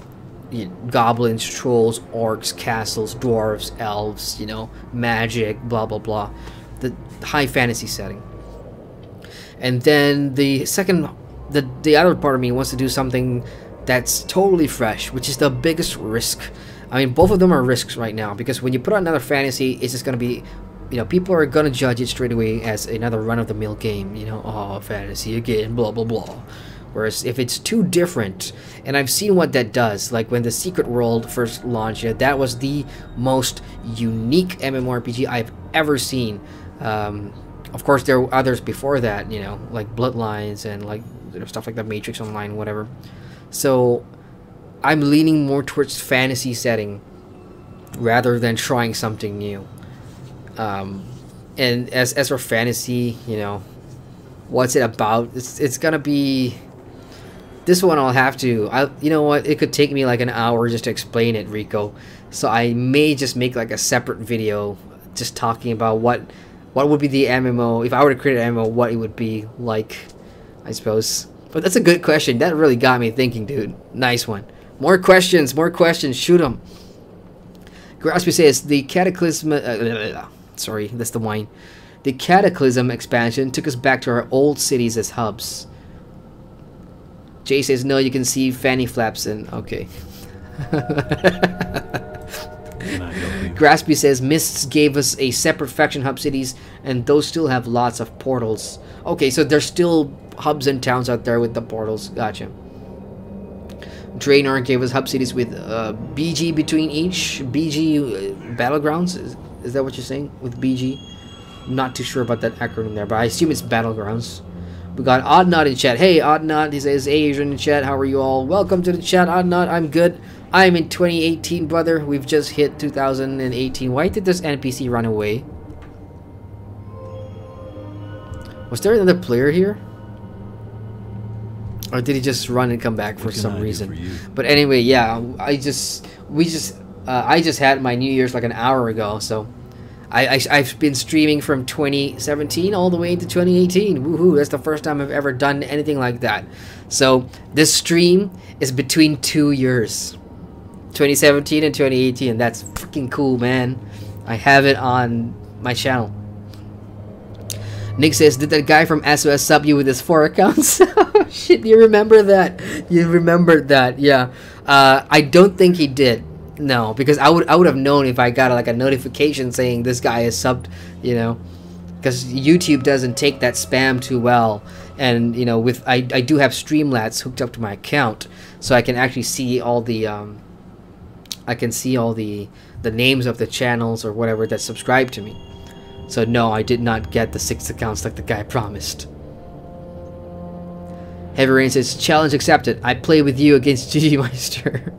goblins, trolls, orcs, castles, dwarves, elves, you know, magic, blah blah blah, the high fantasy setting. And then the other part of me wants to do something that's totally fresh, which is the biggest risk. I mean, both of them are risks right now, because when you put out another fantasy, it's just going to be you know, people are gonna judge it straight away as another run-of-the-mill game. You know, oh, fantasy again, blah blah blah. Whereas if it's too different, and I've seen what that does, like when the Secret World first launched, yeah, that was the most unique MMORPG I've ever seen. Of course, there were others before that, you know, like Bloodlines and like stuff like the Matrix Online, whatever. So I'm leaning more towards fantasy setting rather than trying something new. And as for fantasy, you know, what's it about? It's gonna be this one. I'll have to. You know what? It could take me like an hour just to explain it, Rico. So I may just make like a separate video, just talking about what would be the MMO if I were to create an MMO. What it would be like, I suppose. But that's a good question. That really got me thinking, dude. Nice one. More questions. More questions. Shoot them. Graspy says the Cataclysm. Sorry, that's the wine. The Cataclysm expansion took us back to our old cities as hubs. Jay says no, you can see fanny flaps and okay. Graspy says Mists gave us a separate faction hub cities, and those still have lots of portals. Okay, so there's still hubs and towns out there with the portals. Gotcha. Draenor gave us hub cities with BG between each. BG battlegrounds. Is that what you're saying with BG? I'm not too sure about that acronym there, but I assume it's battlegrounds. We got Oddnot in chat. Hey Oddnot, he says, hey Adrian in chat, how are you all? Welcome to the chat, Oddnot. I'm good. I'm in 2018, brother. We've just hit 2018. Why did this NPC run away? Was there another player here? Or did he just run and come back for some reason? But anyway, yeah, I just had my New Year's like an hour ago, so I've been streaming from 2017 all the way into 2018. Woohoo! That's the first time I've ever done anything like that. So this stream is between 2 years, 2017 and 2018. That's freaking cool, man. I have it on my channel. Nick says, did that guy from SOS sub you with his 4 accounts? Oh, shit, you remember that? You remembered that, yeah. I don't think he did. No, because I would have known if I got like a notification saying this guy is subbed, you know, because YouTube doesn't take that spam too well. And you know, with I do have Streamlabs hooked up to my account, so I can actually see all the the names of the channels or whatever that subscribe to me. So no, I did not get the 6 accounts like the guy promised. Heavy Rain says, challenge accepted. I play with you against ggmyster.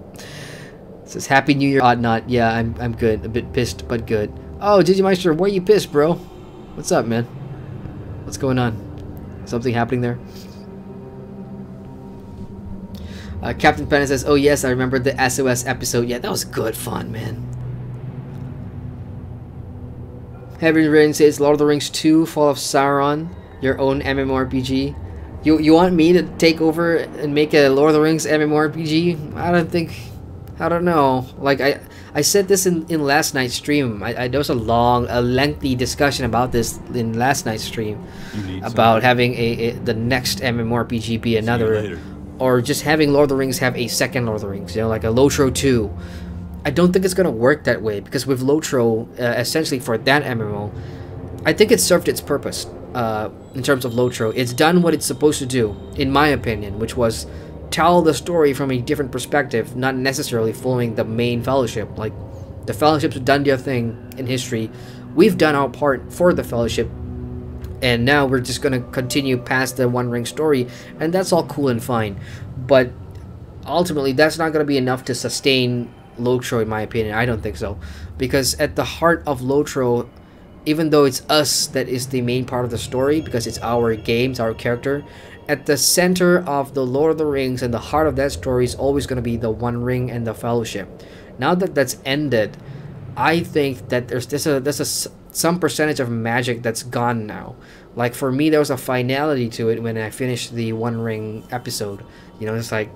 Says, Happy New Year, Oddnot. Yeah, I'm good. A bit pissed, but good. Oh, ggmyster, why are you pissed, bro? What's up, man? What's going on? Something happening there? Captain Penna says, oh yes, I remember the SOS episode. Yeah, that was good fun, man. Heavy Rain says, Lord of the Rings 2, Fall of Sauron, your own MMORPG. You want me to take over and make a Lord of the Rings MMORPG? I don't know. Like I said this in last night's stream. There was a lengthy discussion about this in last night's stream about having the next MMORPG be another, or just having Lord of the Rings have a second Lord of the Rings. You know, like a Lotro 2. I don't think it's gonna work that way, because with Lotro, essentially for that MMO, I think it served its purpose. In terms of Lotro, it's done what it's supposed to do, in my opinion, which was tell the story from a different perspective, not necessarily following the main fellowship. Like, the fellowship's done their thing in history. We've done our part for the fellowship, and now we're just gonna continue past the One Ring story, and that's all cool and fine. But ultimately, that's not gonna be enough to sustain Lotro, in my opinion. I don't think so, because at the heart of Lotro, even though it's us that is the main part of the story, because it's our games, our character, at the center of the Lord of the Rings and the heart of that story is always going to be the One Ring and the Fellowship. Now that that's ended, I think that there's some percentage of magic that's gone now. Like, for me, there was a finality to it when I finished the One Ring episode. You know, it's like,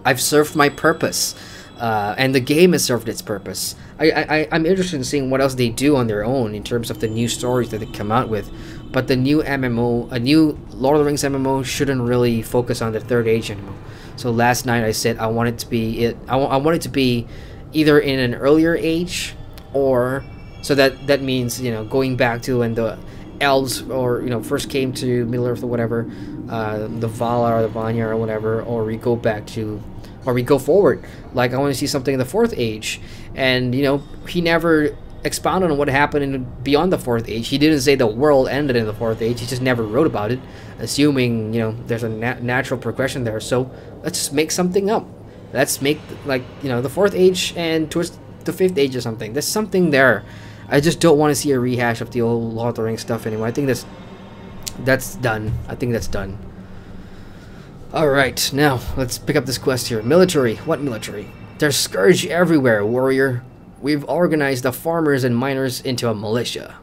I've served my purpose. And the game has served its purpose. I'm interested in seeing what else they do on their own in terms of the new stories that they come out with. But the new MMO, a new Lord of the Rings MMO, shouldn't really focus on the Third Age anymore. So last night I said I want it to be I want it to be either in an earlier age or So that means, you know, going back to when the elves, or, you know, first came to Middle Earth or whatever, the Vala or the Vanya or whatever, or we go back to, or we go forward. Like, I want to see something in the Fourth Age. And, you know, he never expounded on what happened in beyond the Fourth Age. He didn't say the world ended in the Fourth Age. He just never wrote about it, assuming, you know, there's a natural progression there. So let's just make something up. Let's make, like, you know, the Fourth Age and towards the Fifth Age or something. There's something there. I just don't want to see a rehash of the old Lord of the Rings stuff anymore. I think that's done. I think that's done. Alright, now let's pick up this quest here. Military. What military? There's scourge everywhere, warrior. We've organized the farmers and miners into a militia.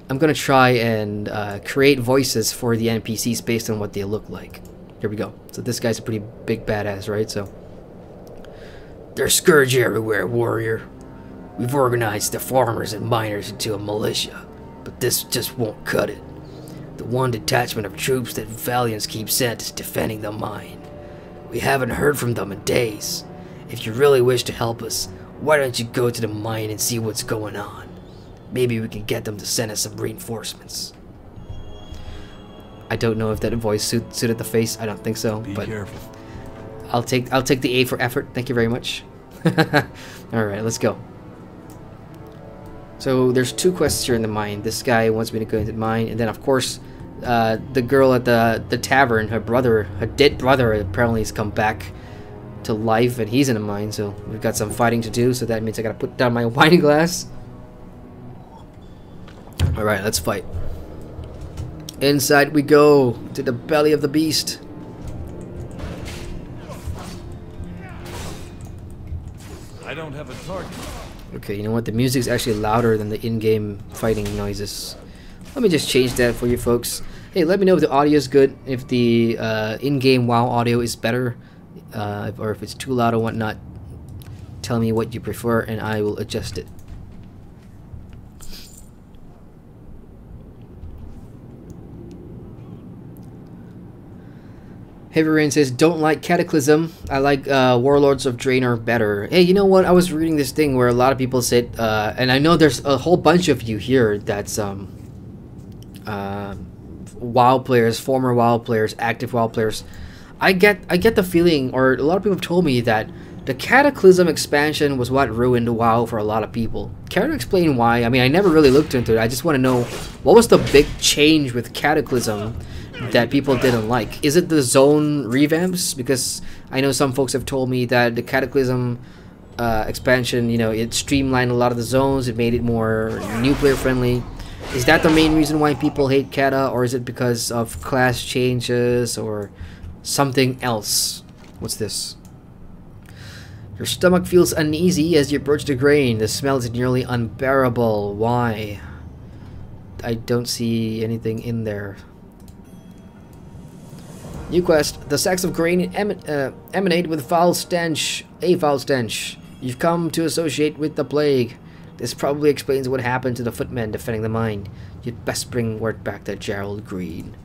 I'm gonna try and create voices for the NPCs based on what they look like. Here we go. So this guy's a pretty big badass, right? So there's scourge everywhere, warrior. We've organized the farmers and miners into a militia, but this just won't cut it. The one detachment of troops that Valiants keep sent is defending the mine. We haven't heard from them in days. If you really wish to help us, why don't you go to the mine and see what's going on? Maybe we can get them to send us some reinforcements. I don't know if that voice suited the face. I don't think so. Be but careful. I'll take the A for effort. Thank you very much. All right, let's go. So there's two quests here in the mine. This guy wants me to go into the mine, and then of course, the girl at the tavern, her dead brother, apparently has come back to life, and he's in a mine. So we've got some fighting to do. So that means I gotta put down my wine glass. All right, let's fight. Inside we go to the belly of the beast. I don't have a target. Okay, you know what? The music's actually louder than the in-game fighting noises. Let me just change that for you folks. Hey, let me know if the audio is good, if the in-game WoW audio is better, or if it's too loud or whatnot. Tell me what you prefer, and I will adjust it. Heavy Rain says, don't like Cataclysm. I like Warlords of Draenor better. Hey, you know what? I was reading this thing where a lot of people said, and I know there's a whole bunch of you here that's WoW players, former WoW players, active WoW players. I get the feeling, or a lot of people have told me that the Cataclysm expansion was what ruined WoW for a lot of people. Care to explain why? I mean, I never really looked into it. I just want to know, what was the big change with Cataclysm that people didn't like? Is it the zone revamps? Because I know some folks have told me that the Cataclysm expansion, you know, it streamlined a lot of the zones, it made it more new player friendly. Is that the main reason why people hate Cata, or is it because of class changes or something else? What's this? Your stomach feels uneasy as you approach the grain. The smell is nearly unbearable. Why? I don't see anything in there. New quest. The sacks of grain emanate with foul stench. A foul stench. You've come to associate with the plague. This probably explains what happened to the footmen defending the mine. You'd best bring word back to Gerald Green.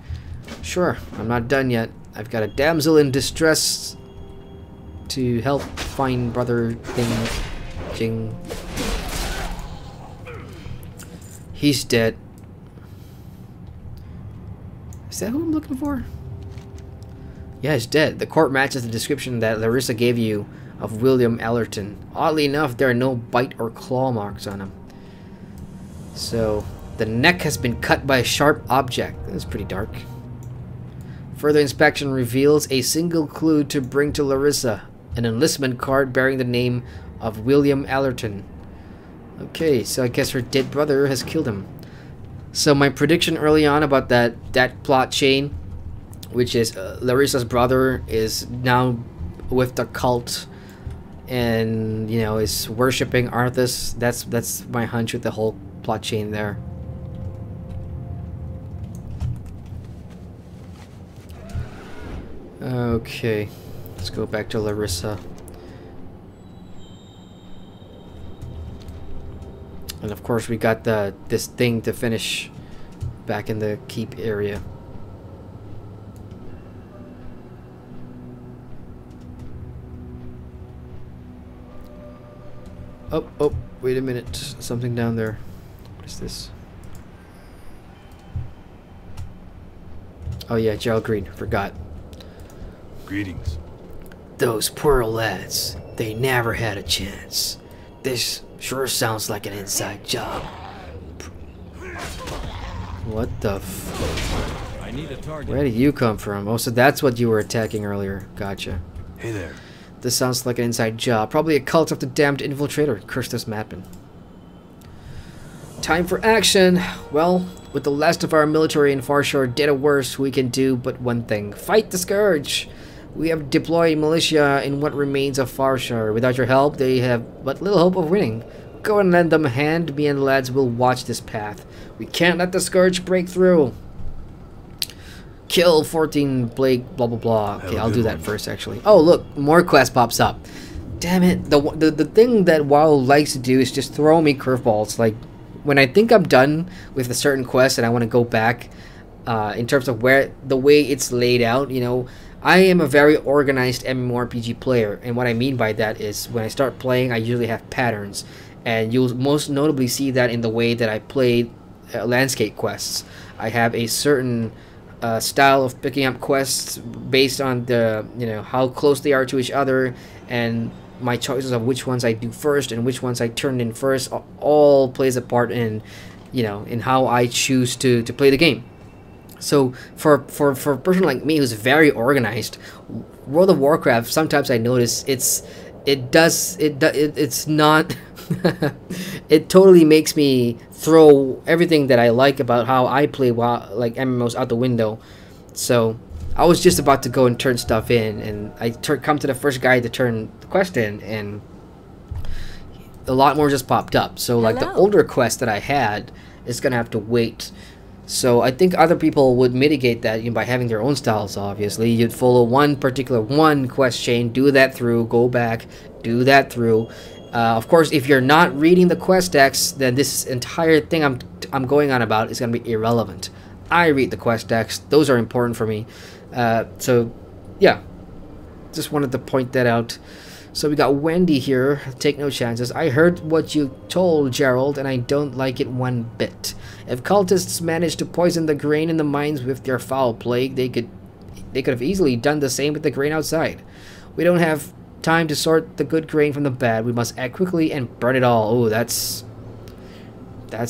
Sure, I'm not done yet. I've got a damsel in distress to help find brother Jing. He's dead. Is that who I'm looking for? Yeah, he's dead. The corpse matches the description that Larissa gave you of William Ellerton. Oddly enough, there are no bite or claw marks on him. So, the neck has been cut by a sharp object. That's pretty dark. Further inspection reveals a single clue to bring to Larissa. An enlistment card bearing the name of William Ellerton. Okay, so I guess her dead brother has killed him. So my prediction early on about that plot chain, which is Larissa's brother is now with the cult and, you know, is worshipping Arthas. That's my hunch with the whole plot chain there. Okay, let's go back to Larissa. And of course we got this thing to finish back in the keep area. Oh, oh, wait a minute. Something down there. What is this? Oh yeah, Gerald Green. Forgot. Greetings. Those poor lads. They never had a chance. This sure sounds like an inside job. What the f... I need a target. Where did you come from? Oh, so that's what you were attacking earlier. Gotcha. Hey there. This sounds like an inside job. Probably a cult of the damned infiltrator. Curse this madman. Time for action. Well, with the last of our military in Farshore dead or worse, we can do but one thing. Fight the Scourge. We have deployed militia in what remains of Farshore. Without your help, they have but little hope of winning. Go and lend them a hand. Me and the lads will watch this path. We can't let the Scourge break through. Kill 14 Blake, blah blah blah. Okay, I'll do that first actually. Oh look, more quest pops up. Damn it, the thing that WoW likes to do is just throw me curveballs. Like, when I think I'm done with a certain quest and I want to go back, in terms of where, the way it's laid out, you know, I am a very organized MMORPG player, and what I mean by that is when I start playing, I usually have patterns, and you'll most notably see that in the way that I play landscape quests. I have a certain style of picking up quests based on the, you know, how close they are to each other, and my choices of which ones I do first and which ones I turn in first all plays a part in, you know, in how I choose to play the game. So for a person like me who's very organized, World of Warcraft, sometimes I notice it's not it totally makes me throw everything that I like about how I play like MMOs out the window. So I was just about to go and turn stuff in, and I come to the first guy to turn the quest in, and a lot more just popped up. So like the older quest that I had is gonna have to wait. So I think other people would mitigate that, you know, by having their own styles. Obviously, you'd follow one quest chain, do that through, go back, do that through. Of course, if you're not reading the quest text, then this entire thing I'm going on about is going to be irrelevant. I read the quest text; those are important for me. So, yeah, just wanted to point that out. So we got Wendy here. Take no chances. I heard what you told, Gerald, and I don't like it one bit. If cultists managed to poison the grain in the mines with their foul plague, they could have easily done the same with the grain outside. We don't have time to sort the good grain from the bad. We must act quickly and burn it all. Oh, that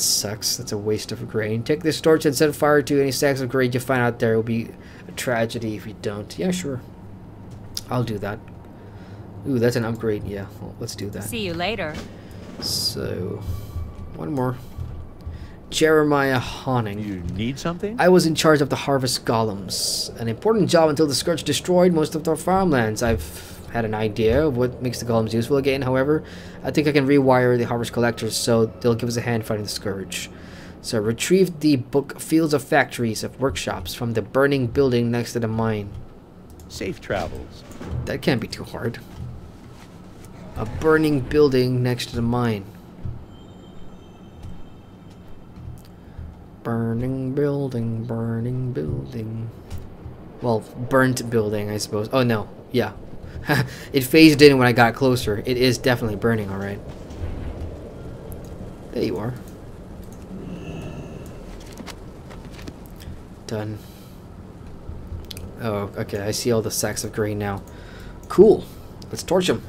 sucks. That's a waste of grain. Take this torch and set fire to any stacks of grain you find out there. It will be a tragedy if you don't. Yeah, sure. I'll do that. Ooh, that's an upgrade. Yeah, well, let's do that. See you later. So, one more. Jeremiah Honning. You need something? I was in charge of the harvest golems. An important job until the Scourge destroyed most of their farmlands. I've had an idea of what makes the golems useful again. However, I think I can rewire the harvest collectors so they'll give us a hand fighting the Scourge. So retrieve the book Fields of Factories of Workshops from the burning building next to the mine. Safe travels. That can't be too hard. A burning building next to the mine. Burning building, burning building. Well, burnt building, I suppose. Oh no, yeah. It phased in when I got closer. It is definitely burning, alright. There you are. Done. Oh, okay, I see all the sacks of grain now. Cool. Let's torch them.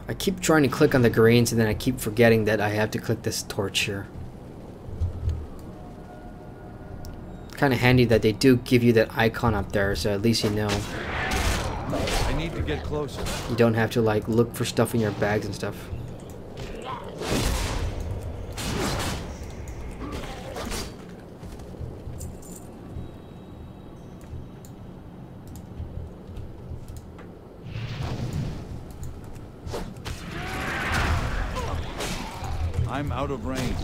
I keep trying to click on the grains and then I keep forgetting that I have to click this torch here. Kind of handy that they do give you that icon up there, so at least you know. I need to get closer. You don't have to like look for stuff in your bags and stuff. I'm out of range.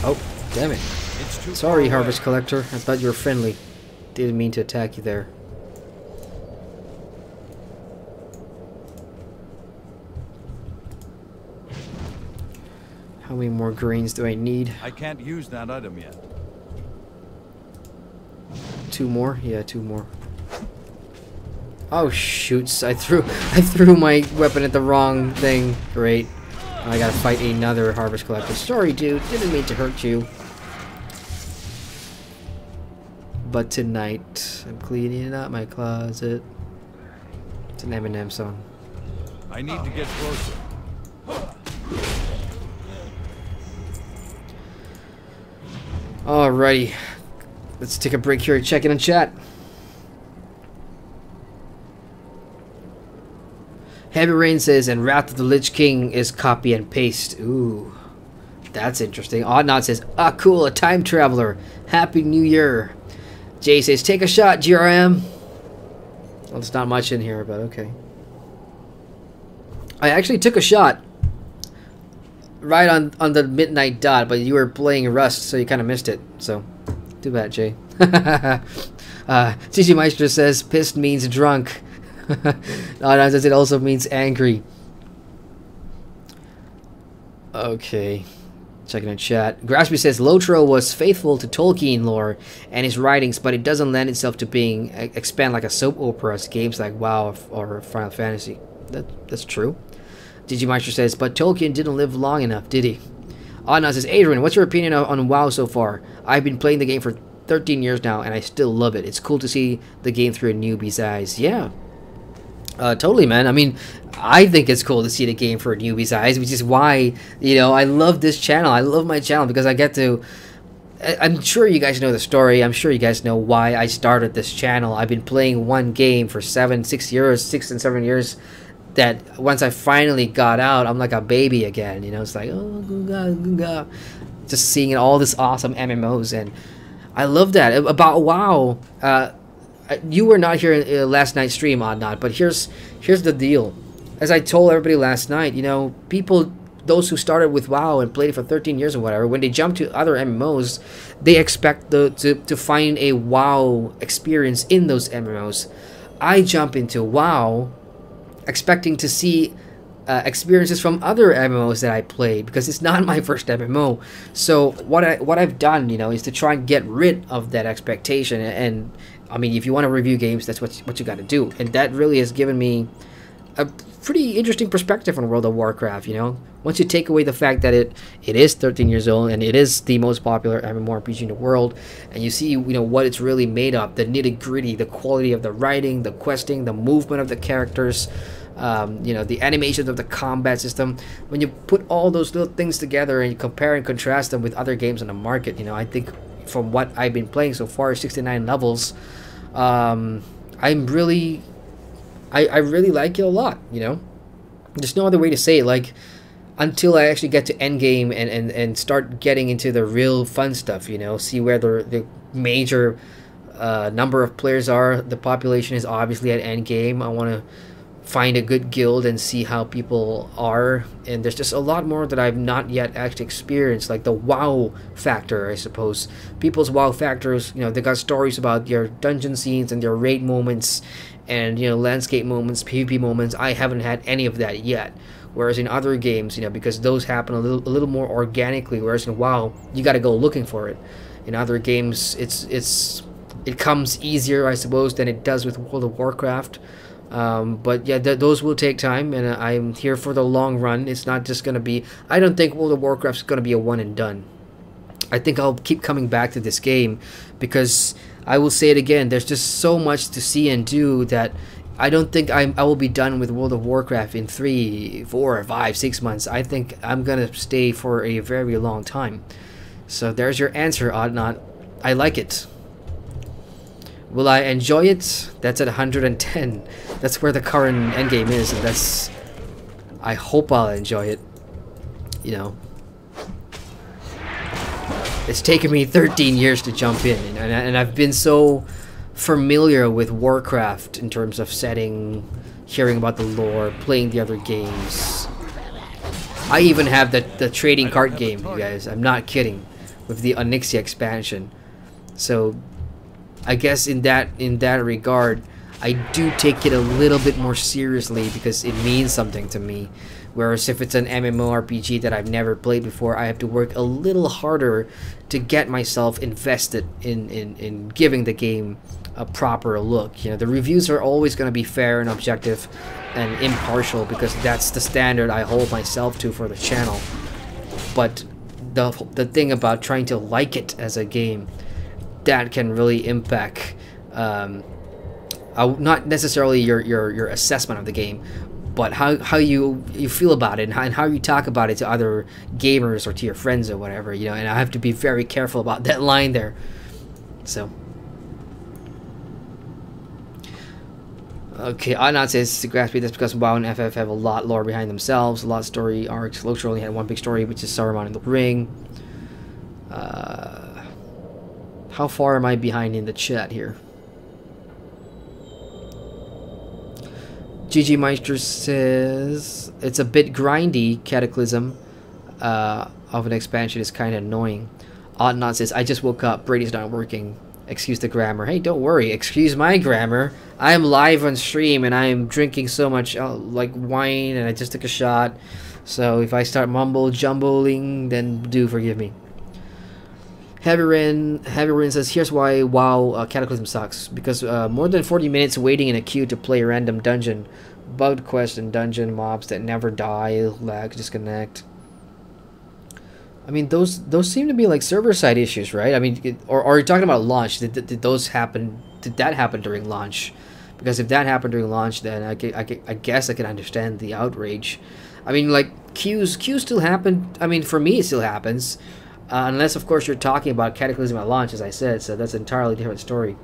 Oh, damn it. It's too Sorry, far away. Harvest Collector. I thought you were friendly. Didn't mean to attack you there. How many more greens do I need? I can't use that item yet. 2 more? Yeah, 2 more. Oh shoots! I threw my weapon at the wrong thing. Great. I gotta fight another Harvest Collector. Sorry, dude. Didn't mean to hurt you. But tonight, I'm cleaning out my closet. It's an Eminem song. I need to get closer. Alrighty. Let's take a break here and check in on chat. Heavy Rain says, and Wrath of the Lich King is copy and paste. Ooh. That's interesting. Odd Not says, ah, cool, a time traveler. Happy New Year. Jay says, take a shot, GRM. Well, there's not much in here, but okay. I actually took a shot right on the midnight dot, but you were playing Rust, so you kind of missed it. So, too bad, Jay. ggmyster says, pissed means drunk. No, says it also means angry. Okay. Checking in chat. Graspy says Lotro was faithful to Tolkien lore and his writings, but it doesn't lend itself to being expand like a soap opera as games like WoW or Final Fantasy. That's true. ggmyster says, but Tolkien didn't live long enough, did he? Anna says, Adrian, what's your opinion on WoW so far? I've been playing the game for 13 years now, and I still love it. It's cool to see the game through a newbie's eyes. Yeah. Totally, man. I mean, I think it's cool to see the game for a newbie's eyes, which is why, you know, I love this channel. I love my channel because I get to... I'm sure you guys know the story. I'm sure you guys know why I started this channel. I've been playing one game for 6 and 7 years, that once I finally got out, I'm like a baby again. You know, it's like, oh, God. Just seeing all this awesome MMOs, and I love that. About WoW, you were not here in last night's stream, Odd Not, but here's the deal. As I told everybody last night, you know, people, those who started with WoW and played it for 13 years or whatever, when they jump to other MMOs, they expect to find a WoW experience in those MMOs. I jump into WoW expecting to see experiences from other MMOs that I played, because it's not my first MMO. So what I've done, you know, is to try and get rid of that expectation. And I mean, if you want to review games, that's what you got to do. And that really has given me a pretty interesting perspective on World of Warcraft. You know, once you take away the fact that it is 13 years old and it is the most popular MMORPG in the world, and you see, you know, what it's really made of, the nitty-gritty, the quality of the writing, the questing, the movement of the characters, you know, the animations of the combat system. When you put all those little things together and you compare and contrast them with other games on the market, you know, I think from what I've been playing so far, 69 levels, I'm really, I really like it a lot. You know, there's no other way to say it. Like, until I actually get to endgame and start getting into the real fun stuff, you know, see where the major number of players are. The population is obviously at endgame. I want to find a good guild and see how people are, and there's just a lot more that I've not yet actually experienced, like the WoW factor, I suppose. People's WoW factors, you know, they got stories about their dungeon scenes and their raid moments and, you know, landscape moments, PvP moments. I haven't had any of that yet, whereas in other games, you know, because those happen a little more organically, whereas in WoW you got to go looking for it. In other games it comes easier, I suppose, than it does with World of Warcraft. But yeah, those will take time, and I'm here for the long run. It's not just going to be... I don't think World of Warcraft is going to be a one and done. I think I'll keep coming back to this game, because I will say it again, there's just so much to see and do that I don't think I will be done with World of Warcraft in 3, 4, 5, 6 months. I think I'm going to stay for a very long time. So there's your answer, Odd Not. I like it. Will I enjoy it? That's at 110. That's where the current endgame is, and that's... I hope I'll enjoy it. You know. It's taken me 13 years to jump in, and I've been so familiar with Warcraft in terms of setting, hearing about the lore, playing the other games. I even have the trading card game, you guys. I'm not kidding. with the Onyxia expansion. So I guess in that regard, I do take it a little bit more seriously because it means something to me. Whereas if it's an MMORPG that I've never played before, I have to work a little harder to get myself invested in giving the game a proper look. You know, the reviews are always going to be fair and objective and impartial because that's the standard I hold myself to for the channel. But the thing about trying to like it as a game, that can really impact not necessarily your assessment of the game, but how you feel about it and how you talk about it to other gamers or to your friends or whatever, you know. And I have to be very careful about that line there. So okay, Adnan says to grasp it, that's because WoW and FF have a lot lore behind themselves, a lot of story arcs. Locher only had one big story, which is Saruman in the Ring. How far am I behind in the chat here? ggmyster says it's a bit grindy. Cataclysm of an expansion is kind of annoying. Adnan says I just woke up, Brady's not working, excuse the grammar. Hey, don't worry, excuse my grammar. I'm live on stream and I'm drinking so much like wine, and I just took a shot, so if I start mumble jumbling, then do forgive me. Heavy Rain says, here's why WoW Cataclysm sucks. Because more than 40 minutes waiting in a queue to play a random dungeon. Bugged quest and dungeon mobs that never die, lag, disconnect. I mean, those seem to be like server-side issues, right? I mean, or are you talking about launch? Did those happen? Did that happen during launch? Because if that happened during launch, then I guess I can understand the outrage. I mean, like, queues still happen. I mean, for me, it still happens. Unless, of course, you're talking about Cataclysm at launch, as I said, so that's an entirely different story.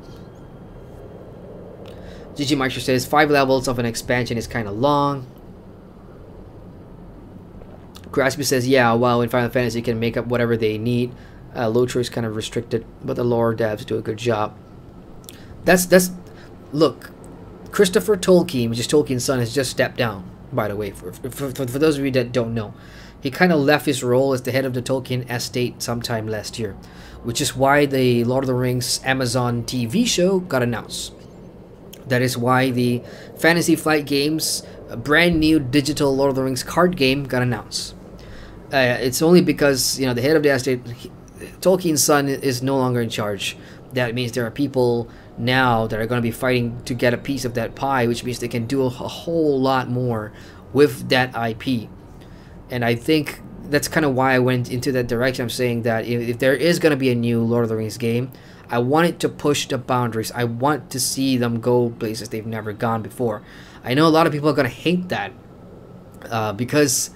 ggmyster says 5 levels of an expansion is kind of long. Graspy says, yeah, well, in Final Fantasy you can make up whatever they need. Locher is kind of restricted, but the lore devs do a good job. Look, Christopher Tolkien, which is Tolkien's son, has just stepped down, by the way, for those of you that don't know. He kind of left his role as the head of the Tolkien estate sometime last year, which is why the Lord of the Rings Amazon TV show got announced. That is why the Fantasy Flight Games, a brand new digital Lord of the Rings card game, got announced. It's only because, you know, the head of the estate, Tolkien's son, is no longer in charge. That means there are people now that are going to be fighting to get a piece of that pie, which means they can do a whole lot more with that IP. And I think that's kind of why I went into that direction. I'm saying that if there is going to be a new Lord of the Rings game, I want it to push the boundaries. I want to see them go places they've never gone before. I know a lot of people are going to hate that because,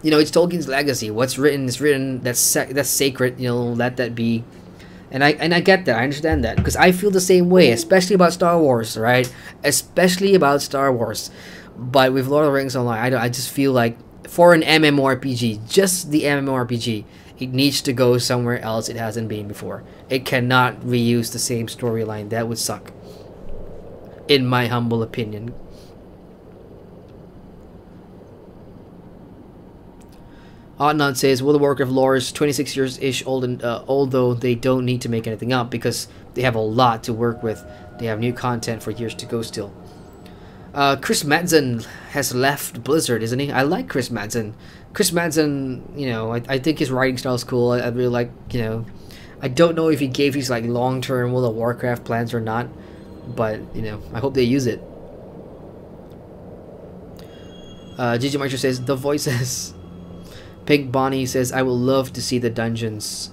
you know, it's Tolkien's legacy. What's written is written. That's sacred. You know, let that be. And I get that. I understand that because I feel the same way, especially about Star Wars, right? Especially about Star Wars. But with Lord of the Rings Online, I just feel like for an MMORPG, just the MMORPG, it needs to go somewhere else it hasn't been before. It cannot reuse the same storyline. That would suck, in my humble opinion. Adnan says, World of Warcraft lore is 26 years-ish old, and although they don't need to make anything up because they have a lot to work with. They have new content for years to go still. Chris Madsen has left Blizzard, isn't he? I like Chris Madsen. Chris Madsen, you know, I think his writing style is cool. I really like, you know, I don't know if he gave his like long-term World of Warcraft plans or not, but you know, I hope they use it. ggmyster says the voices. Pink Bonnie says I will love to see the dungeons.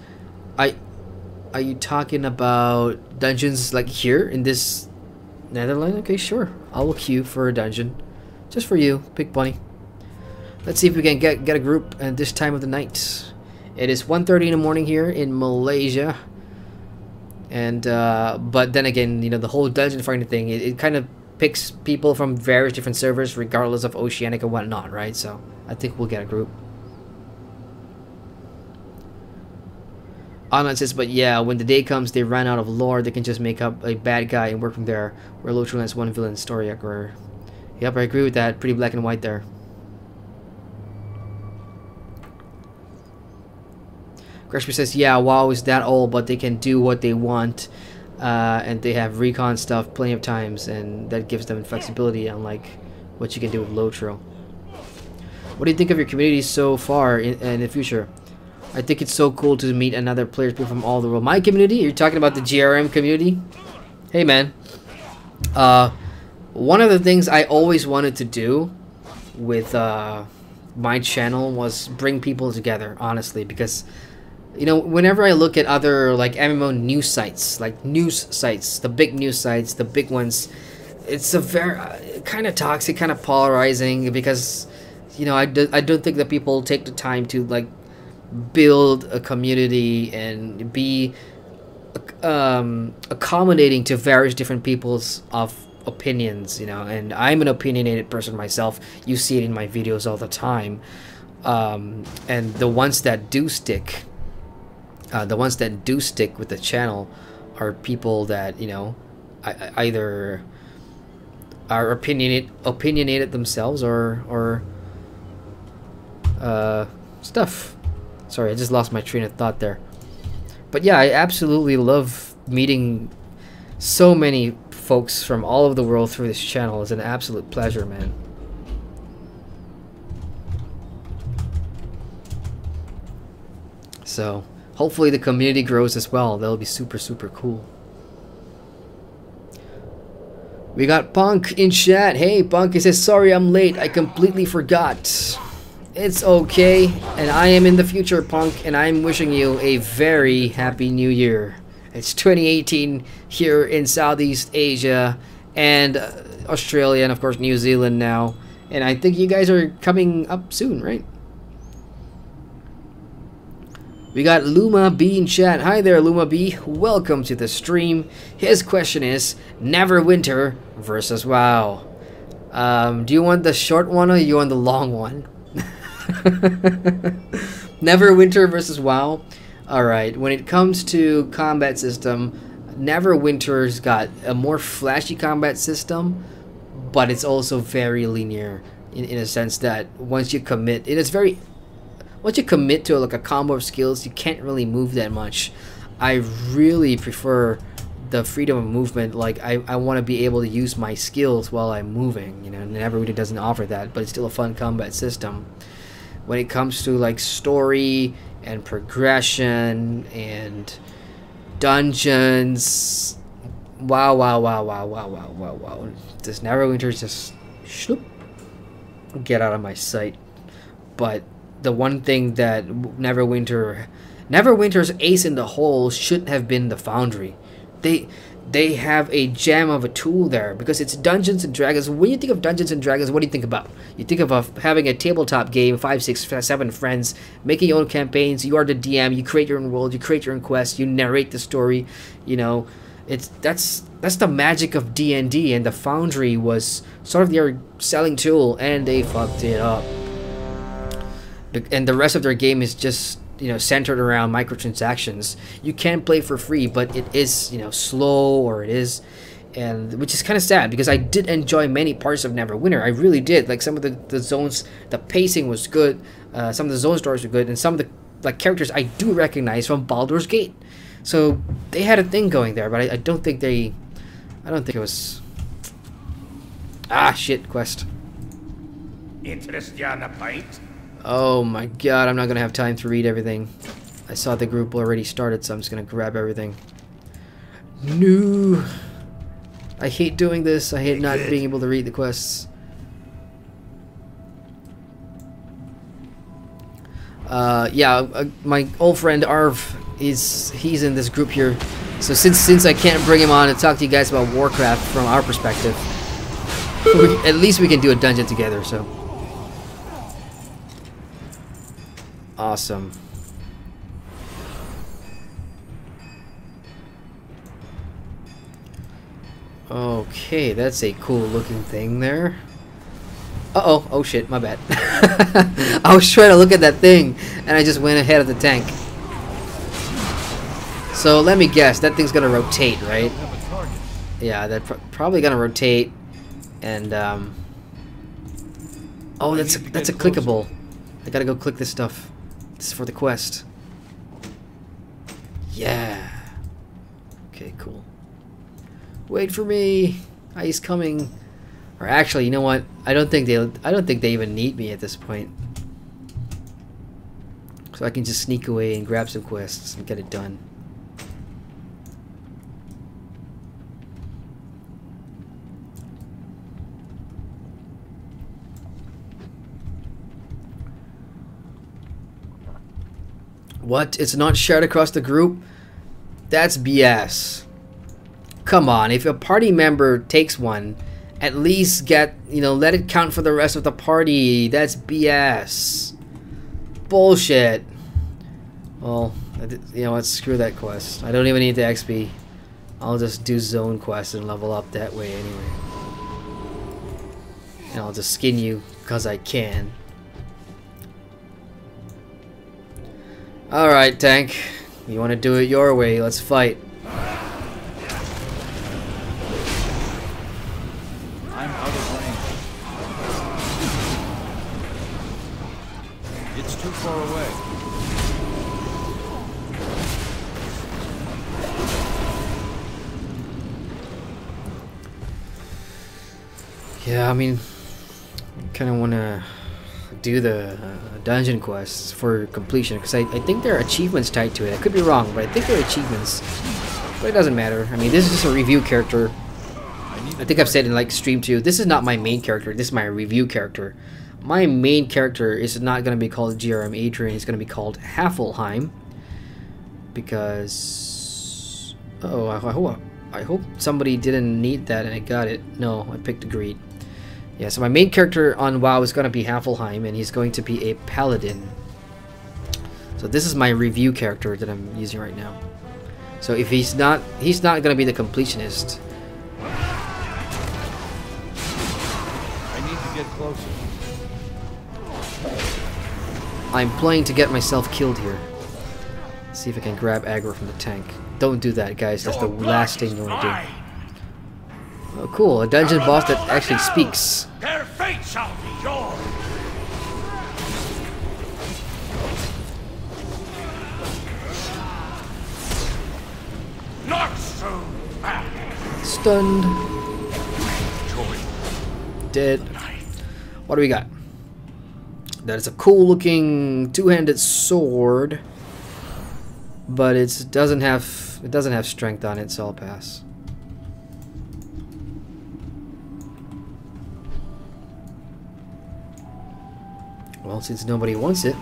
Are you talking about dungeons like here in this Netherlands? Okay, sure. I will queue for a dungeon just for you, Pink Bunny. Let's see if we can get a group at this time of the night. It is 1:30 in the morning here in Malaysia, and but then again, you know, the whole dungeon fighting thing, it kind of picks people from various different servers regardless of Oceanic and whatnot, right? So I think we'll get a group. Online says, but yeah, when the day comes they run out of lore, they can just make up a bad guy and work from there, where Locher has one villain story arc. Or, yep, I agree with that. Pretty black and white there. Greshby says, yeah, WoW is that old, but they can do what they want. And they have recon stuff plenty of times, and that gives them flexibility, unlike what you can do with Lotro. What do you think of your community so far in the future? I think it's so cool to meet another players from all the world. My community? You're talking about the GRM community? Hey, man. One of the things I always wanted to do with my channel was bring people together, honestly, because you know, whenever I look at other like MMO news sites, the big news sites, the big ones, it's a very kind of toxic, kind of polarizing, because you know, I don't think that people take the time to like build a community and be accommodating to various different people's opinions, you know. And I'm an opinionated person myself. You see it in my videos all the time. And the ones that do stick with the channel are people that, you know, either are opinionated themselves or stuff. Sorry, I just lost my train of thought there. But yeah, I absolutely love meeting so many folks from all over the world through this channel. It's an absolute pleasure, man. So hopefully the community grows as well. That'll be super, super cool. We got Punk in chat. Hey, Punk, he says, sorry I'm late. I completely forgot. It's okay. And I am in the future, Punk, and I'm wishing you a very happy new year. It's 2018 here in Southeast Asia and Australia and, of course, New Zealand now. And I think you guys are coming up soon, right? We got Luma B in chat. Hi there, Luma B. Welcome to the stream. His question is, Neverwinter versus WoW. Do you want the short one or you want the long one? Neverwinter versus WoW. Alright, when it comes to combat system, Neverwinter's got a more flashy combat system, but it's also very linear in a sense that once you commit, once you commit to like a combo of skills, you can't really move that much. I really prefer the freedom of movement. Like I want to be able to use my skills while I'm moving, you know. Neverwinter doesn't offer that, but it's still a fun combat system. When it comes to like story and progression and dungeons, wow. This Neverwinter just shloop, get out of my sight. But the one thing that Neverwinter's ace in the hole should have been the Foundry. They have a gem of a tool there because it's Dungeons and Dragons. When you think of Dungeons and Dragons, what do you think about? You think of having a tabletop game, 5, 6, 7 friends, making your own campaigns. You are the DM. You create your own world. You create your own quests. You narrate the story. You know, that's the magic of D&D. And the Foundry was sort of their selling tool, and they fucked it up. And the rest of their game is just, you know, centered around microtransactions. You can play for free, but it is, you know, slow, or it is, and which is kind of sad because I did enjoy many parts of Neverwinter. I really did. Like some of the zones, the pacing was good. Some of the zone stories were good, and some of the like characters I do recognize from Baldur's Gate. So they had a thing going there, but I don't think it was. Ah, shit, quest. Interest you on a pint? Oh my god, I'm not gonna have time to read everything. I saw the group already started, so I'm just gonna grab everything. No! I hate doing this. I hate not being able to read the quests. Yeah, my old friend Arv, he's in this group here. So since I can't bring him on to talk to you guys about Warcraft from our perspective, at least we can do a dungeon together, so. Awesome. Okay, that's a cool looking thing there. Uh-oh. Oh shit, my bad. I was trying to look at that thing and I just went ahead of the tank. So let me guess, that thing's gonna rotate, right? Yeah, that's probably gonna rotate. And oh, that's a clickable. I gotta go click this stuff. This is for the quest. Yeah. Okay, cool. Wait for me. He's coming. Or actually, you know what? I don't think they even need me at this point. So I can just sneak away and grab some quests and get it done. What? It's not shared across the group? That's BS. Come on, if a party member takes one, at least get, let it count for the rest of the party. That's BS. Bullshit. Well, you know what? Screw that quest. I don't even need the XP. I'll just do zone quests and level up that way anyway. And I'll just skin you because I can. Alright, tank. You want to do it your way. Let's fight. I'm out of range. It's too far away. Yeah, I mean, I kind of want to do the dungeon quests for completion because I think there are achievements tied to it. I could be wrong, but I think there are achievements. But it doesn't matter. I mean, this is just a review character. I think I've said in like stream 2, this is not my main character. This is my review character. My main character is not going to be called GRM Adrian. It's going to be called Haffelheim because I hope somebody didn't need that and I got it. No, I picked Agreed. Yeah, so my main character on WoW is going to be Haffelheim, and he's going to be a Paladin. So this is my review character that I'm using right now. So if he's not going to be the completionist. I need to get closer. I'm playing to get myself killed here. Let's see if I can grab aggro from the tank. Don't do that, guys. That's the last thing you want to do. Oh, cool. A dungeon boss that actually speaks. Their fate shall be yours. Not so fast. Stunned. Dead. What do we got? That is a cool looking two-handed sword. But it doesn't have strength on it, so I'll pass. Well, since nobody wants it.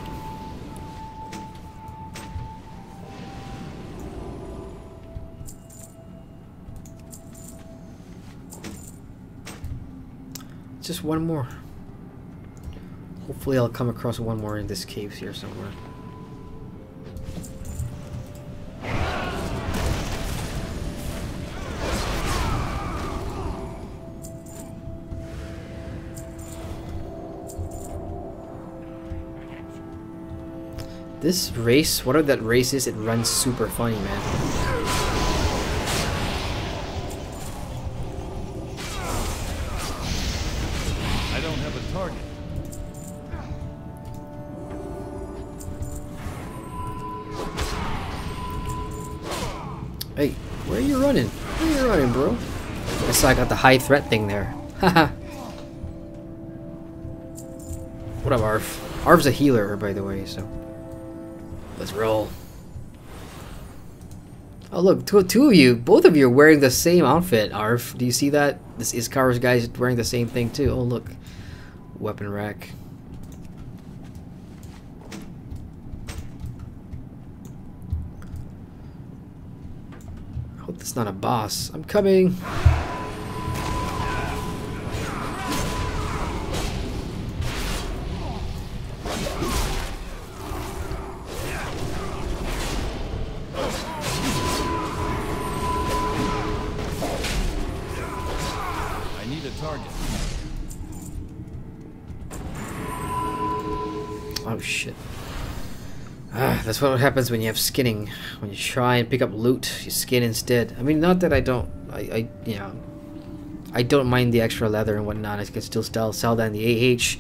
Just one more. Hopefully I'll come across one more in this cave here somewhere. This race, whatever that race is, it runs super funny, man. I don't have a target. Hey, where are you running? Where are you running, bro? I saw I got the high threat thing there. Haha. What up, Arf? Arf's a healer, by the way, so... Let's roll. Oh look, two of you, both of you are wearing the same outfit, Arf. Do you see that? This Iskar's guy is wearing the same thing too. Oh look. Weapon rack. I hope that's not a boss. I'm coming. Oh shit. That's what happens when you have skinning. When you try and pick up loot, you skin instead. I mean, not that I don't, you know, I don't mind the extra leather and whatnot. I can still sell that in the AH.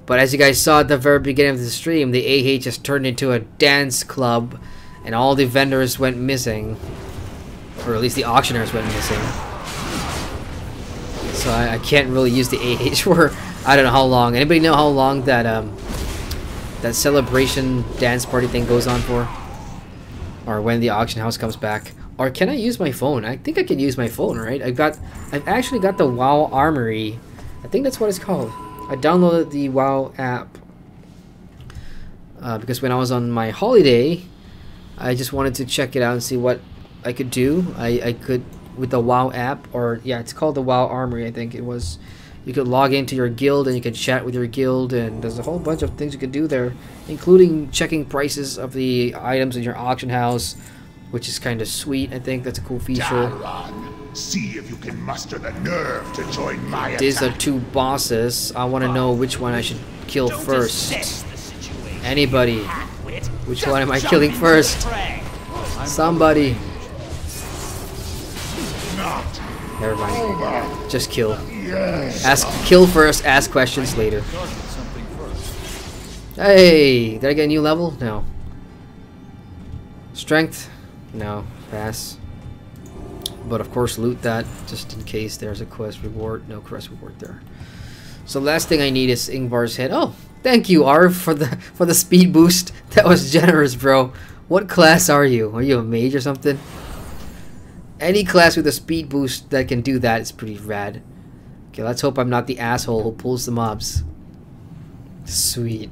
But as you guys saw at the very beginning of the stream, the AH has turned into a dance club and all the vendors went missing, or at least the auctioneers went missing. So I can't really use the AH for I don't know how long. Anybody know how long that that celebration dance party thing goes on for? Or when the auction house comes back? Or can I use my phone? I think I can use my phone, right? I've actually got the WoW Armory. I think that's what it's called. I downloaded the WoW app because when I was on my holiday, I just wanted to check it out and see what I could do. I could with the WoW app, or yeah, it's called the WoW Armory. I think it was. You could log into your guild and you could chat with your guild, and there's a whole bunch of things you could do there, including checking prices of the items in your auction house, which is kind of sweet. I think that's a cool feature. Daron, see if you can muster the nerve to join my These attack. are two bosses. I want to know which one I should kill Don't first. assess the situation, Anybody. half-wit. Which Just one am I jump killing into first? the fray. Somebody. Not Never mind. over. Just kill. Yes. Kill first, ask questions later. Target something first. Hey, did I get a new level? No. Strength? No. Pass. But of course loot that, just in case there's a quest reward. No quest reward there. So last thing I need is Ingvar's head. Oh, thank you, Arv, for the speed boost. That was generous, bro. What class are you? Are you a mage or something? Any class with a speed boost that can do that is pretty rad. Okay, let's hope I'm not the asshole who pulls the mobs. Sweet.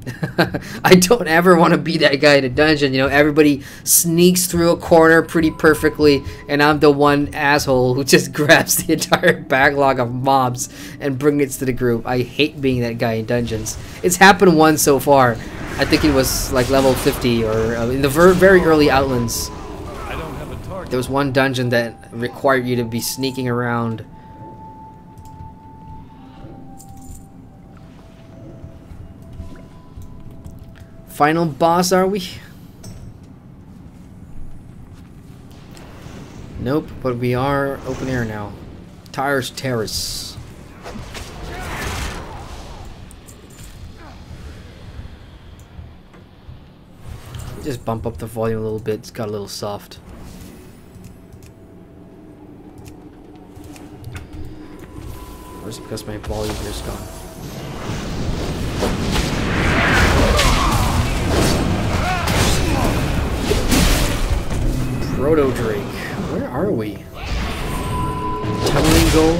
I don't ever want to be that guy in a dungeon. You know, everybody sneaks through a corner pretty perfectly, and I'm the one asshole who just grabs the entire backlog of mobs and brings it to the group. I hate being that guy in dungeons. It's happened once so far. I think it was like level 50 or in the very early Outlands. I don't have a target. There was one dungeon that required you to be sneaking around. Final boss, are we? Nope, but we are open air now. Tires Terrace. Just bump up the volume a little bit, it's got a little soft. Or is it because my volume here's gone? Proto Drake. Where are we? Tunneling Goal.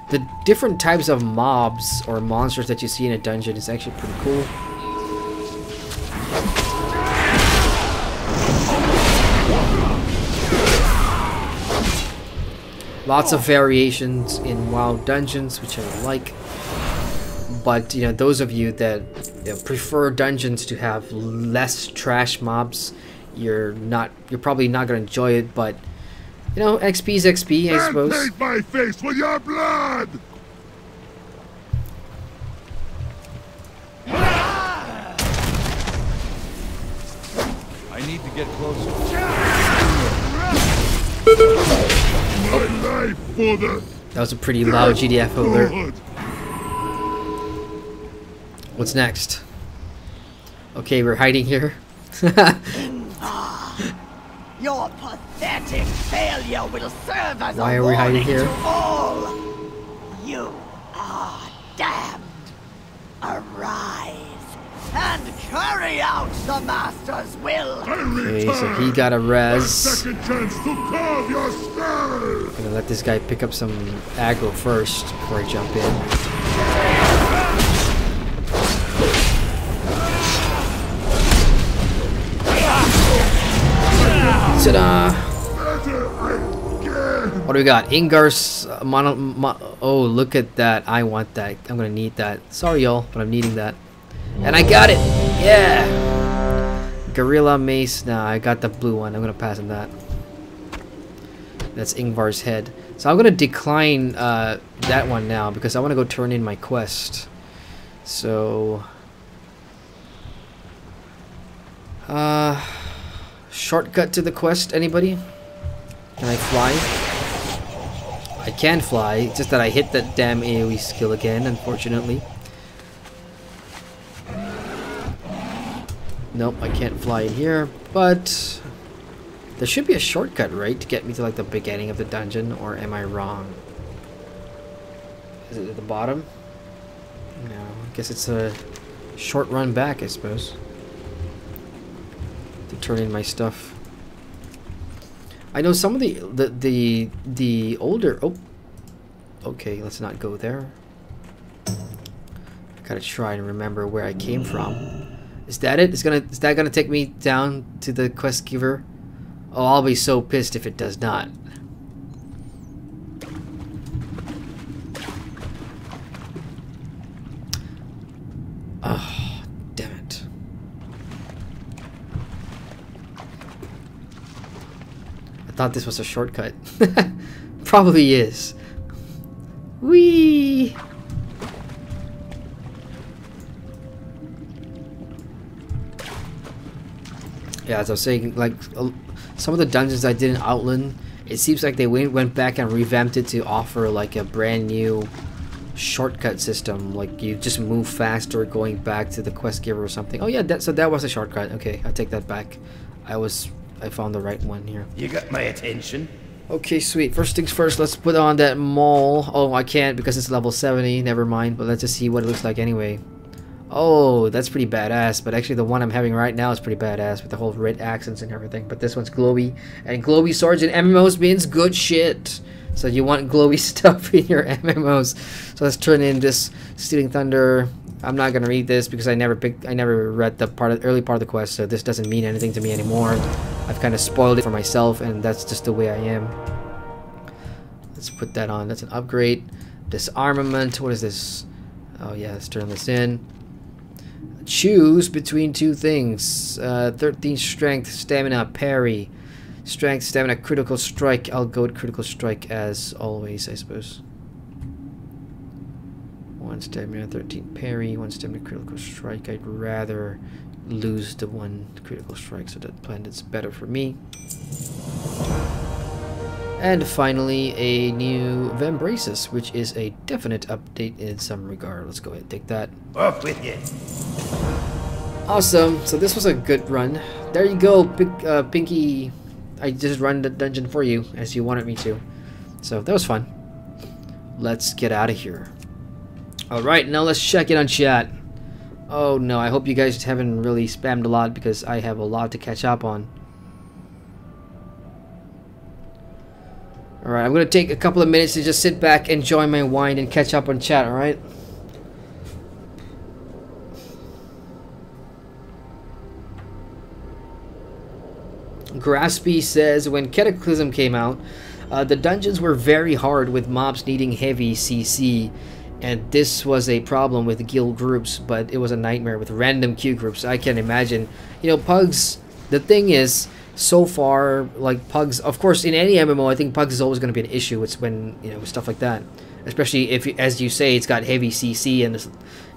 The different types of mobs or monsters that you see in a dungeon is actually pretty cool. Lots of variations in WoW dungeons, which I like. But you know, those of you that prefer dungeons to have less trash mobs, you're probably not gonna enjoy it. But you know, XP is XP, I suppose. Paint my face with your blood. I need to get closer. My life for the That was a pretty loud GDF alert. good. What's next? Okay, we're hiding here. Your pathetic failure will serve as Why a are we hiding warning here? to all. You are damned. Arise and carry out the Master's will. Okay, so he got a res. Second chance to carve your skull. I'm gonna let this guy pick up some aggro first before I jump in. Ta-da! What do we got? Ingar's oh, look at that. I want that. I'm gonna need that. Sorry, y'all, but I'm needing that. And I got it! Yeah! Gorilla Mace. Nah, I got the blue one. I'm gonna pass on that. That's Ingvar's head. So I'm gonna decline that one now because I want to go turn in my quest. So... shortcut to the quest, anybody? Can I fly? I can fly, it's just that I hit that damn AoE skill again, unfortunately. Nope, I can't fly in here, but there should be a shortcut, right, to get me to like the beginning of the dungeon, or am I wrong? Is it at the bottom? No, I guess it's a short run back, I suppose, to turn in my stuff. I know some of the older. Oh, okay. Let's not go there. I gotta try and remember where I came from. Is that it? Is that gonna take me down to the quest giver? Oh, I'll be so pissed if it does not. Oh, damn it. I thought this was a shortcut. Probably is. Whee! Yeah, as I was saying, like some of the dungeons I did in Outland, it seems like they went back and revamped it to offer like a brand new shortcut system. Like you just move faster going back to the quest giver or something. Oh yeah, so that was a shortcut. Okay, I take that back. I found the right one here. You got my attention. Okay, sweet. First things first, let's put on that maul. Oh, I can't because it's level 70. Never mind, but let's just see what it looks like anyway. Oh, that's pretty badass, but actually the one I'm having right now is pretty badass with the whole red accents and everything, but this one's glowy, and glowy swords in MMOs means good shit. So you want glowy stuff in your MMOs. So let's turn in this Stealing Thunder. I'm not gonna read this because I never read the early part of the quest, so this doesn't mean anything to me anymore. I've kind of spoiled it for myself, and that's just the way I am. Let's put that on. That's an upgrade. Disarmament. What is this? Oh yeah, let's turn this in. Choose between two things. 13 strength, stamina, parry. Strength, stamina, critical strike. I'll go with critical strike as always, I suppose. 1 stamina, 13 parry, 1 stamina, critical strike. I'd rather lose the 1 critical strike, so that plan is better for me. And finally, a new Vambraces, which is a definite update in some regard. Let's go ahead and take that. Off with you. Awesome. So this was a good run. There you go, Pinky. I just run the dungeon for you as you wanted me to. So that was fun. Let's get out of here. Alright, now let's check in on chat. Oh no, I hope you guys haven't really spammed a lot because I have a lot to catch up on. Alright, I'm going to take a couple of minutes to just sit back, enjoy my wine, and catch up on chat, alright? Graspy says, when Cataclysm came out, the dungeons were very hard with mobs needing heavy CC, and this was a problem with guild groups, but it was a nightmare with random queue groups. I can imagine. You know, pugs, the thing is, so far, like pugs, of course, in any MMO, I think pugs is always going to be an issue. It's when, you know, stuff like that. Especially if, as you say, it's got heavy CC, and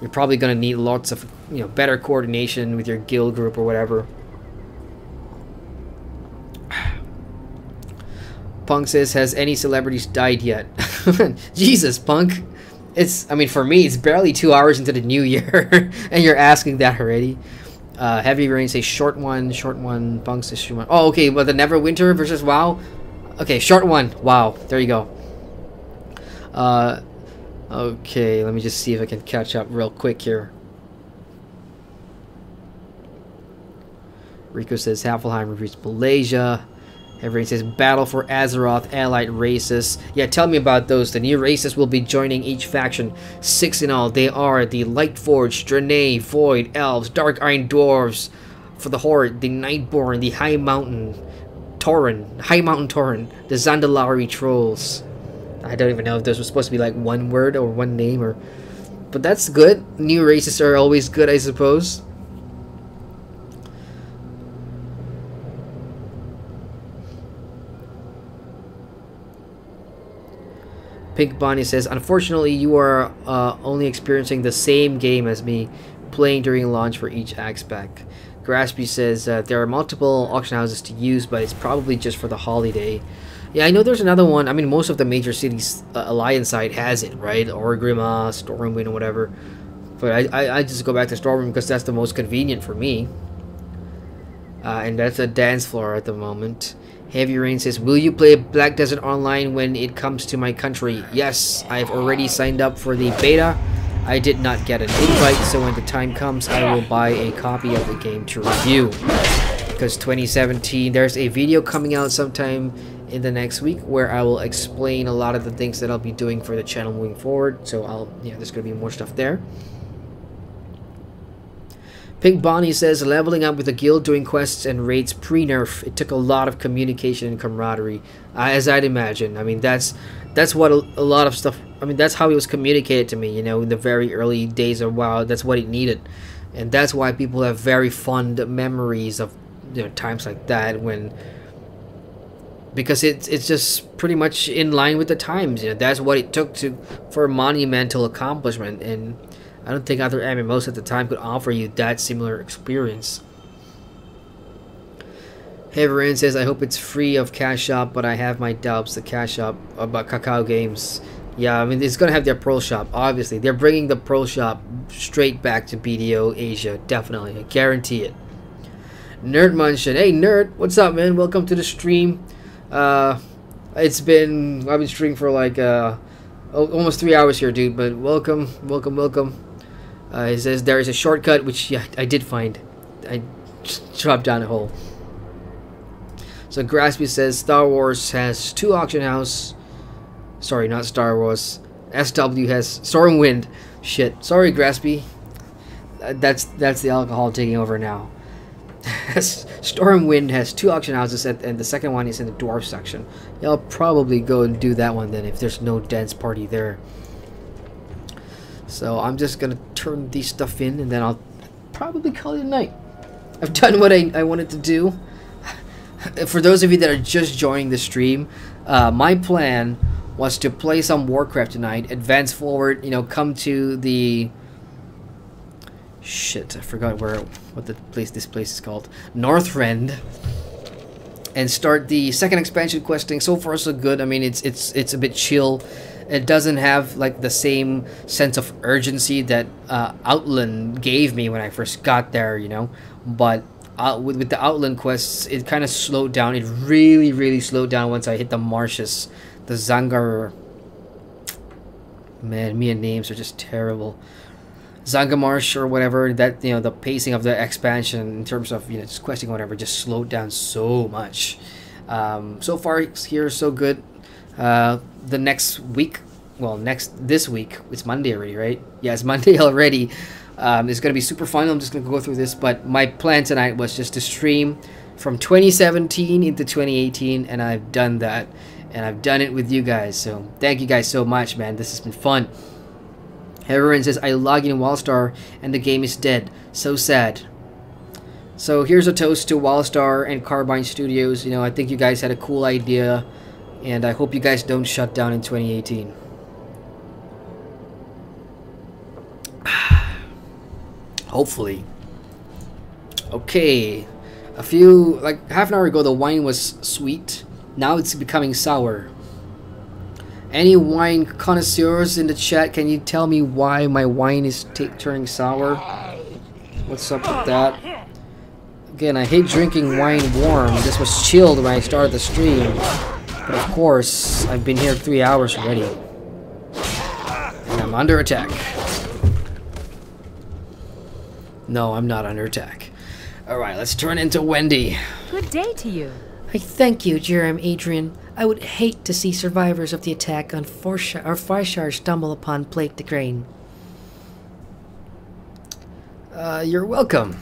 you're probably going to need lots of, you know, better coordination with your guild group or whatever. Punk says, has any celebrities died yet? Jesus, Punk. I mean, for me, it's barely 2 hours into the new year, and you're asking that already. Heavy Rain says short one. Punk says short one. Oh, okay, well, the Neverwinter versus WoW. Okay, short one. WoW. There you go. Okay, let me just see if I can catch up real quick here. Rico says Havelheim reached Malaysia. Everyone says battle for Azeroth allied races. Yeah, tell me about those. The new races will be joining each faction. 6 in all. They are the Lightforged, Draenei, Void, Elves, Dark Iron Dwarves for the Horde, the Nightborn, the High Mountain Tauren, the Zandalari Trolls. I don't even know if those were supposed to be like one word or one name, or, but that's good. New races are always good, I suppose. Pink Bonnie says, unfortunately, you are only experiencing the same game as me, playing during launch for each axe pack. Graspy says, there are multiple auction houses to use, but it's probably just for the holiday. Yeah, I know there's another one. I mean, most of the major cities, Alliance side has it, right? Orgrimmar, Stormwind, or whatever. But I just go back to Stormwind because that's the most convenient for me. and that's a dance floor at the moment. Heavy Rain says, will you play Black Desert Online when it comes to my country? Yes, I've already signed up for the beta. I did not get an invite, so when the time comes, I will buy a copy of the game to review. Because 2017, there's a video coming out sometime in the next week where I will explain a lot of the things that I'll be doing for the channel moving forward. So there's gonna be more stuff there. Pink Bonnie says, leveling up with the guild, doing quests and raids pre-nerf. It took a lot of communication and camaraderie, as I'd imagine. I mean, that's what a lot of stuff. I mean, that's how it was communicated to me. You know, in the very early days of WoW, that's what it needed, and that's why people have very fond memories of times like that because it's just pretty much in line with the times. That's what it took for a monumental accomplishment, and I don't think other MMOs at the time could offer you that similar experience. Heverin says, I hope it's free of cash shop, but I have my doubts. The cash shop about Kakao Games. Yeah, I mean, it's going to have their Pro Shop, obviously. They're bringing the Pro Shop straight back to BDO Asia, definitely. I guarantee it. Nerd Munchen. Hey, Nerd. What's up, man? Welcome to the stream. I've been streaming for like almost 3 hours here, dude, but welcome. He says there is a shortcut, which I did find. I just dropped down a hole. So Graspy says Star Wars has 2 auction house. Sorry, not Star Wars. SW has Stormwind. Shit. Sorry, Graspy. That's the alcohol taking over now. Stormwind has 2 auction houses, and the second one is in the dwarf section. Yeah, I'll probably go and do that one then if there's no dance party there. So I'm just gonna turn these stuff in, and then I'll probably call it a night. I've done what I wanted to do. For those of you that are just joining the stream, my plan was to play some Warcraft tonight, advance forward, come to the... Shit, I forgot what this place is called. Northrend, and start the second expansion questing. So far so good. I mean, it's a bit chill. It doesn't have like the same sense of urgency that Outland gave me when I first got there, But with the Outland quests, it kind of slowed down. It really slowed down once I hit the marshes, the Zangar. Man, me and names are just terrible. Zangamarsh or whatever, that the pacing of the expansion in terms of just questing or whatever just slowed down so much. So far here so good. The next week, this week, it's Monday already, right? Yeah, it's Monday already. It's gonna be super fun. I'm just gonna go through this, but my plan tonight was just to stream from 2017 into 2018, and I've done that, and I've done it with you guys. So thank you guys so much, man. This has been fun. Everyone says, I log in Wildstar and the game is dead. So sad. So here's a toast to Wildstar and Carbine Studios. I think you guys had a cool idea, and I hope you guys don't shut down in 2018. Hopefully. Okay. Half an hour ago, the wine was sweet. Now it's becoming sour. Any wine connoisseurs in the chat, can you tell me why my wine is turning sour? What's up with that? Again, I hate drinking wine warm. This was chilled when I started the stream. But of course, I've been here 3 hours already. And I'm under attack. No, I'm not under attack. Alright, let's turn into Wendy. Good day to you. I thank you, Adrian. I would hate to see survivors of the attack on Farshar stumble upon Plague the Crane. You're welcome.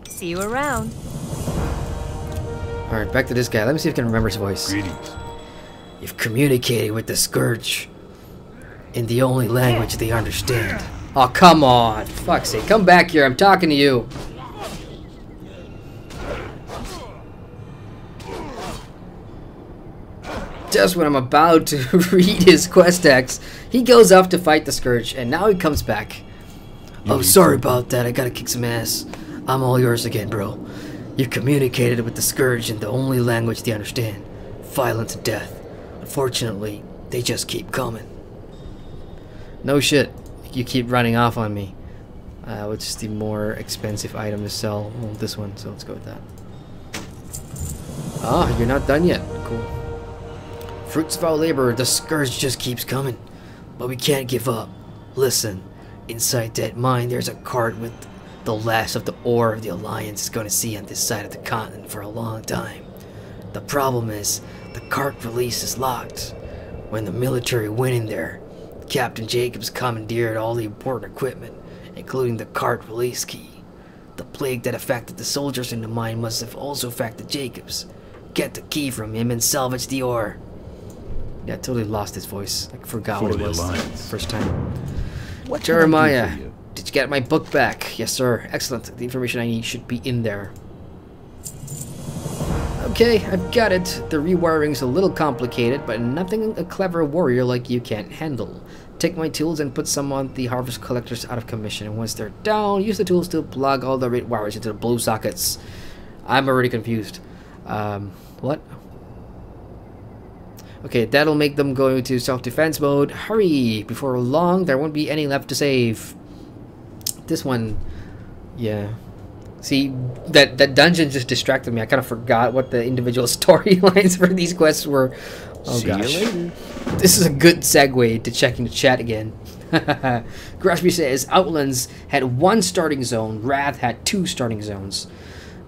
See you around. Alright, back to this guy. Let me see if I can remember his voice. Greetings. You've communicated with the Scourge in the only language they understand. Oh, come on. Fuck's sake. Come back here. I'm talking to you. Just when I'm about to read his quest text, he goes off to fight the Scourge, and now he comes back. Oh, sorry about that. I gotta kick some ass. I'm all yours again, bro. You've communicated with the Scourge in the only language they understand. Violence and death. Unfortunately, they just keep coming. No shit. You keep running off on me. which is the more expensive item to sell. Well, this one, so let's go with that. Ah, you're not done yet. Cool. Fruits of our labor, the scourge just keeps coming. But we can't give up. Listen, inside that mine there's a cart with the last of the ore of the Alliance is going to see on this side of the continent for a long time. The problem is, the cart release is locked. When the military went in there, Captain Jacobs commandeered all the important equipment, including the cart release key. The plague that affected the soldiers in the mine must have also affected Jacobs. Get the key from him and salvage the ore. Yeah, I totally lost his voice. I forgot what it was the first time. What Jeremiah, can I do for you? did you get my book back? Yes, sir. Excellent. The information I need should be in there. Okay, I've got it. The rewiring's a little complicated, but nothing a clever warrior like you can't handle. Take my tools and put some of the harvest collectors out of commission, and once they're down, use the tools to plug all the red wires into the blue sockets. I'm already confused. What? Okay, that'll make them go into self-defense mode. Hurry! Before long, there won't be any left to save. This one... yeah. See, that dungeon just distracted me. I kind of forgot what the individual storylines for these quests were. Oh gosh. This is a good segue to checking the chat again. Grashby says, Outlands had 1 starting zone. Wrath had 2 starting zones.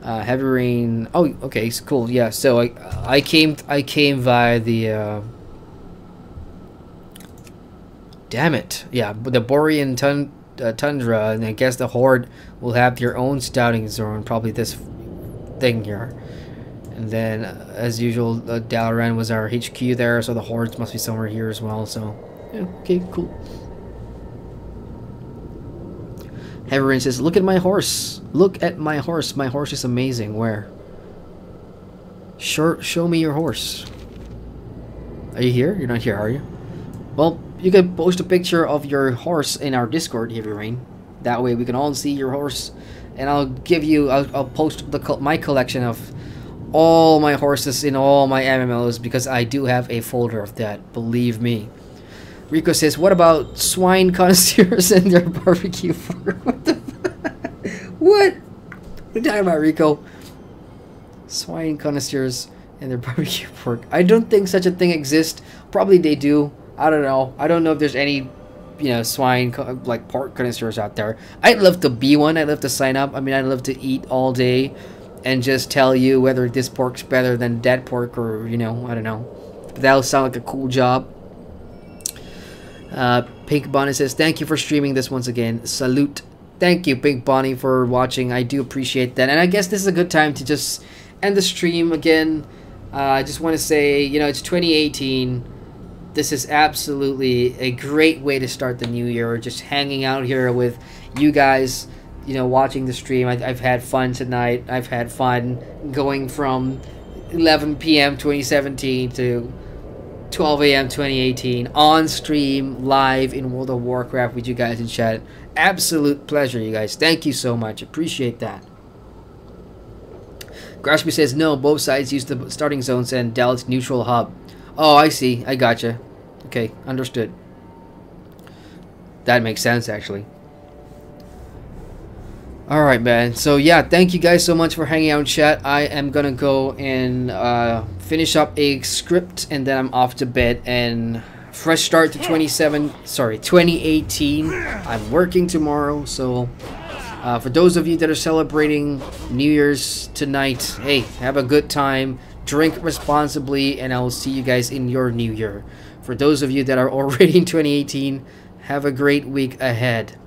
Heavy Rain... oh, okay, so cool. Yeah, so I came via the... damn it. Yeah, the Borean Tundra, and I guess the Horde will have their own starting zone, probably this thing here. And then, as usual, Dalaran was our HQ there, so the Hordes must be somewhere here as well, so... yeah, okay, cool. Heavy Rain says, look at my horse. Look at my horse. My horse is amazing. Where? Show me your horse. Are you here? You're not here, are you? Well, you can post a picture of your horse in our Discord, Heavy Rain. That way we can all see your horse. And I'll give you... I'll post my collection of all my horses in all my MMOs, because I do have a folder of that. Believe me. Rico says, what about swine connoisseurs and their barbecue pork? What the what? What are you talking about, Rico? Swine connoisseurs and their barbecue pork. I don't think such a thing exists. Probably they do. I don't know. I don't know if there's any, you know, swine, like pork connoisseurs out there. I'd love to be one. I'd love to sign up. I mean, I'd love to eat all day and just tell you whether this pork's better than dead pork, or, you know, I don't know. But that'll sound like a cool job. Pink Bonnie says, thank you for streaming this once again. Salute. Thank you, Pink Bonnie, for watching. I do appreciate that. And I guess this is a good time to just end the stream again. I just want to say, you know, it's 2018. This is absolutely a great way to start the new year. Just hanging out here with you guys, you know, watching the stream. I've had fun tonight. I've had fun going from 11 p.m. 2017 to 12 a.m. 2018 on stream live in World of Warcraft with you guys in chat. Absolute pleasure, you guys. Thank you so much. Appreciate that. Grashby says no, both sides use the starting zones and Dallas neutral hub. Oh, I see. I gotcha. Okay, understood. That makes sense, actually. Alright, man. So, yeah, thank you guys so much for hanging out in chat. I am gonna go and finish up a script, and then I'm off to bed. And fresh start to 2018. I'm working tomorrow, so for those of you that are celebrating New Year's tonight, hey, have a good time. Drink responsibly, and I will see you guys in your new year. For those of you that are already in 2018, have a great week ahead.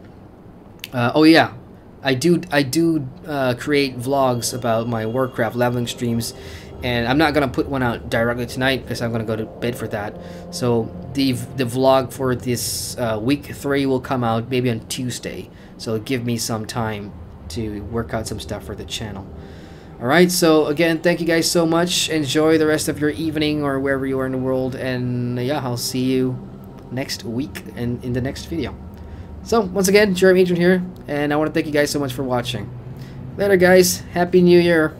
Oh yeah, I do create vlogs about my Warcraft leveling streams, and I'm not gonna put one out directly tonight because I'm gonna go to bed for that. So the vlog for this week 3 will come out maybe on Tuesday. So give me some time to work out some stuff for the channel. Alright, so again, thank you guys so much. Enjoy the rest of your evening or wherever you are in the world. And yeah, I'll see you next week and in the next video. So, once again, Adrian here. And I want to thank you guys so much for watching. Later, guys. Happy New Year.